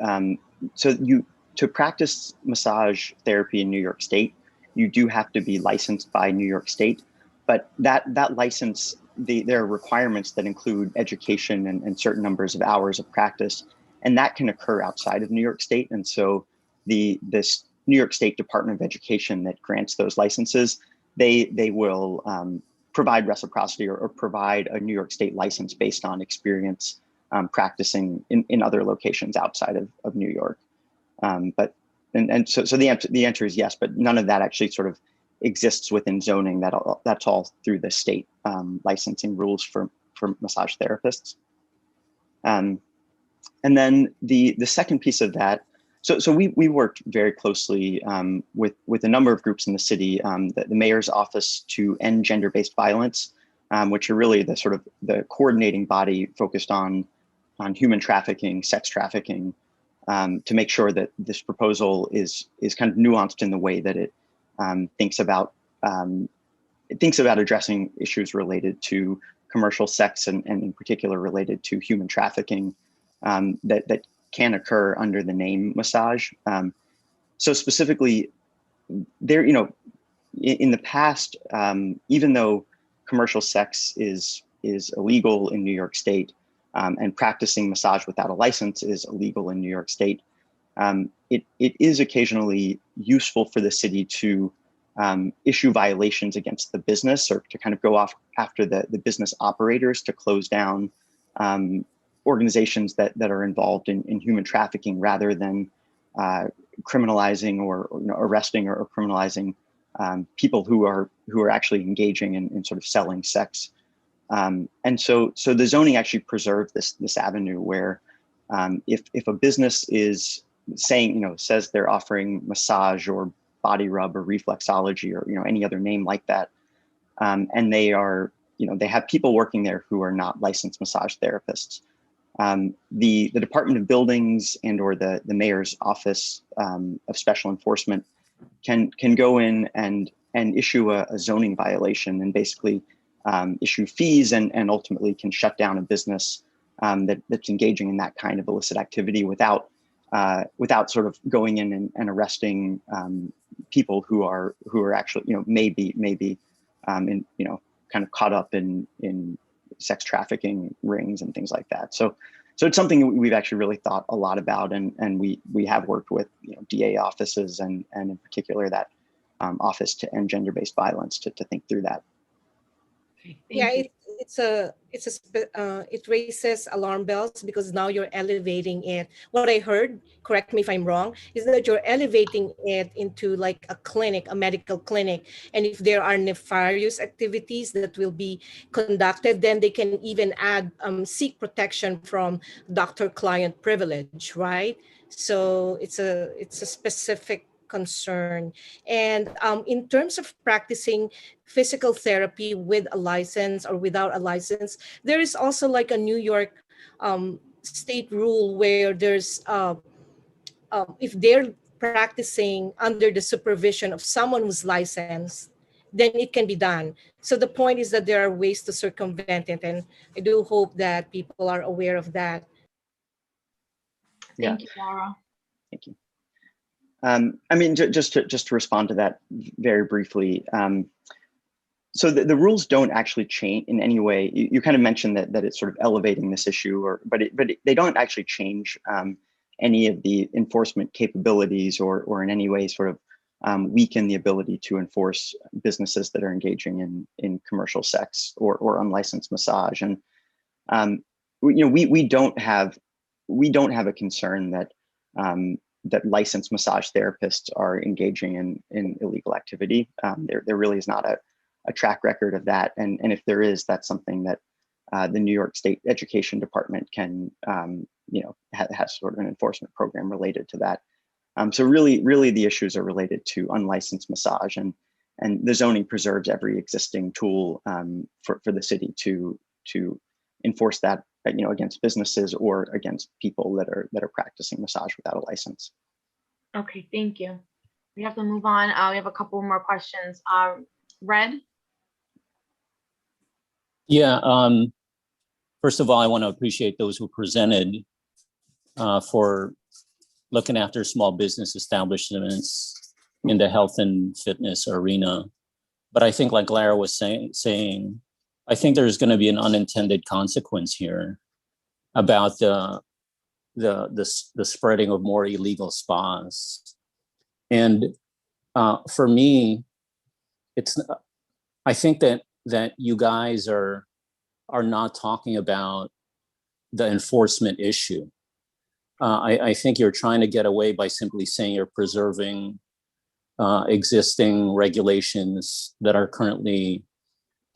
to practice massage therapy in New York State, you do have to be licensed by New York State, but that license, there are requirements that include education and certain numbers of hours of practice, and that can occur outside of New York State. And so this New York State Department of Education that grants those licenses, they will provide reciprocity or provide a New York State license based on experience practicing in other locations outside of New York. So the answer is yes, but none of that actually sort of exists within zoning. That's all through the state licensing rules for massage therapists. And then the second piece of that, so we worked very closely with a number of groups in the city, the mayor's office to end gender-based violence, which are really the sort of the coordinating body focused on human trafficking, sex trafficking, to make sure that this proposal is kind of nuanced in the way that it thinks about addressing issues related to commercial sex and in particular related to human trafficking that can occur under the name massage. So specifically, there, in the past, even though commercial sex is illegal in New York State, and practicing massage without a license is illegal in New York State, it is occasionally useful for the city to issue violations against the business, or to kind of go off after the business operators to close down organizations that are involved in human trafficking, rather than criminalizing or arresting or criminalizing people who are actually engaging in sort of selling sex. And so the zoning actually preserved this avenue where if a business is says they're offering massage or body rub or reflexology or any other name like that, and they are they have people working there who are not licensed massage therapists, the Department of Buildings or the mayor's office of special enforcement can go in and issue a zoning violation, and basically issue fees and ultimately can shut down a business that's engaging in that kind of illicit activity without sort of going in and arresting people who are actually maybe in kind of caught up in sex trafficking rings and things like that. So it's something we've actually really thought a lot about, and we have worked with DA offices and in particular that office to end gender-based violence to think through that. Yeah, it raises alarm bells, because now you're elevating it. What I heard, correct me if I'm wrong, is that you're elevating it into like a clinic, a medical clinic. And if there are nefarious activities that will be conducted, then they can even seek protection from doctor-client privilege, right? So it's a specific concern. And in terms of practicing physical therapy with a license or without a license, there is also like a New York state rule where there's if they're practicing under the supervision of someone who's licensed, then it can be done. So the point is that there are ways to circumvent it, and I do hope that people are aware of that. Thank you, Laura. Thank you. I mean, just to respond to that very briefly. So the rules don't actually change in any way. You kind of mentioned that it's sort of elevating this issue, but they don't actually change any of the enforcement capabilities or in any way sort of weaken the ability to enforce businesses that are engaging in commercial sex or unlicensed massage. And we don't have a concern that that licensed massage therapists are engaging in illegal activity. There really is not a track record of that. And if there is, that's something that the New York State Education Department can, has sort of an enforcement program related to that. So really the issues are related to unlicensed massage, and the zoning preserves every existing tool for the city to enforce that, against businesses or against people that are practicing massage without a license. Okay, thank you. We have to move on. We have a couple more questions. Red? Yeah, first of all, I want to appreciate those who presented for looking after small business establishments in the health and fitness arena. But I think, like Lara was saying, I think there's going to be an unintended consequence here about the spreading of more illegal spas. And for me, I think that you guys are not talking about the enforcement issue. I think you're trying to get away by simply saying you're preserving existing regulations that are currently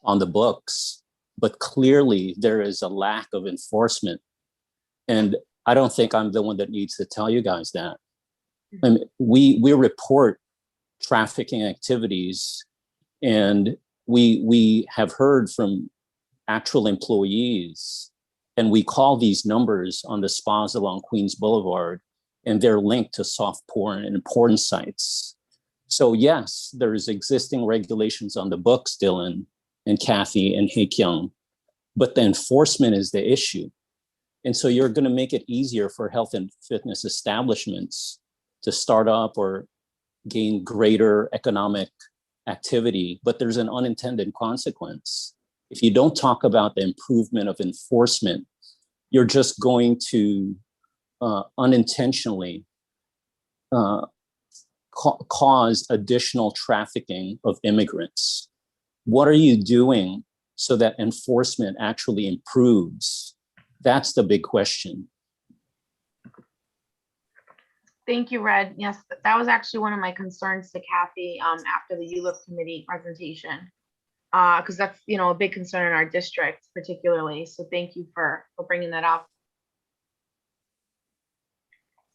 on the books, but clearly there is a lack of enforcement. And I don't think I'm the one that needs to tell you guys that. I mean, we report trafficking activities, and we have heard from actual employees, and we call these numbers on the spas along Queens Boulevard, and they're linked to soft porn and porn sites. So yes, there's existing regulations on the books, Dylan and Kathy and Hye-Kyung, but the enforcement is the issue. And so you're going to make it easier for health and fitness establishments to start up or gain greater economic activity, but there's an unintended consequence. If you don't talk about the improvement of enforcement, you're just going to unintentionally cause additional trafficking of immigrants. What are you doing so that enforcement actually improves? That's the big question. Thank you, Red. Yes, that was actually one of my concerns to Kathy after the ULIP committee presentation, because that's a big concern in our district particularly. So thank you for bringing that up.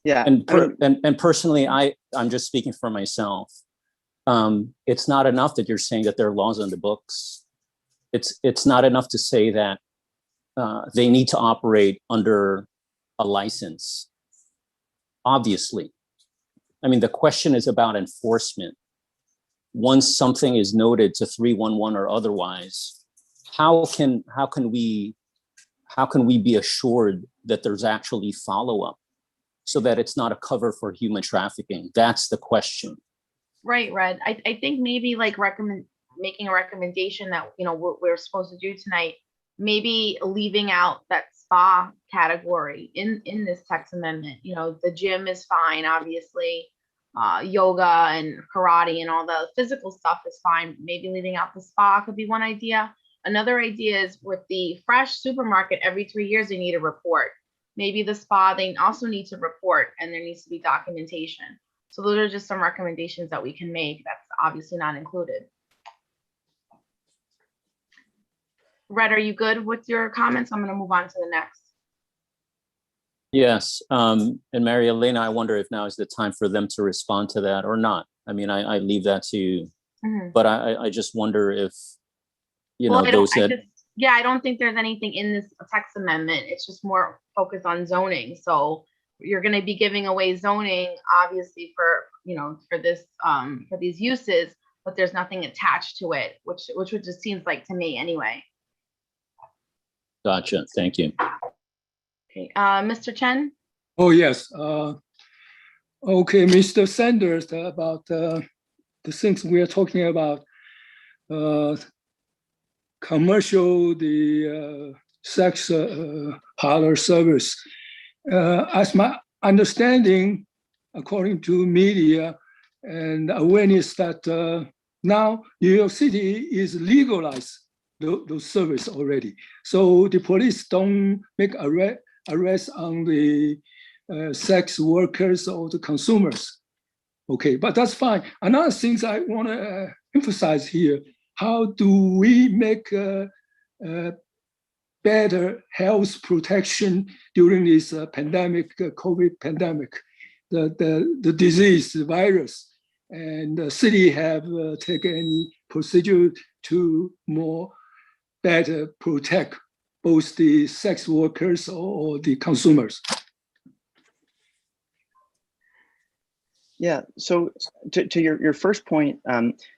Yeah, and personally, I'm just speaking for myself. It's not enough that you're saying that there are laws on the books. It's not enough to say that they need to operate under a license. Obviously, I mean, the question is about enforcement. Once something is noted to 311 or otherwise, how can we be assured that there's actually follow-up so that it's not a cover for human trafficking? That's the question. Right, Red. I think maybe like making a recommendation that what we're supposed to do tonight, maybe leaving out that spa category in this text amendment. The gym is fine, obviously. Yoga and karate and all the physical stuff is fine. Maybe leaving out the spa could be one idea. Another idea is with the fresh supermarket, every 3 years they need a report. Maybe the spa, they also need to report, and there needs to be documentation. So those are just some recommendations that we can make. That's obviously not included. Red, are you good with your comments? I'm going to move on to the next. Yes, and Mary Elena, I wonder if now is the time for them to respond to that or not. I mean, I leave that to you, but I just wonder if, I don't think there's anything in this text amendment. It's just more focused on zoning. So you're going to be giving away zoning, obviously, for this for these uses, but there's nothing attached to it, which just seems like to me anyway. Gotcha. Thank you. Okay, Mr. Chen. Oh yes. Okay, Mr. Sanders, about the things we are talking about, commercial, the sex parlor service. As my understanding, according to media and awareness, that now New York City is legalized those service already. So the police don't make arrest on the sex workers or the consumers. Okay, but that's fine. Another thing I want to emphasize here, how do we make better health protection during this pandemic, COVID pandemic, the disease, the virus, and the city have taken any procedure to more better protect both the sex workers or the consumers? Yeah, so to your first point,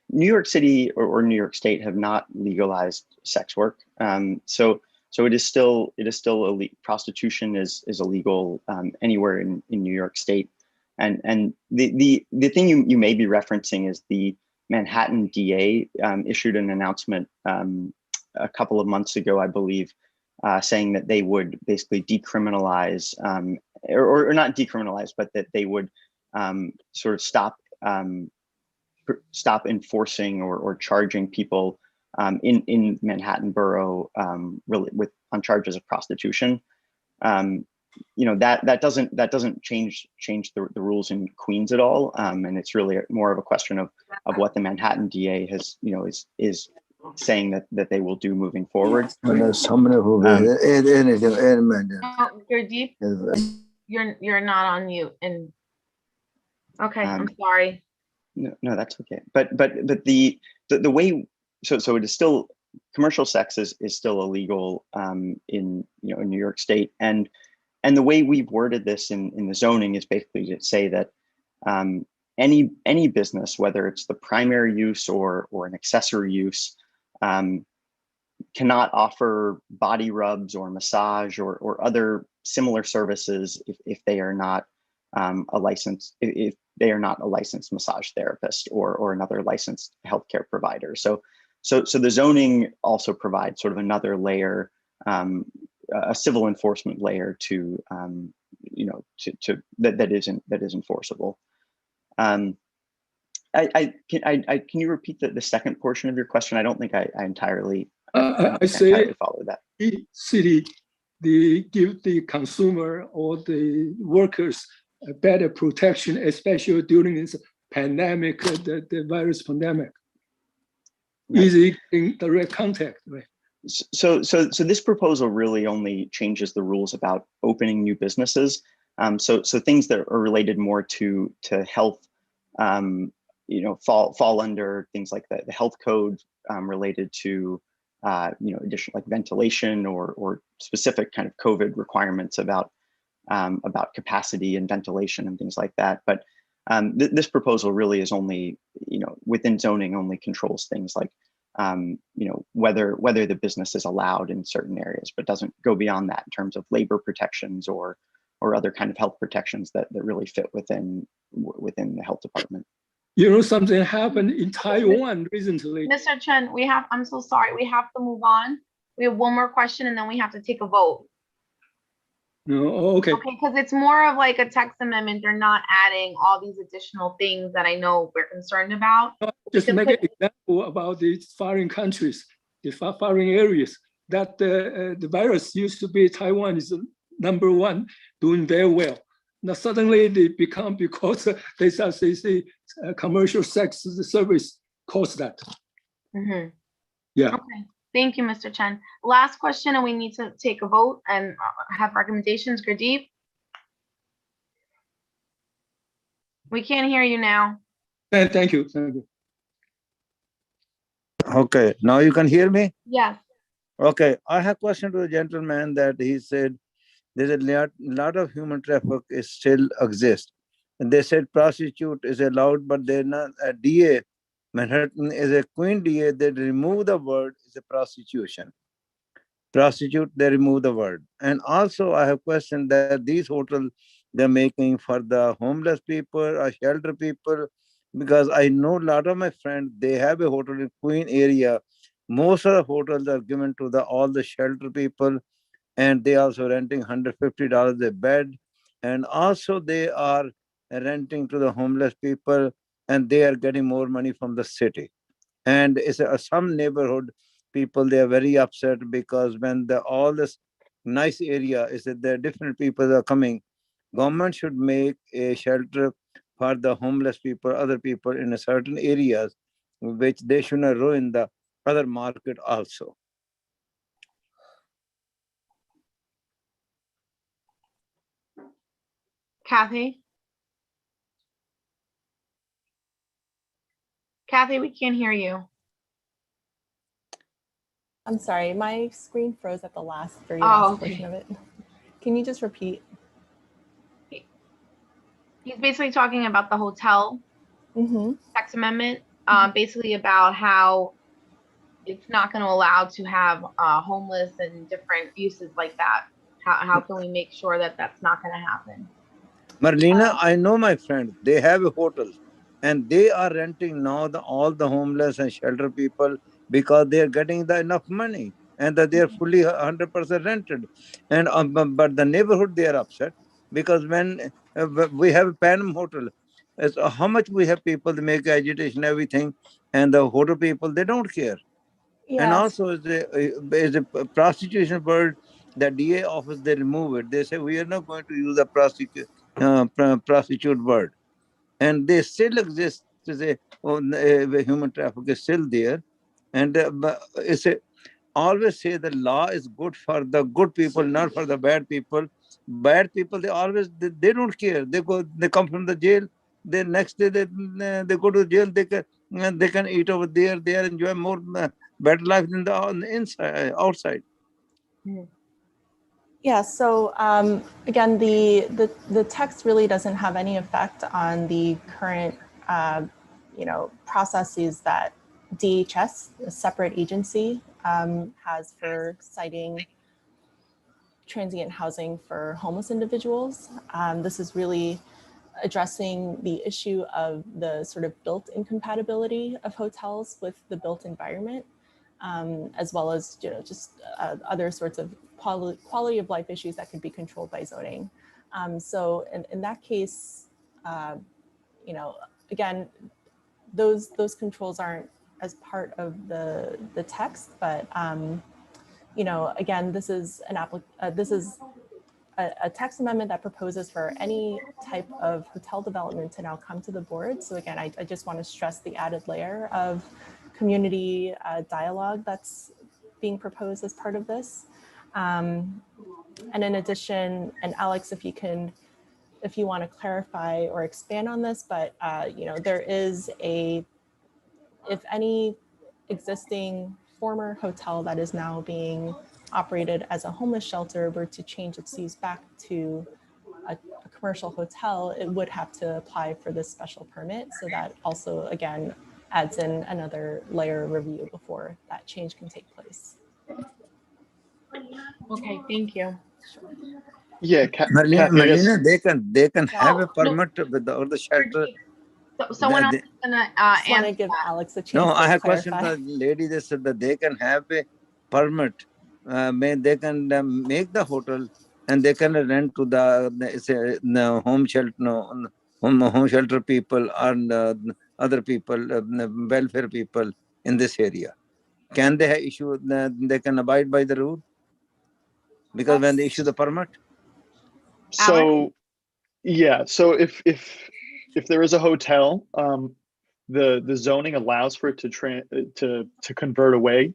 New York City or New York State have not legalized sex work. So it is still illegal. Prostitution is illegal anywhere in New York State. And the thing you may be referencing is the Manhattan DA issued an announcement a couple of months ago, I believe, saying that they would basically decriminalize, or not decriminalize, but that they would sort of stop enforcing or charging people in Manhattan borough really on charges of prostitution. That doesn't change the rules in Queens at all, and it's really more of a question of what the Manhattan DA has is saying that they will do moving forward. Gurdeep, you're not on mute, and okay, I'm sorry. No, that's okay. But the way, so it is still, commercial sex is still illegal in New York State, and the way we've worded this in the zoning is basically to say that any business, whether it's the primary use or an accessory use, cannot offer body rubs or massage or other similar services if they are not if they are not a licensed massage therapist or another licensed healthcare provider. So the zoning also provides sort of another layer, a civil enforcement layer to that is enforceable. Can you repeat the second portion of your question? I don't think I entirely follow that. The city, they give the consumer or the workers a better protection, especially during this pandemic, the virus pandemic. Right. Easy in direct contact, right? So this proposal really only changes the rules about opening new businesses. So things that are related more to health, fall under things like the health code related to additional like ventilation or specific kind of COVID requirements about capacity and ventilation and things like that. But this proposal really is only, within zoning, only controls things like, whether the business is allowed in certain areas, but doesn't go beyond that in terms of labor protections or other kind of health protections that really fit within the health department. Something happened in Taiwan recently. Mr. Chen, I'm so sorry, we have to move on. We have one more question and then we have to take a vote. No, okay. Okay, because it's more of like a text amendment. They're not adding all these additional things that I know we're concerned about. Just make an example about these foreign countries, the foreign areas, that the virus used to be Taiwan is #1, doing very well. Now suddenly they become, because they say commercial sex service caused that. Mm-hmm. Yeah. Okay. Thank you, Mr. Chen. Last question, and we need to take a vote and have recommendations. Gurdeep? We can't hear you now. Thank you. Okay, now you can hear me? Yes. Okay, I have a question to the gentleman that he said there's a lot of human traffic is still exists. And they said prostitute is allowed, but they're not a DA. Manhattan is a Queen DA, they remove the word is a prostitution. Prostitute, they remove the word. And also I have questioned that these hotels they're making for the homeless people or shelter people, because I know a lot of my friends, they have a hotel in Queen area. Most of the hotels are given to all the shelter people, and they also renting $150 a bed. And also they are renting to the homeless people, and they are getting more money from the city. And it's some neighborhood people, they are very upset because when all this nice area is that there different people are coming, Government should make a shelter for the homeless people, other people in a certain areas, which they should not ruin the other market also. Kathy? Kathy, we can't hear you. I'm sorry, my screen froze at the last very Oh, last okay. portion of it. Can you just repeat? He's basically talking about the hotel tax amendment, basically about how it's not going to allow to have homeless and different uses like that. How can we make sure that that's not going to happen? Marlena, I know my friends, they have a hotel and they are renting now all the homeless and shelter people because they are getting enough money and that they are fully 100% rented. And but the neighborhood, they are upset because when we have a Panam hotel, how much we have people, they make agitation, everything, and the hotel people, they don't care. And Yes. also, is a prostitution word, the DA office, they remove it. They say, we are not going to use a prostitute word. And they still exist to say, oh, human trafficking is still there. And but it's always say the law is good for the good people, not for the bad people. Bad people, they always, they don't care. They come from the jail. The next day, they go to jail. They can eat over there. They enjoy more better life than on the inside, outside. Yeah, so again, the text really doesn't have any effect on the current, processes that DHS, a separate agency, has for citing transient housing for homeless individuals. This is really addressing the issue of the sort of built incompatibility of hotels with the built environment, as well as just other sorts of quality of life issues that could be controlled by zoning. So in that case, again, those controls aren't as part of the text, but again, this is a text amendment that proposes for any type of hotel development to now come to the board. So again, I just want to stress the added layer of community dialogue that's being proposed as part of this. And in addition, and Alex, if you want to clarify or expand on this, but there is if any existing former hotel that is now being operated as a homeless shelter were to change its use back to a commercial hotel, it would have to apply for this special permit. So that also, again, adds in another layer of review before that change can take place. Okay, thank you. Sure. Yeah, Marlena, they can have a no. permit with the shelter. So someone else is gonna just want to give Alex a chance No, to I have clarify. question. The lady, they said that they can have a permit. They can make the hotel and they can rent to the home shelter, home shelter people and other people, welfare people in this area. Can they have issue? They can abide by the rule because when they issue the permit. So, yeah. So if there is a hotel, the zoning allows for it to convert away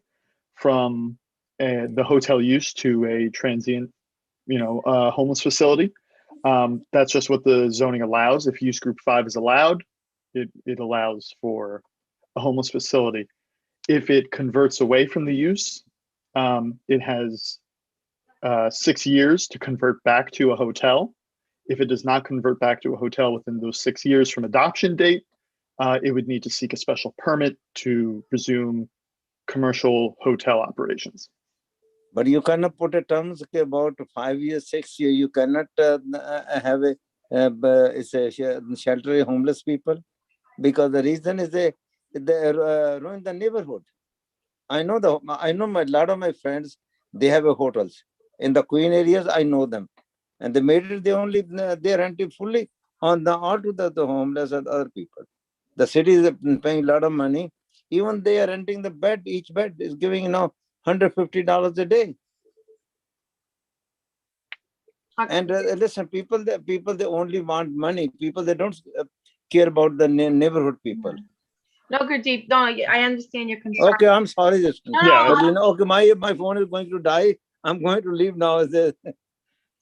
from the hotel use to a transient, homeless facility. That's just what the zoning allows. If use group 5 is allowed, it allows for a homeless facility. If it converts away from the use, it has 6 years to convert back to a hotel. If it does not convert back to a hotel within those 6 years from adoption date, it would need to seek a special permit to resume commercial hotel operations. But you cannot put a terms about 5 years, 6 years. You cannot have a shelter homeless people because the reason is they ruin the neighborhood. I know a lot of my friends, they have a hotels in the Queen areas. I know them, and they made it. They renting fully on all to the homeless and other people. The city is paying a lot of money. Even they are renting the bed. Each bed is giving $150 a day. And listen, people, they only want money. People, they don't care about the neighborhood people. No, Gurdeep, no, I understand your concern. Okay, I'm sorry, Justin. No, But you know, okay, my phone is going to die. I'm going to leave now.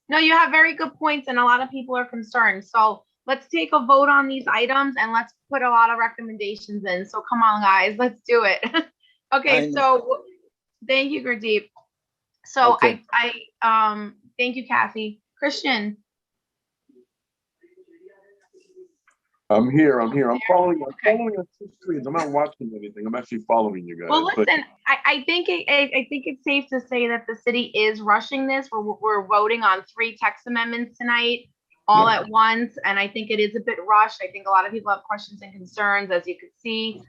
no, you have very good points, and a lot of people are concerned. So let's take a vote on these items and let's put a lot of recommendations in. So come on, guys, let's do it. Okay, so thank you, Gurdeep. So Okay. thank you, Kathy. Christian. I'm here. I'm following on two screens. I'm not watching anything. I'm actually following you guys. Well, listen, I think it's safe to say that the city is rushing this. We're voting on 3 text amendments tonight, all at once, and I think it is a bit rushed. I think a lot of people have questions and concerns, as you could see.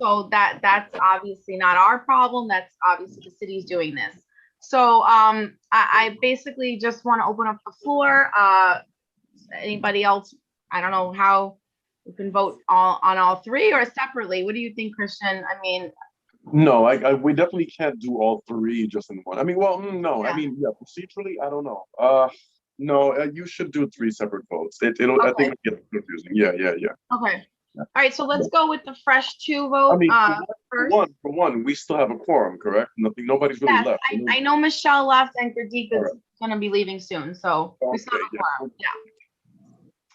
So that's obviously not our problem. That's obviously the city's doing this. So I basically just want to open up the floor. Anybody else? I don't know how we can vote on all 3 or separately. What do you think, Christian? I mean, no, we definitely can't do all 3 just in one. I mean, well, no, yeah. I mean, yeah, procedurally, I don't know. No, you should do 3 separate votes. It'll, okay. I think it'll get confusing. Yeah. Okay. All right, so let's go with the fresh 2 vote. I mean, first. For one, we still have a quorum, correct? Nobody's really left. I know Michelle left and Gurdeep is going to be leaving soon, so we still have a quorum. Yeah.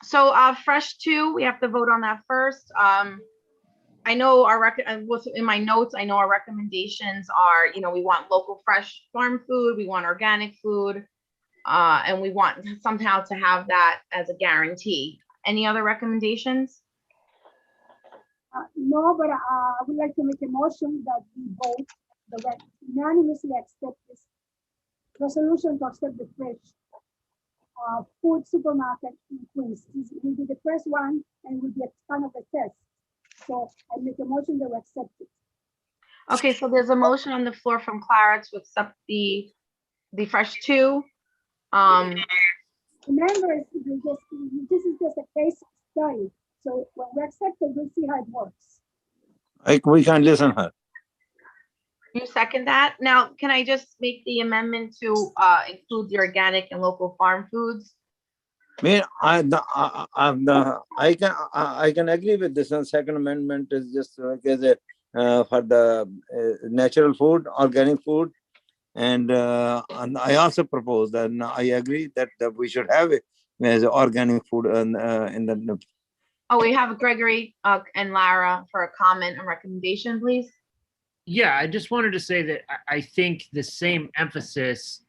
So fresh 2, we have to vote on that first. I know in my notes, I know our recommendations are, we want local fresh farm food, we want organic food, and we want somehow to have that as a guarantee. Any other recommendations? No, but I would like to make a motion that we vote that unanimously accept this resolution to accept the fresh food supermarket in Queens. This will be the first one and will be a kind of a test. So I make a motion that we accept it. Okay, so there's a motion on the floor from Clara to accept the fresh 2. Remember, this is just a case study. So when we accept it, we'll see how it works. We can listen her. You second that? Now, can I just make the amendment to include the organic and local farm foods? I mean, I can agree with this. And second amendment is just like as a for the natural food, organic food, and I also propose that I agree that we should have it as organic food in the. Oh, we have Gregory and Lara for a comment and recommendation, please. Yeah, I just wanted to say that I think the same emphasis,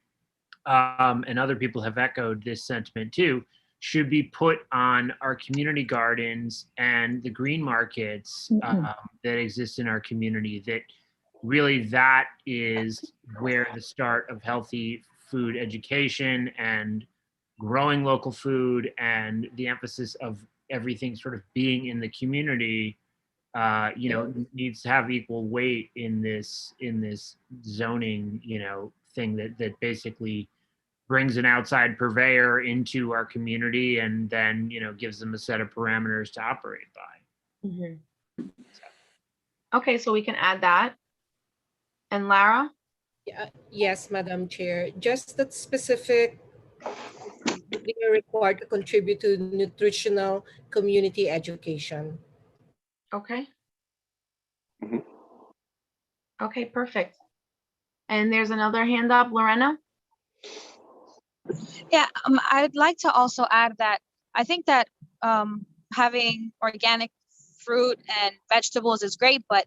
and other people have echoed this sentiment too, should be put on our community gardens and the green markets that exist in our community. That really that is where the start of healthy food education and growing local food and the emphasis of everything sort of being in the community needs to have equal weight in this zoning, thing that basically brings an outside purveyor into our community and then, gives them a set of parameters to operate by. Mm-hmm. Okay, so we can add that. And Lara? Yeah, yes, Madam Chair. Just that specific, they are required to contribute to nutritional community education. Okay. Okay, perfect. And there's another hand up, Lorena. Yeah, I'd like to also add that I think that having organic fruit and vegetables is great, but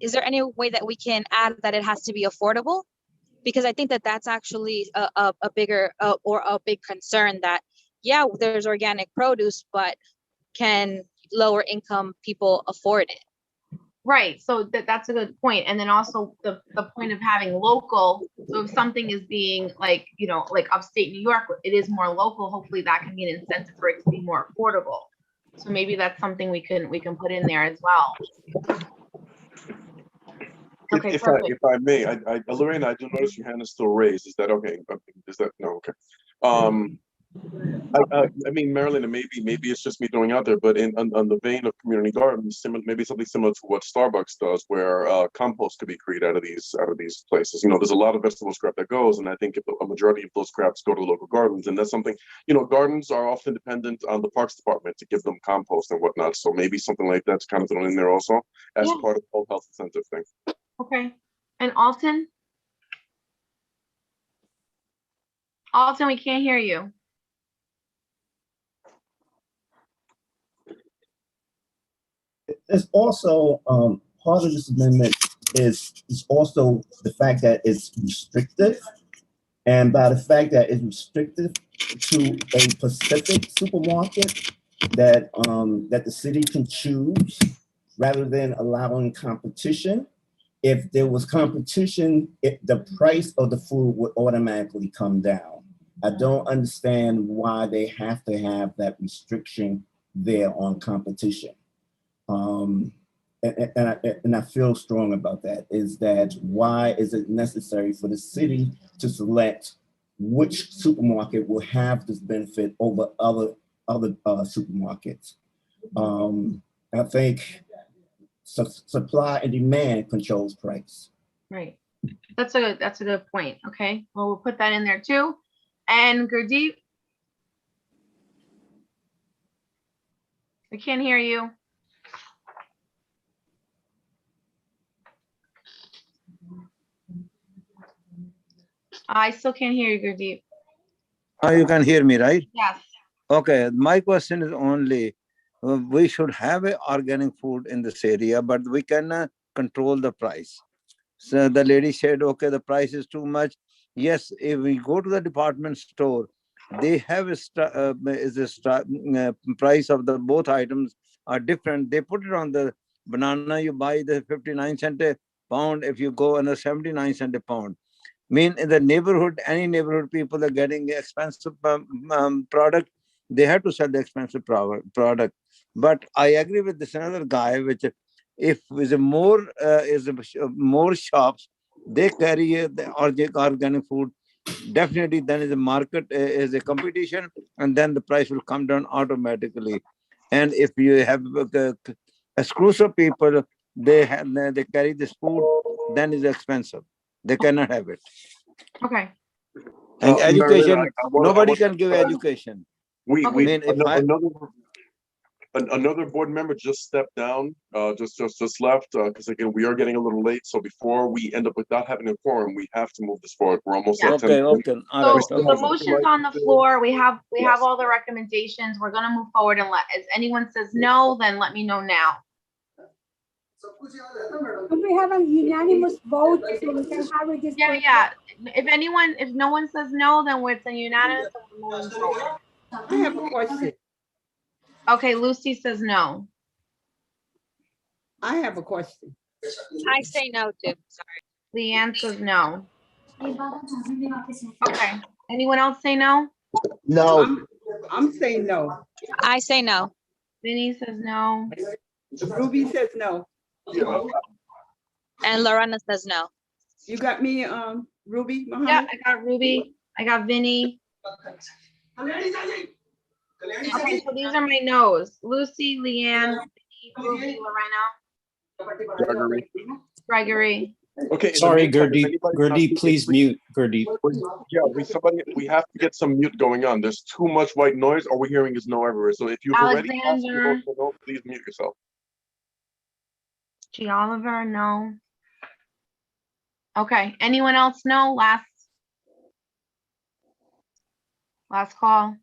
is there any way that we can add that it has to be affordable? Because I think that that's actually a bigger or a big concern that, yeah, there's organic produce, but can lower income people afford it? Right, so that's a good point. And then also the point of having local, so if something is being like upstate New York, it is more local, hopefully that can be an incentive for it to be more affordable. So maybe that's something we can put in there as well. Okay, if I may, Lorena, I do notice your hand is still raised. Is that okay? Is that no? Okay. I mean, Marilyn, and maybe it's just me throwing out there, but on the vein of community gardens, maybe something similar to what Starbucks does, where compost could be created out of these places. You know, there's a lot of vegetable scrap that goes, and I think if a majority of those scraps go to the local gardens, and that's something, you know, gardens are often dependent on the Parks Department to give them compost and whatnot. So maybe something like that's kind of thrown in there also as part of the whole health incentive thing. Okay. And Alton? Alton, we can't hear you. It's also part of this amendment is also the fact that it's restrictive, and by the fact that it's restrictive to a specific supermarket that that the city can choose rather than allowing competition. If there was competition, the price of the food would automatically come down. I don't understand why they have to have that restriction there on competition. And I feel strong about that, is that why is it necessary for the city to select which supermarket will have this benefit over other supermarkets? I think supply and demand controls price. Right. That's a good point. Okay. Well, we'll put that in there too. And Gurdeep? I can't hear you. I still can't hear you, Gurdeep. You can hear me, right? Yes. Okay, my question is only, we should have a organic food in this area, but we cannot control the price. So the lady said, okay, the price is too much. Yes, if we go to the department store, they have a price of the both items are different. They put it on the banana, you buy the 59 cent a pound. If you go on a 79 cent a pound. Mean in the neighborhood, any neighborhood people are getting expensive product. They have to sell the expensive product. But I agree with this another guy, which if is a more shops, they carry the organic food. Definitely, then is a market, is a competition, and then the price will come down automatically. And if you have exclusive people, they carry this food, then it's expensive. They cannot have it. Okay. And education, Marilyn, nobody can give education. Another board member just stepped down, just left, because again, we are getting a little late. So before we end up without having a quorum, we have to move this forward. We're almost at 10. Okay. So the motion's on the floor. We have all the recommendations. We're gonna move forward, and if anyone says no, then let me know now. Could we have a unanimous vote so we can hurry this? Yeah. If no one says no, then it's a unanimous and we're moving forward. I have a question. Okay, Lucy says no. I have a question. I say no too. Sorry. Leanne says no. Okay. Anyone else say no? No. I'm saying no. I say no. Vinny says no. Ruby says no. And Lorena says no. You got me, Ruby, Muhammad? Yeah, I got Ruby. I got Vinny. Okay, so these are my no's. Lucy, Leanne, Vinny, Ruby, Lorena. Gregory. Okay. Sorry, Gurdeep, please mute Gurdeep. Yeah, we have to get some mute going on. There's too much white noise. All we're hearing is no everywhere. So if you've already asked to vote for no, please mute yourself. G. Oliver, no. Okay, anyone else? No. Last call.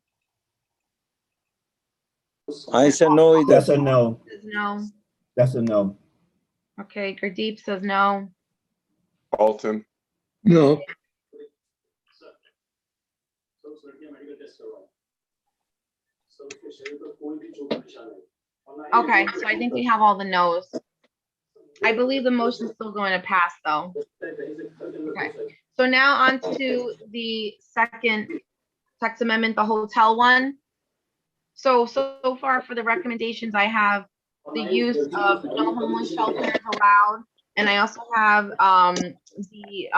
I said no. That's a no. Says no. That's a no. Okay, Gurdeep says no. Alton. No. Okay, so I think we have all the no's. I believe the motion's still going to pass though. Okay, so now on to the second text amendment, the hotel one. So far for the recommendations, I have the use of no homeless shelters allowed. And I also have the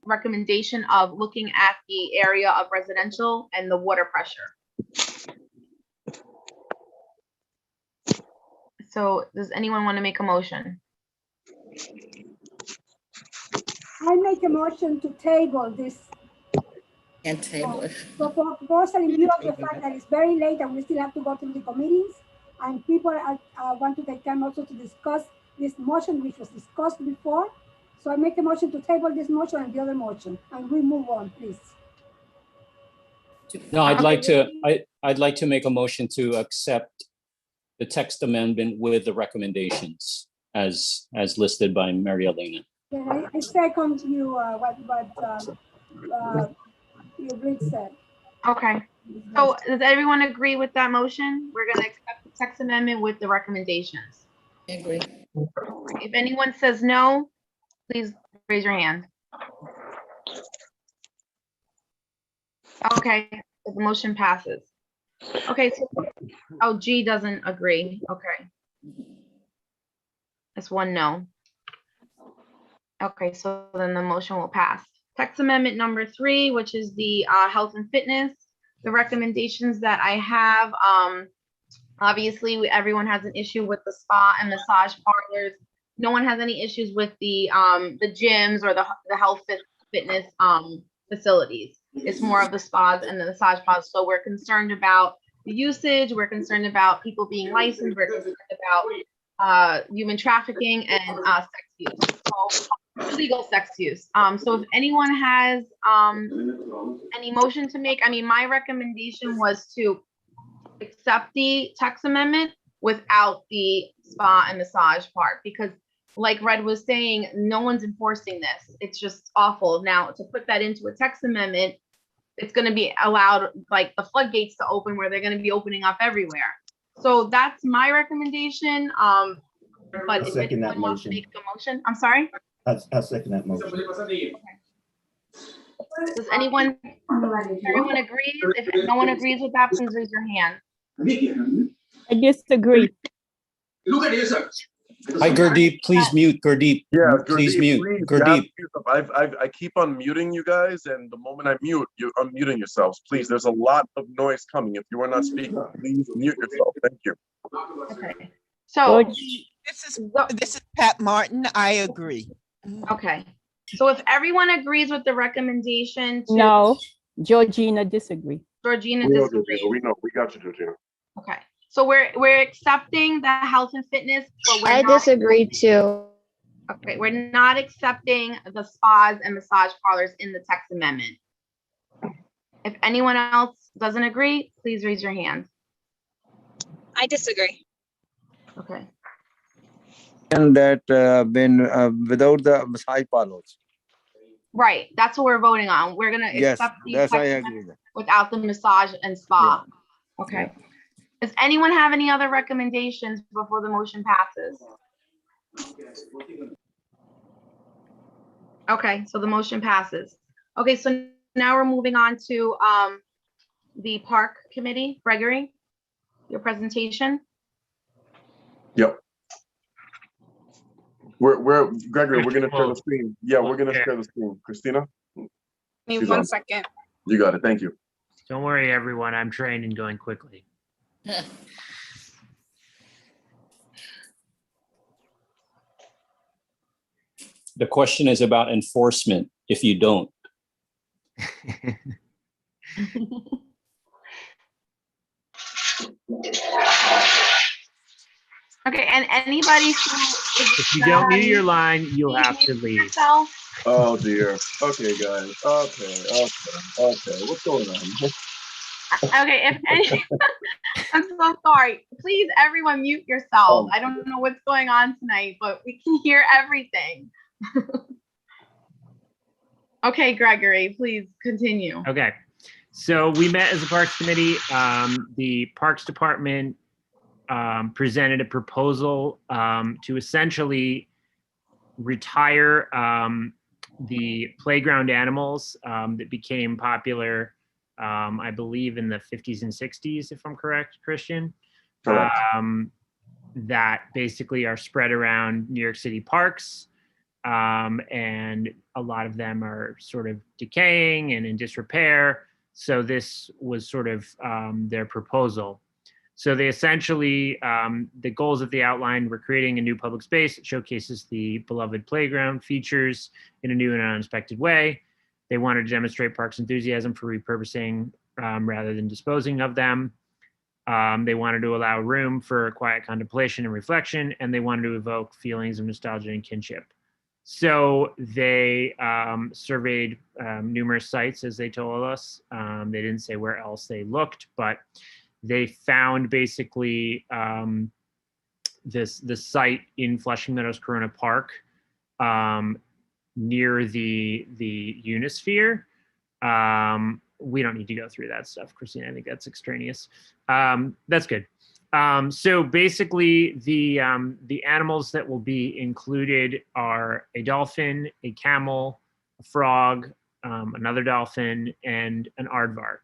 recommendation of looking at the area of residential and the water pressure. So does anyone want to make a motion? I make a motion to table this Can't table it. proposal in view of the fact that it's very late and we still have to go through the committees. And people want to take time also to discuss this motion, which was discussed before. So I make a motion to table this motion and the other motion, and we move on, please. No, I'd like to make a motion to accept the text amendment with the recommendations as listed by Mary Elena. Yeah, I second you what you Reed said. Okay. So does everyone agree with that motion? We're going to accept the text amendment with the recommendations. I agree. If anyone says no, please raise your hand. Okay, the motion passes. Okay, so, oh, G doesn't agree. Okay. That's one no. Okay, so then the motion will pass. Text amendment number 3, which is the health and fitness. The recommendations that I have, obviously everyone has an issue with the spa and massage parlors. No one has any issues with the gyms or the health fitness facilities. It's more of the spas and the massage parlors. So we're concerned about the usage. We're concerned about people being licensed. We're concerned about human trafficking and sex use. So illegal sex use. So if anyone has any motion to make, I mean, my recommendation was to accept the text amendment without the spa and massage part, because like Red was saying, no one's enforcing this. It's just awful. Now to put that into a text amendment, it's going to be allowed like the floodgates to open where they're going to be opening up everywhere. So that's my recommendation. But if anyone wants to make a motion, I'm sorry. I second that motion. Okay. Does anyone, everyone agrees? If no one agrees with that, please raise your hand. I disagree. Hi, Gurdeep, please mute. Gurdeep, Yeah, please mute. Please, Gurdeep. I keep on muting you guys, and the moment I mute, you're unmuting yourselves. Please, there's a lot of noise coming. If you are not speaking, please mute yourself. Thank you. Okay. So this is Pat Martin. I agree. Okay. So if everyone agrees with the recommendation to No, Georgina disagree. Georgina We know, disagrees. Georgina. We know. We got you, Georgina. Okay. So we're accepting the health and fitness, but we're I not, disagree too. okay, we're not accepting the spas and massage parlors in the text amendment. If anyone else doesn't agree, please raise your hand. I disagree. Okay. And that without the massage parlors. Right. That's what we're voting on. We're gonna Yes, accept the that's I text agree. amendment without the massage and spa. Okay. Does anyone have any other recommendations before the motion passes? Okay, so the motion passes. Okay, so now we're moving on to the park committee. Gregory, your presentation. Yep. Gregory, we're gonna share the screen. Yeah, we're gonna share the screen. Christina? Give me She's one on. second. You got it. Thank you. Don't worry, everyone. I'm trained in going quickly. The question is about enforcement if you don't. Okay, and anybody who If you don't mute your line, you'll have to leave. yourself. Oh dear. Okay, guys. Okay. What's going on? Okay, if any, I'm so sorry. Please, everyone, mute yourself. I don't know what's going on tonight, but we can hear everything. Okay, Gregory, please continue. Okay, so we met as a Parks Committee. The Parks Department presented a proposal to essentially retire the playground animals that became popular, I believe, in the 50s and 60s, if I'm correct, Christian. Correct. That basically are spread around New York City parks. and a lot of them are sort of decaying and in disrepair. So this was sort of their proposal. So they essentially, the goals that they outlined were creating a new public space that showcases the beloved playground features in a new and unexpected way. They wanted to demonstrate parks' enthusiasm for repurposing rather than disposing of them. They wanted to allow room for quiet contemplation and reflection, and they wanted to evoke feelings of nostalgia and kinship. So they surveyed numerous sites, as they told us. They didn't say where else they looked, but they found basically this site in Flushing Meadows Corona Park near the Unisphere. We don't need to go through that stuff, Christina. I think that's extraneous. That's good. So basically, the animals that will be included are a dolphin, a camel, a frog, another dolphin, and an aardvark.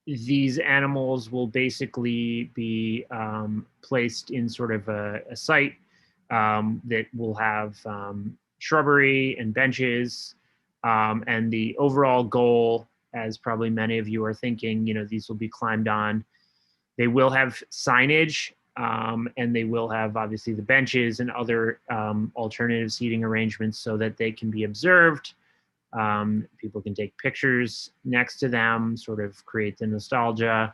These animals will basically be placed in sort of a site that will have shrubbery and benches. And the overall goal, as probably many of you are thinking, these will be climbed on. They will have signage, and they will have obviously the benches and other alternative seating arrangements so that they can be observed. People can take pictures next to them, sort of create the nostalgia.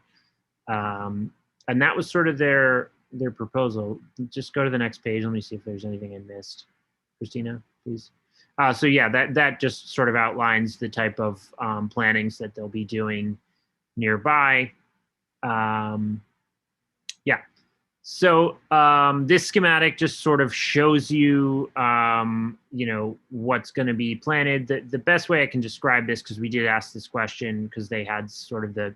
And that was sort of their proposal. Just go to the next page. Let me see if there's anything I missed. Christina, please. So yeah, that just sort of outlines the type of plannings that they'll be doing nearby. Yeah. So this schematic just sort of shows you, what's going to be planted. The best way I can describe this, because we did ask this question, because they had sort of the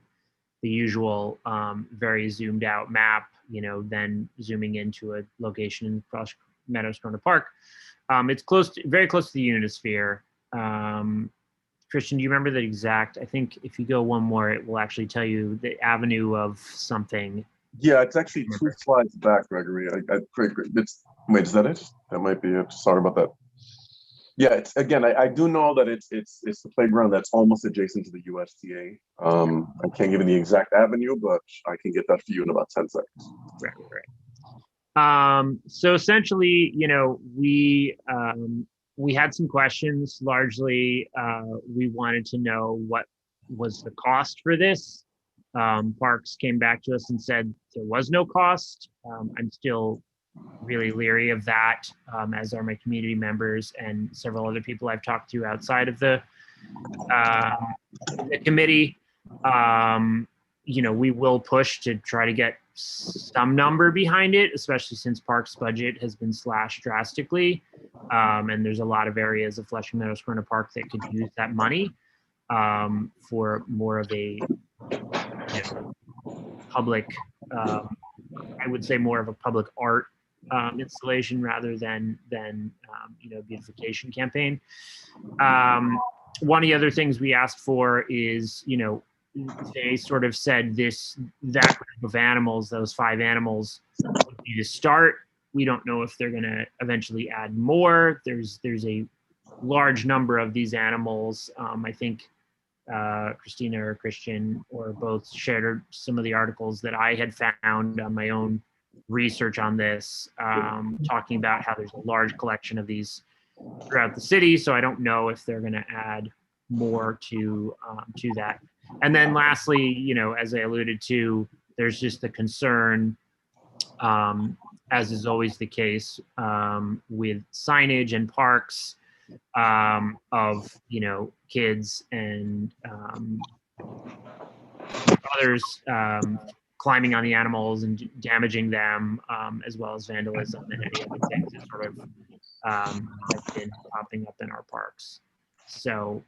usual very zoomed out map, then zooming into a location in Flushing Meadows Corona Park. It's very close to the Unisphere. Christian, do you remember the exact? I think if you go one more, it will actually tell you the avenue of something. Yeah, it's actually 2 slides back, Gregory. Wait, is that it? That might be it. Sorry about that. Yeah, it's again. I do know that it's the playground that's almost adjacent to the USTA. I can't give you the exact avenue, but I can get that for you in about 10 seconds. Right. So essentially, we had some questions. Largely, we wanted to know what was the cost for this. Parks came back to us and said there was no cost. I'm still really leery of that, as are my community members and several other people I've talked to outside of the committee. We will push to try to get some number behind it, especially since Parks' budget has been slashed drastically. And there's a lot of areas of Flushing Meadows Corona Park that could use that money for more of a public, I would say more of a public art installation rather than beautification campaign. One of the other things we asked for is, they sort of said that group of animals, those 5 animals, would be to start. We don't know if they're going to eventually add more. There's a large number of these animals. I think Christina or Christian or both shared some of the articles that I had found on my own research on this, talking about how there's a large collection of these throughout the city. So I don't know if they're going to add more to that. And then lastly, as I alluded to, there's just the concern, as is always the case with signage and parks, of kids and others climbing on the animals and damaging them, as well as vandalism and any other things that sort of have been popping up in our parks. So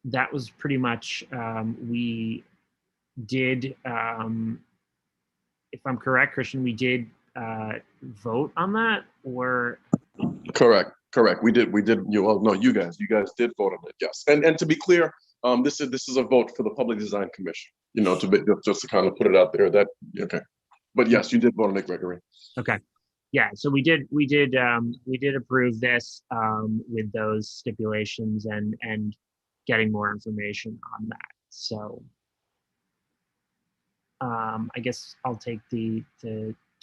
that was pretty much, we did, if I'm correct, Christian, we did vote on that, or? Correct. We did. You guys did vote on it. Yes. And to be clear, this is a vote for the Public Design Commission. Just to kind of put it out there. Okay. But yes, you did vote on it, Gregory. Okay. Yeah, so we did approve this with those stipulations and getting more information on that. So I guess I'll take the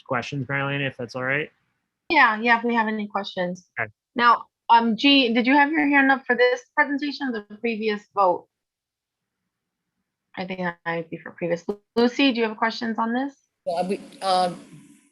questions, Marilena, if that's all right. Yeah, if we have any questions. Okay. Now, G, did you have your hand up for this presentation or the previous vote? I think that might be for previous. Lucy, do you have questions on this?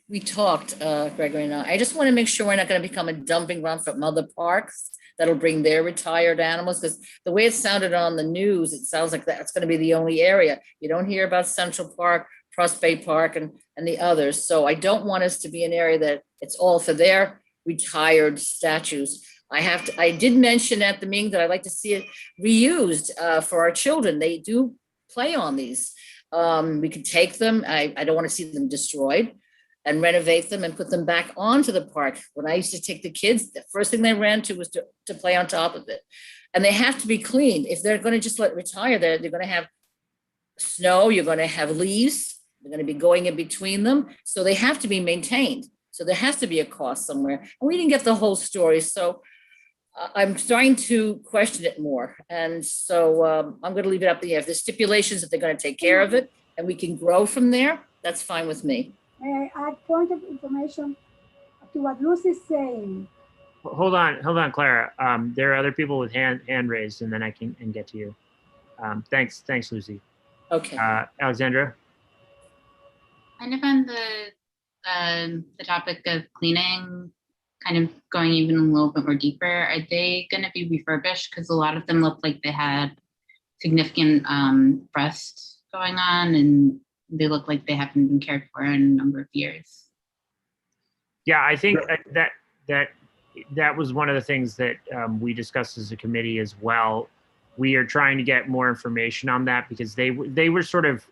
We talked, Gregory and I just want to make sure we're not going to become a dumping ground for other parks that'll bring their retired animals, because the way it sounded on the news, it sounds like that's going to be the only area. You don't hear about Central Park, Prospect Park, and the others. So I don't want us to be an area that it's all for their retired statues. I did mention at the meeting that I'd like to see it reused for our children. They do play on these. We could take them. I don't want to see them destroyed, and renovate them and put them back onto the park. When I used to take the kids, the first thing they ran to was to play on top of it. And they have to be cleaned. If they're going to just let it retire, they're going to have snow, you're going to have leaves, they're going to be going in between them. So they have to be maintained. So there has to be a cost somewhere. And we didn't get the whole story. So I'm starting to question it more. And so I'm going to leave it up in the air. If there's stipulations that they're going to take care of it and we can grow from there, that's fine with me. May I add point of information to what Lucy's saying? Hold on, Clara. There are other people with hand raised, and then I can get to you. Thanks, Lucy. Okay. Alexandra. Kind of on the topic of cleaning, kind of going even a little bit more deeper. Are they going to be refurbished? Because a lot of them look like they had significant rust going on, and they look like they haven't been cared for in a number of years. Yeah, I think that was one of the things that we discussed as a committee as well. We are trying to get more information on that because they were sort of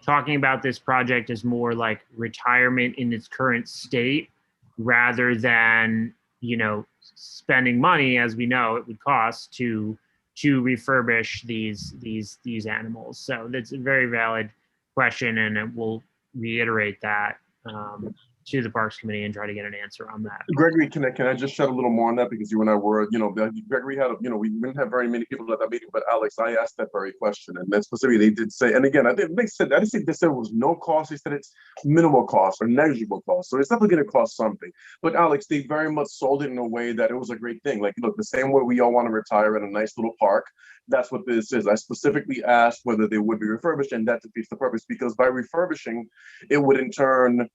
talking about this project as more like retirement in its current state rather than, spending money, as we know it would cost to refurbish these animals. So that's a very valid question, and we'll reiterate that to the Parks Committee and try to get an answer on that. Gregory, can I just shed a little more on that, because you and I were, Gregory had, we didn't have very many people at that meeting, but Alex, I asked that very question, and then specifically they did say, and again, I didn't think they said it was no cost. They said it's minimal cost or negligible cost, so it's definitely going to cost something. But Alex, they very much sold it in a way that it was a great thing. Like, look, the same way we all want to retire at a nice little park, that's what this is. I specifically asked whether they would be refurbished, and that defeats the purpose, because by refurbishing, it would in turn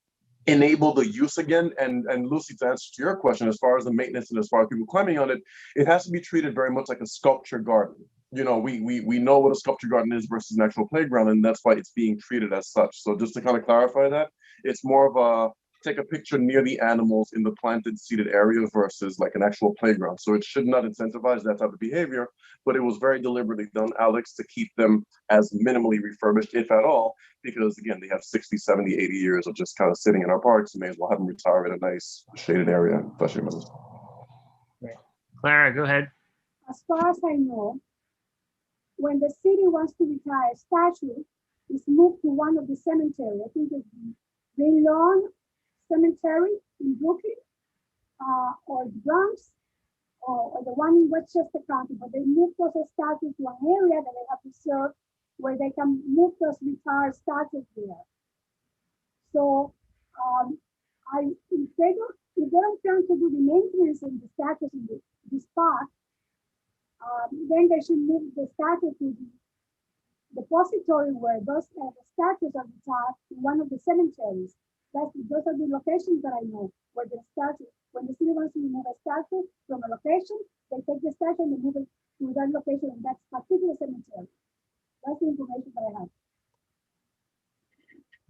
enable the use again. And Lucy, to answer to your question, as far as the maintenance and as far as people climbing on it, it has to be treated very much like a sculpture garden. We know what a sculpture garden is versus an actual playground, and that's why it's being treated as such. So just to kind of clarify that, it's more of a take a picture near the animals in the planted seated area versus like an actual playground. So it should not incentivize that type of behavior, but it was very deliberately done, Alex, to keep them as minimally refurbished, if at all, because again, they have 60, 70, 80 years of just kind of sitting in our parks. You may as well have them retire in a nice shaded area. Right. Clara, go ahead. As far as I know, when the city wants to retire a statue, it's moved to one of the cemeteries. I think it's the Lawn Cemetery in Brooklyn, or the Bronx, or the one in Westchester County, but they move those statues to an area that they have reserved where they can move those retired statues there. So if they don't plan to do the maintenance in the statues in this park, then they should move the statue to the depository where those statues are retired in one of the cemeteries. Those are the locations that I know where the statue, when the city wants to remove a statue from a location, they take the statue and they move it to that location in that particular cemetery. That's the information that I have.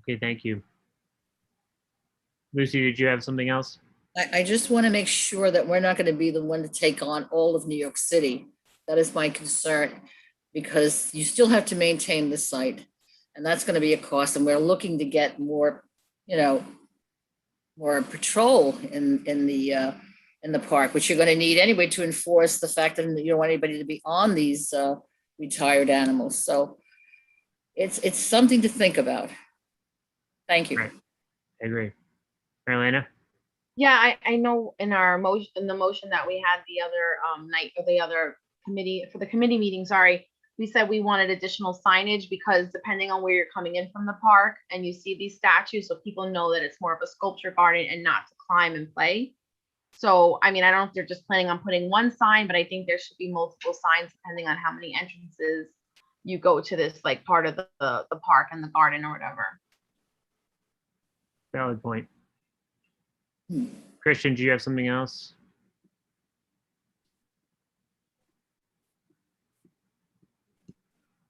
Okay, thank you. Lucy, did you have something else? I just want to make sure that we're not going to be the one to take on all of New York City. That is my concern, because you still have to maintain the site, and that's going to be a cost. And we're looking to get more, more patrol in the park, which you're going to need anyway to enforce the fact that you don't want anybody to be on these retired animals. So it's something to think about. Thank you. Right. I agree. Marlena? Yeah, I know in our motion, in the motion that we had the other night, or the other committee, for the committee meeting, sorry, we said we wanted additional signage because depending on where you're coming in from the park and you see these statues, so people know that it's more of a sculpture garden and not to climb and play. So, I mean, I don't know if they're just planning on putting one sign, but I think there should be multiple signs depending on how many entrances you go to this like part of the park and the garden or whatever. Valid point. Christian, do you have something else?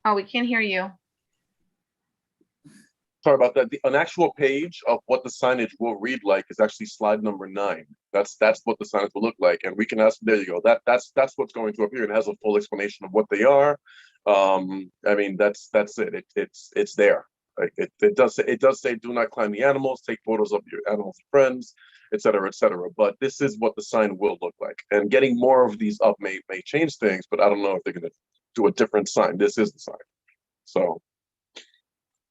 Oh, we can't hear you. Sorry about that. An actual page of what the signage will read like is actually slide number 9. That's what the signage will look like, and we can ask. There you go. That's what's going to appear. It has a full explanation of what they are. I mean, that's it. It's there. Like it does say do not climb the animals. Take photos of your animals and friends, etc., etc. But this is what the sign will look like. And getting more of these up may change things, but I don't know if they're going to do a different sign. This is the sign. So.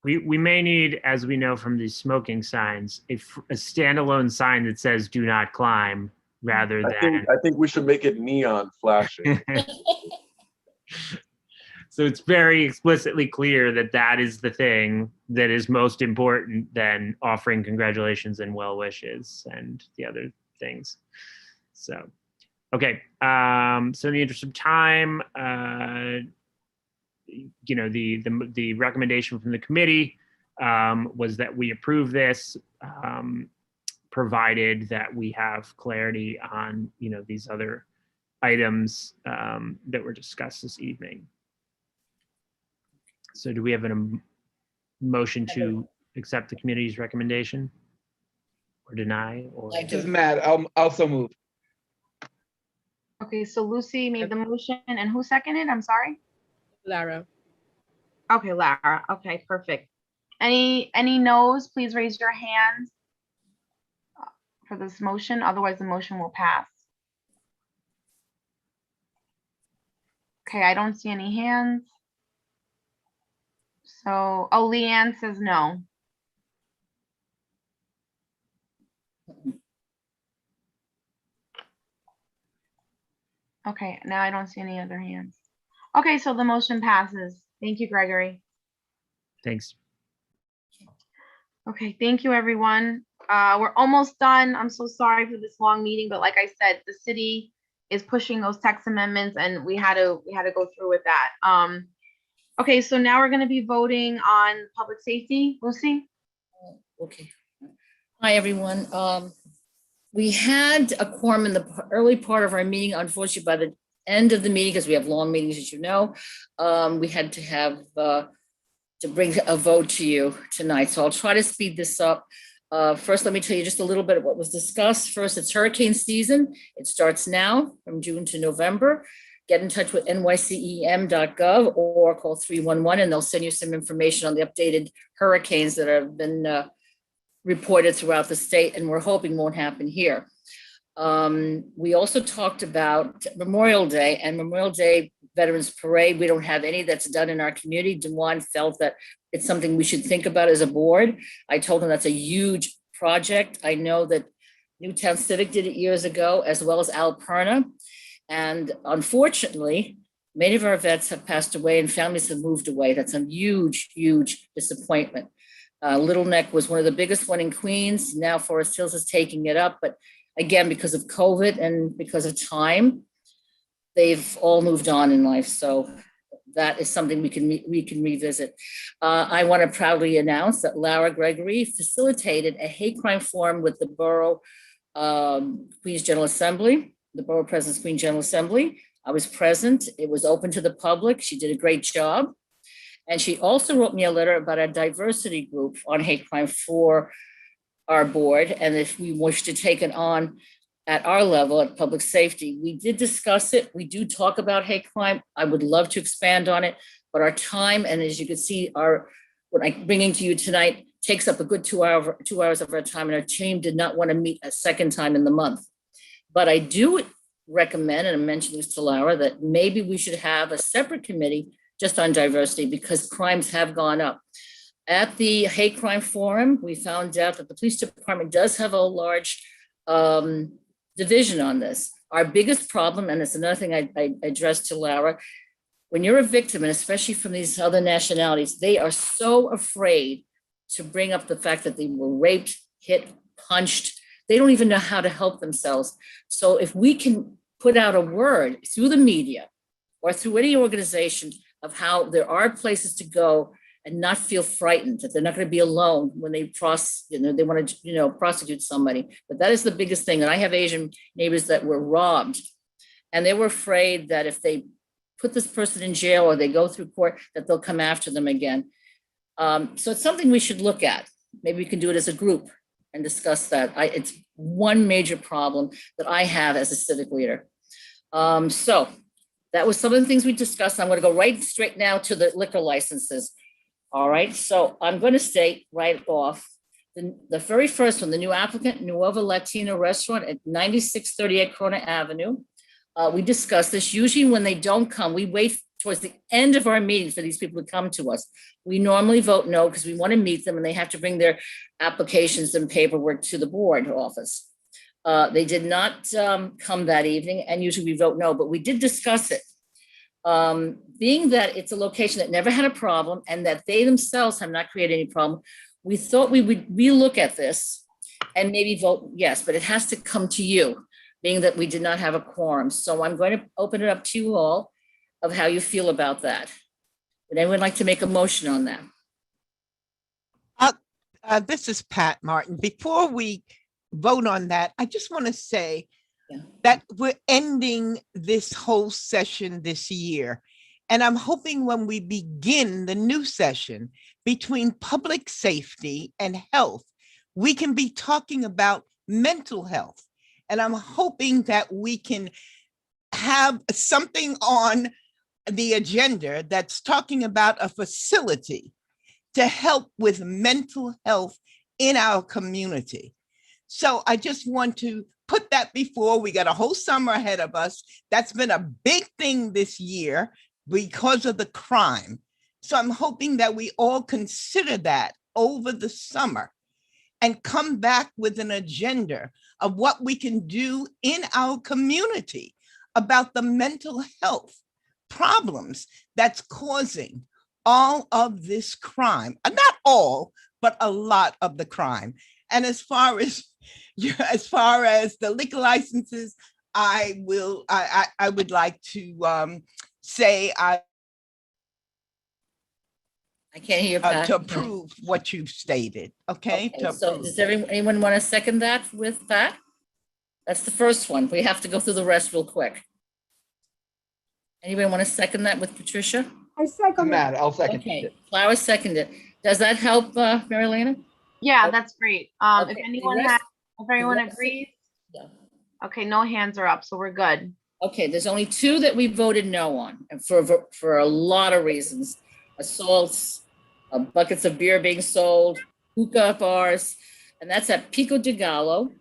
We may need, as we know from these smoking signs, a standalone sign that says "Do not climb," rather than. I think we should make it neon flashing. So it's very explicitly clear that that is the thing that is most important than offering congratulations and well wishes and the other things. So, okay. So in the interest of time, you know, the recommendation from the committee was that we approve this, provided that we have clarity on, you know, these other items that were discussed this evening. So do we have a motion to accept the committee's recommendation or deny? Or This is Matt. I'll also move. Okay, so Lucy made the motion and who seconded? I'm sorry. Lara. Okay, Lara. Okay, perfect. Any no's, please raise your hand for this motion. Otherwise, the motion will pass. Okay, I don't see any hands. So, oh, Leanne says no. Okay, now I don't see any other hands. Okay, so the motion passes. Thank you, Gregory. Thanks. Okay, thank you, everyone. We're almost done. I'm so sorry for this long meeting, but like I said, the city is pushing those text amendments and we had to go through with that. Okay, so now we're going to be voting on public safety. Lucy? Okay. Hi, everyone. We had a quorum in the early part of our meeting. Unfortunately, by the end of the meeting, because we have long meetings, as you know, we had to have to bring a vote to you tonight. So I'll try to speed this up. First, let me tell you just a little bit of what was discussed. First, it's hurricane season. It starts now from June to November. Get in touch with nycem.gov or call 311 and they'll send you some information on the updated hurricanes that have been reported throughout the state and we're hoping won't happen here. We also talked about Memorial Day and Memorial Day Veterans Parade. We don't have any that's done in our community. DeJuan felt that it's something we should think about as a board. I told him that's a huge project. I know that Newtown Civic did it years ago, as well as Alperna. And unfortunately, many of our vets have passed away and families have moved away. That's a huge, huge disappointment. Little Neck was one of the biggest one in Queens. Now Forest Hills is taking it up. But again, because of COVID and because of time, they've all moved on in life. So that is something we can revisit. I want to proudly announce that Lara Gregory facilitated a hate crime forum with the Borough Queens General Assembly, the Borough President's Queens General Assembly. I was present. It was open to the public. She did a great job. And she also wrote me a letter about a diversity group on hate crime for our board. And if we wish to take it on at our level at public safety, we did discuss it. We do talk about hate crime. I would love to expand on it, but our time, and as you can see, what I'm bringing to you tonight takes up a good 2 hours of our time, and our team did not want to meet a second time in the month. But I do recommend, and I mentioned this to Laura, that maybe we should have a separate committee just on diversity because crimes have gone up. At the hate crime forum, we found out that the police department does have a large division on this. Our biggest problem, and it's another thing I addressed to Lara, when you're a victim, and especially from these other nationalities, they are so afraid to bring up the fact that they were raped, hit, punched. They don't even know how to help themselves. So if we can put out a word through the media or through any organization of how there are places to go and not feel frightened, that they're not going to be alone when they they want to, prosecute somebody. But that is the biggest thing. And I have Asian neighbors that were robbed, and they were afraid that if they put this person in jail or they go through court, that they'll come after them again. So it's something we should look at. Maybe we can do it as a group and discuss that. It's one major problem that I have as a civic leader. So that was some of the things we discussed. I'm going to go right straight now to the liquor licenses. All right, so I'm going to state right off, the very first one, the new applicant, Nuova Latina Restaurant at 9638 Corona Avenue. We discussed this. Usually when they don't come, we wait towards the end of our meeting for these people to come to us. We normally vote no because we want to meet them and they have to bring their applications and paperwork to the board office. They did not come that evening, and usually we vote no, but we did discuss it. Being that it's a location that never had a problem and that they themselves have not created any problem, we thought we would relook at this and maybe vote yes, but it has to come to you, being that we did not have a quorum. So I'm going to open it up to you all of how you feel about that. Would anyone like to make a motion on that? This is Pat Martin. Before we vote on that, I just want to say that we're ending this whole session this year. And I'm hoping when we begin the new session between public safety and health, we can be talking about mental health. And I'm hoping that we can have something on the agenda that's talking about a facility to help with mental health in our community. So I just want to put that before. We got a whole summer ahead of us. That's been a big thing this year because of the crime. So I'm hoping that we all consider that over the summer and come back with an agenda of what we can do in our community about the mental health problems that's causing all of this crime. Not all, but a lot of the crime. And as far as the liquor licenses, I would like to say I can't hear Pat. To approve what you've stated. Okay. So does anyone want to second that with Pat? That's the first one. We have to go through the rest real quick. Anybody want to second that with Patricia? I second Matt, I'll second Okay, it. Clara seconded. Does that help, Marilena? Yeah, that's great. Okay, If the anyone rest- if everyone rest- agrees, Yeah. okay, no hands are up, so we're good. Okay, there's only two that we voted no on, and for a lot of reasons. Assaults, buckets of beer being sold, hookah bars, and that's at Pico de Gallo.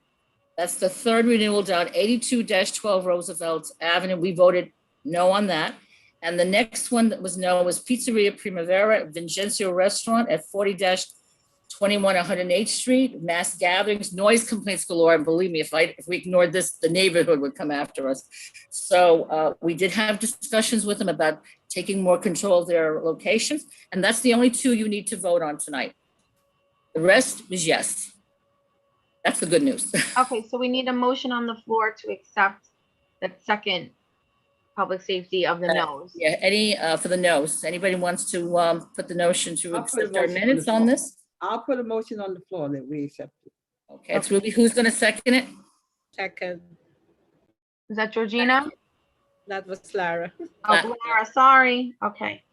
That's the third renewal down 82-12 Roosevelt Avenue. We voted no on that. And the next one that was no was Pizzeria Primavera, Vincenzo Restaurant at 40-21 108th Street. Mass gatherings, noise complaints galore. And believe me, if we ignored this, the neighborhood would come after us. So we did have discussions with them about taking more control of their locations. And that's the only two you need to vote on tonight. The rest is yes. That's the good news. Okay, so we need a motion on the floor to accept the second public safety of the no's. Yeah, any for the no's. Anybody wants to put the notion to I'll put a accept our motion on minutes the on floor. this? I'll put a motion on the floor that we accept it. Okay, it's Ruby. Who's going to second it? Second, Is that Georgina? that was Lara. Oh, Laura, sorry. Okay.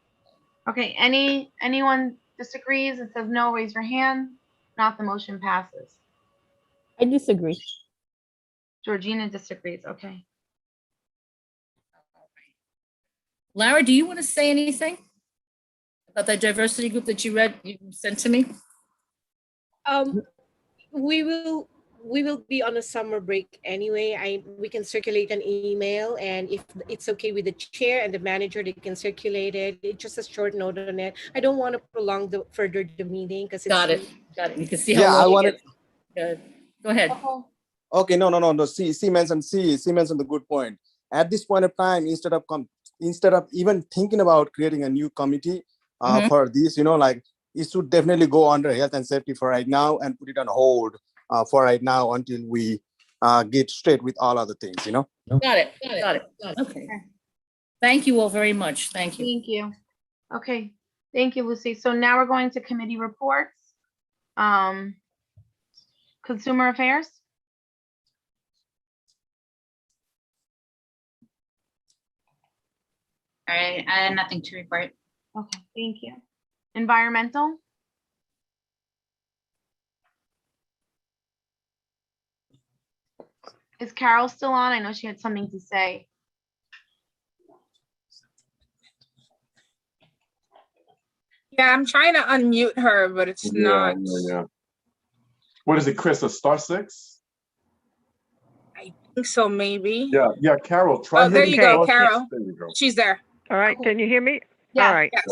Okay, anyone disagrees and says no, raise your hand. Not the motion passes. I disagree. Georgina disagrees. Okay. Lara, do you want to say anything about that diversity group that you sent to me? We will we will be on a summer break anyway. We can circulate an email, and if it's okay with the chair and the manager, they can circulate it. It's just a short note on it. I don't want to prolong further the meeting because it's Got it. You can see how Yeah, I long it wanted. gets. Go ahead. Okay, no. She mentioned the good point. At this point of time, instead of even thinking about creating a new committee for this, like it should definitely go under health and safety for right now and put it on hold for right now until we get straight with all other things. Got it. Okay. Thank you all very much. Thank you. Thank you. Okay, thank you, Lucy. So now we're going to committee reports. Consumer Affairs. All right, I have nothing to report. Okay, thank you. Environmental. Is Carol still on? I know she had something to say. Yeah, I'm trying to unmute her, but it's not. Yeah. What is it, Chris? A *6? I think so, maybe. Yeah. Carol, try. Oh, there you go, Carol. There you go. She's there. All right, can you hear me? Yeah. All right. Yes.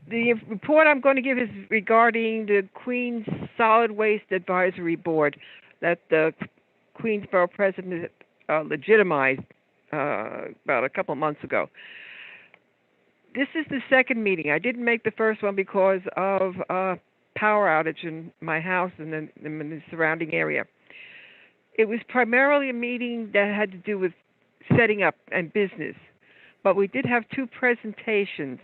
The report I'm going to give is regarding the Queens Solid Waste Advisory Board that the Queensborough president legitimized about a couple of months ago. This is the second meeting. I didn't make the first one because of power outage in my house and then in the surrounding area. It was primarily a meeting that had to do with setting up and business, but we did have two presentations.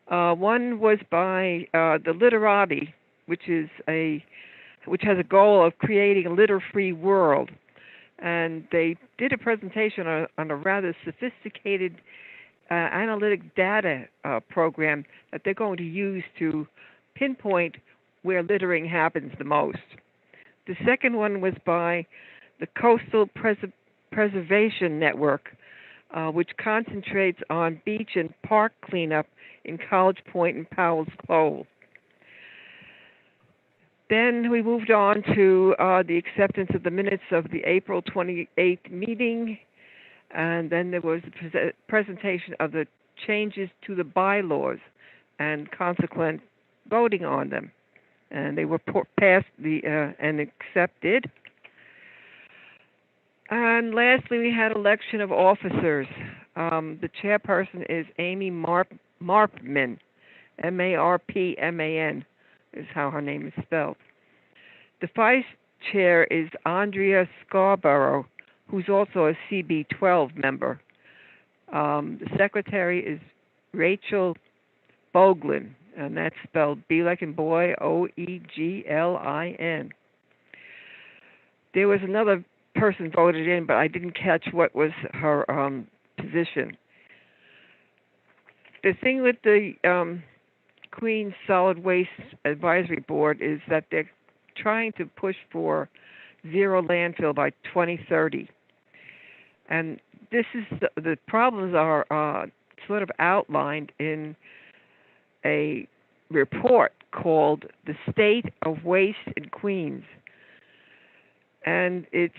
One was by the Literati, which has a goal of creating a litter-free world, and they did a presentation on a rather sophisticated analytic data program that they're going to use to pinpoint where littering happens the most. The second one was by the Coastal Preservation Network, which concentrates on beach and park cleanup in College Point and Powell's Cove. Then we moved on to the acceptance of the minutes of the April 28th meeting, and then there was the presentation of the changes to the bylaws and consequent voting on them, and they were passed and accepted. And lastly, we had election of officers. The chairperson is Amy Marpman, Marpman is how her name is spelled. The vice chair is Andrea Scarborough, who's also a CB12 member. The secretary is Rachel Boglin, and that's spelled B like in boy, Oeglin. There was another person voted in, but I didn't catch what was her position. The thing with the Queens Solid Waste Advisory Board is that they're trying to push for zero landfill by 2030. And this is the problems are sort of outlined in a report called The State of Waste in Queens. And it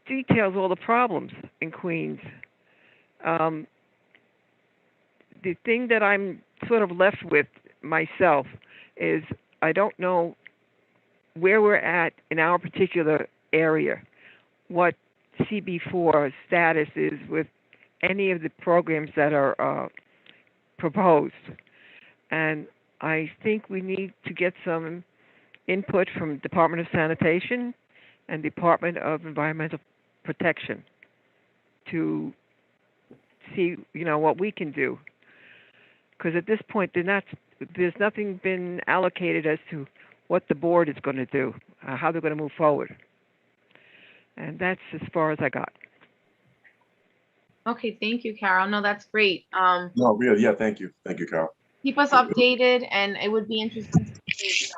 details all the problems in Queens. The thing that I'm sort of left with myself is I don't know where we're at in our particular area, what CB4 status is with any of the programs that are proposed. And I think we need to get some input from Department of Sanitation and Department of Environmental Protection to see, what we can do. Because at this point, there's nothing been allocated as to what the board is going to do, how they're going to move forward. And that's as far as I got. Okay, thank you, Carol. No, that's great. No, really, yeah, thank you, Carol. Keep us updated, and it would be interesting to see,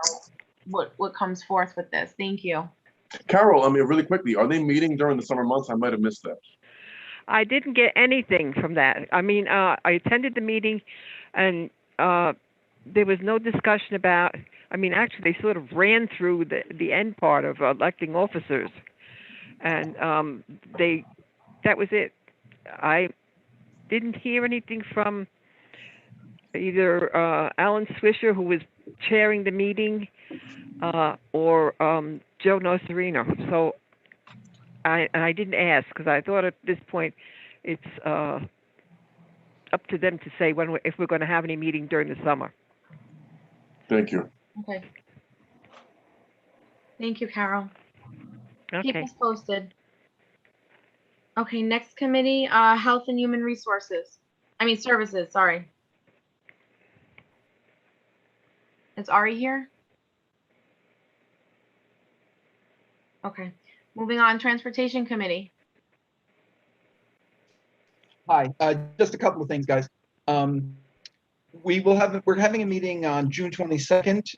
what comes forth with this. Thank you. Carol, really quickly, are they meeting during the summer months? I might have missed that. I didn't get anything from that. I attended the meeting, and there was no discussion about, I mean, actually, they sort of ran through the end part of electing officers. And that was it. I didn't hear anything from either Alan Swisher, who was chairing the meeting, or Joe Nocerino. So I didn't ask because I thought at this point it's up to them to say if we're going to have any meeting during the summer. Thank you. Okay. Thank you, Carol. Keep Okay. us posted. Okay, next committee, Health and Human Services, sorry. Is Ari here? Okay, moving on, Transportation Committee. Hi, just a couple of things, guys. We're having a meeting on June 22nd.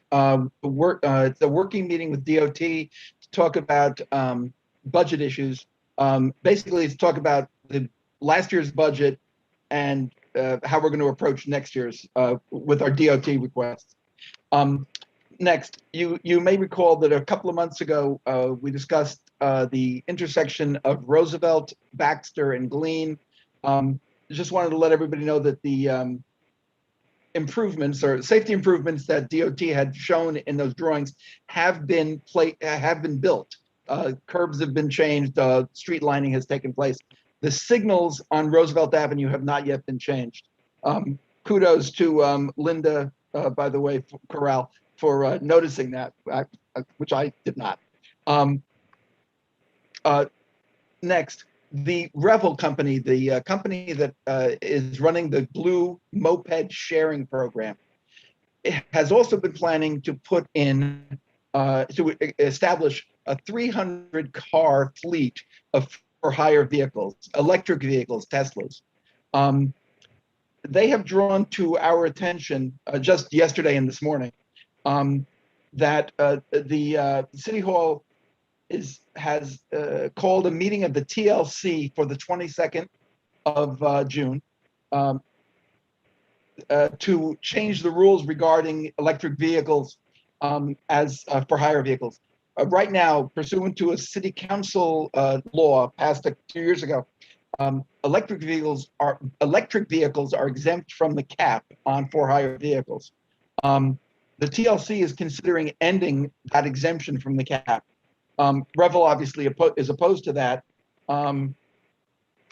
It's a working meeting with DOT to talk about budget issues. Basically, it's talk about the last year's budget and how we're going to approach next year's with our DOT requests. Next, you may recall that a couple of months ago we discussed the intersection of Roosevelt, Baxter, and Glean. Just wanted to let everybody know that the improvements or safety improvements that DOT had shown in those drawings have been built. Curbs have been changed. Street lining has taken place. The signals on Roosevelt Avenue have not yet been changed. Kudos to Linda, by the way, Corral, for noticing that, which I did not. Next, the Revel company, the company that is running the Blue Moped Sharing Program, it has also been planning to put in, to establish a 300-car fleet of for-hire vehicles, electric vehicles, Teslas. They have drawn to our attention just yesterday and this morning that the City Hall has called a meeting of the TLC for the 22nd of June to change the rules regarding electric vehicles as for hire vehicles. Right now, pursuant to a city council law passed 2 years ago, electric vehicles are exempt from the cap on for hire vehicles. The TLC is considering ending that exemption from the cap. Revel obviously is opposed to that, and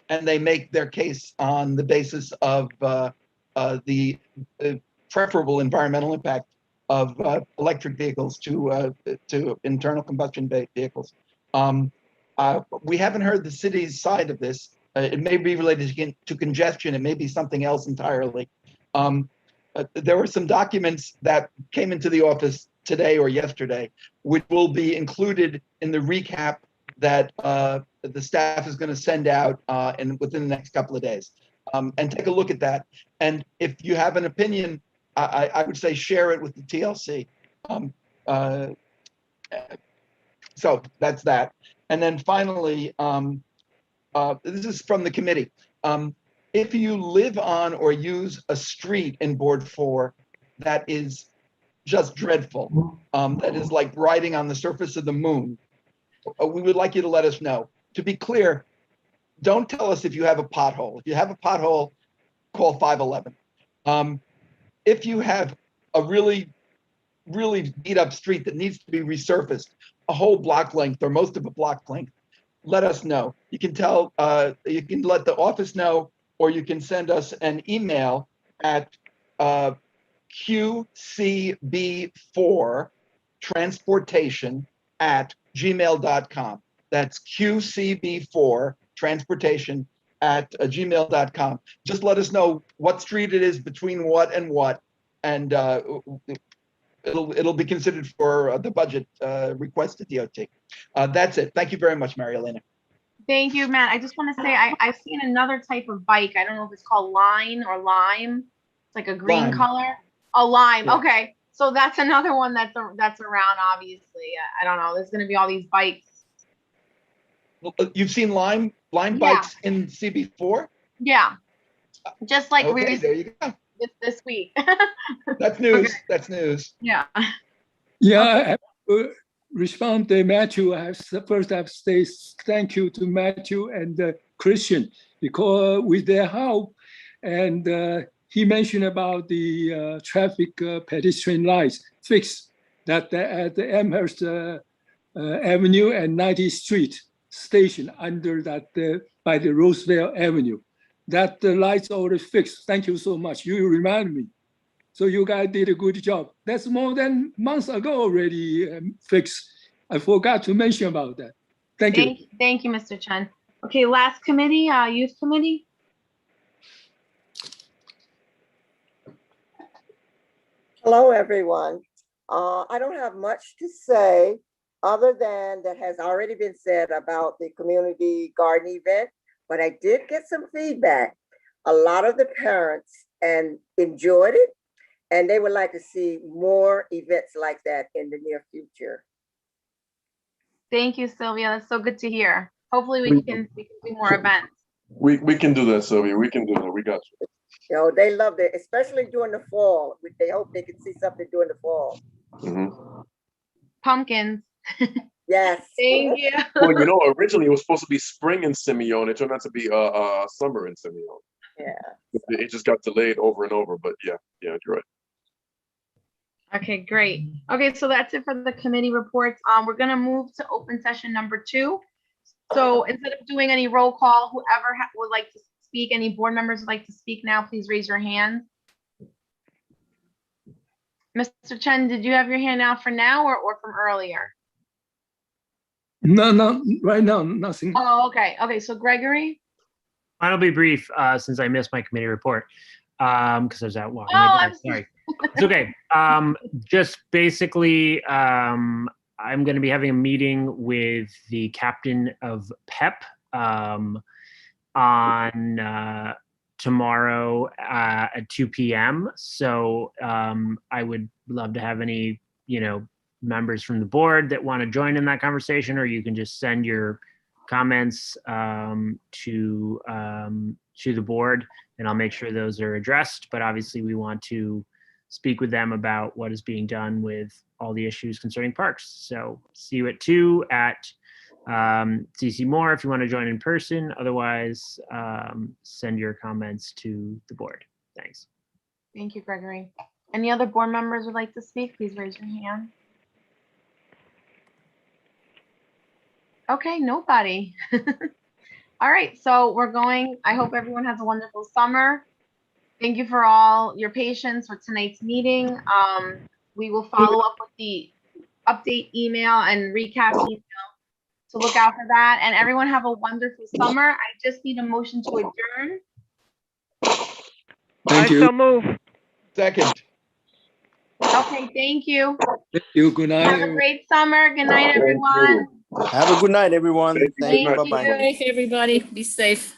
they make their case on the basis of the preferable environmental impact of electric vehicles to internal combustion vehicles. We haven't heard the city's side of this. It may be related to congestion. It may be something else entirely. There were some documents that came into the office today or yesterday, which will be included in the recap that the staff is going to send out within the next couple of days. And take a look at that. And if you have an opinion, I would say share it with the TLC. So that's that. And then finally, this is from the committee. If you live on or use a street in Board 4 that is just dreadful, that is like riding on the surface of the moon, we would like you to let us know. To be clear, don't tell us if you have a pothole. If you have a pothole, call 511. If you have a really beat up street that needs to be resurfaced, a whole block length or most of a block length, let us know. You can tell, you can let the office know, or you can send us an email at QCB4 transportation@gmail.com. That's QCB4 transportation@gmail.com. Just let us know what street it is between what and what, and it'll be considered for the budget request at DOT. That's it. Thank you very much, Mary Elena. Thank you, Matt. I just want to say I've seen another type of bike. I don't know if it's called line or lime. It's like a green Lime. color. Oh, lime. Yeah. Okay. So that's another one that's around, obviously. I don't know. There's going to be all these bikes. You've seen lime Yeah. bikes in CB4? Yeah. Just like Okay, there you go. this week. That's news. Okay. That's news. Yeah. Yeah, I have to respond to Matthew. First I have to say thank you to Matthew and Christian, because with their help, and he mentioned about the traffic pedestrian lights fixed that at the Amherst Avenue and 90th Street station under that by the Roosevelt Avenue. That the lights already fixed. Thank you so much. You remind me. So you guys did a good job. That's more than months ago already fixed. I forgot to mention about that. Thank you. Thank you, Mr. Chen. Okay, last committee, youth committee. Hello, everyone. I don't have much to say other than that has already been said about the community garden event, but I did get some feedback. A lot of the parents enjoyed it, and they would like to see more events like that in the near future. Thank you, Sylvia. That's so good to hear. Hopefully we can do more events. We can do that, Sylvia. We can do that. We got you. You know, they loved it, especially during the fall. They hope they could see something during the fall. Mm-hmm. Pumpkins. Yes. Thank you. Well, you know, originally it was supposed to be spring in Simeon. It turned out to be summer in Simeon. Yeah. It just got delayed over and over. But yeah, you're right. Okay, great. Okay, so that's it for the committee reports. We're gonna move to open session number 2. So instead of doing any roll call, whoever would like to speak, any board members would like to speak now, please raise your hand. Mr. Chen, did you have your hand out for now or from earlier? No, right now, nothing. Oh, okay. Okay, so Gregory? I'll be brief since I missed my committee report because I was out walking. Oh, my I'm dog. Sorry. It's okay. Just basically, I'm going to be having a meeting with the captain of PEP on tomorrow at 2 p.m. So I would love to have any, members from the board that want to join in that conversation, or you can just send your comments to the board, and I'll make sure those are addressed. But obviously, we want to speak with them about what is being done with all the issues concerning parks. So see you at 2 at CC Moore if you want to join in person. Otherwise, send your comments to the board. Thanks. Thank you, Gregory. Any other board members would like to speak? Please raise your hand. Okay, nobody. All right, so we're going. I hope everyone has a wonderful summer. Thank you for all your patience for tonight's meeting. We will follow up with the update email and recap email, so look out for that. And everyone have a wonderful summer. I just need a motion to adjourn. Thank you. So move. Second. Okay, thank you. Thank you. Good night. Have a great summer. Good night, everyone. Have a good night, everyone. Thank you. Thank Bye-bye. you. Safe, everybody. Be safe.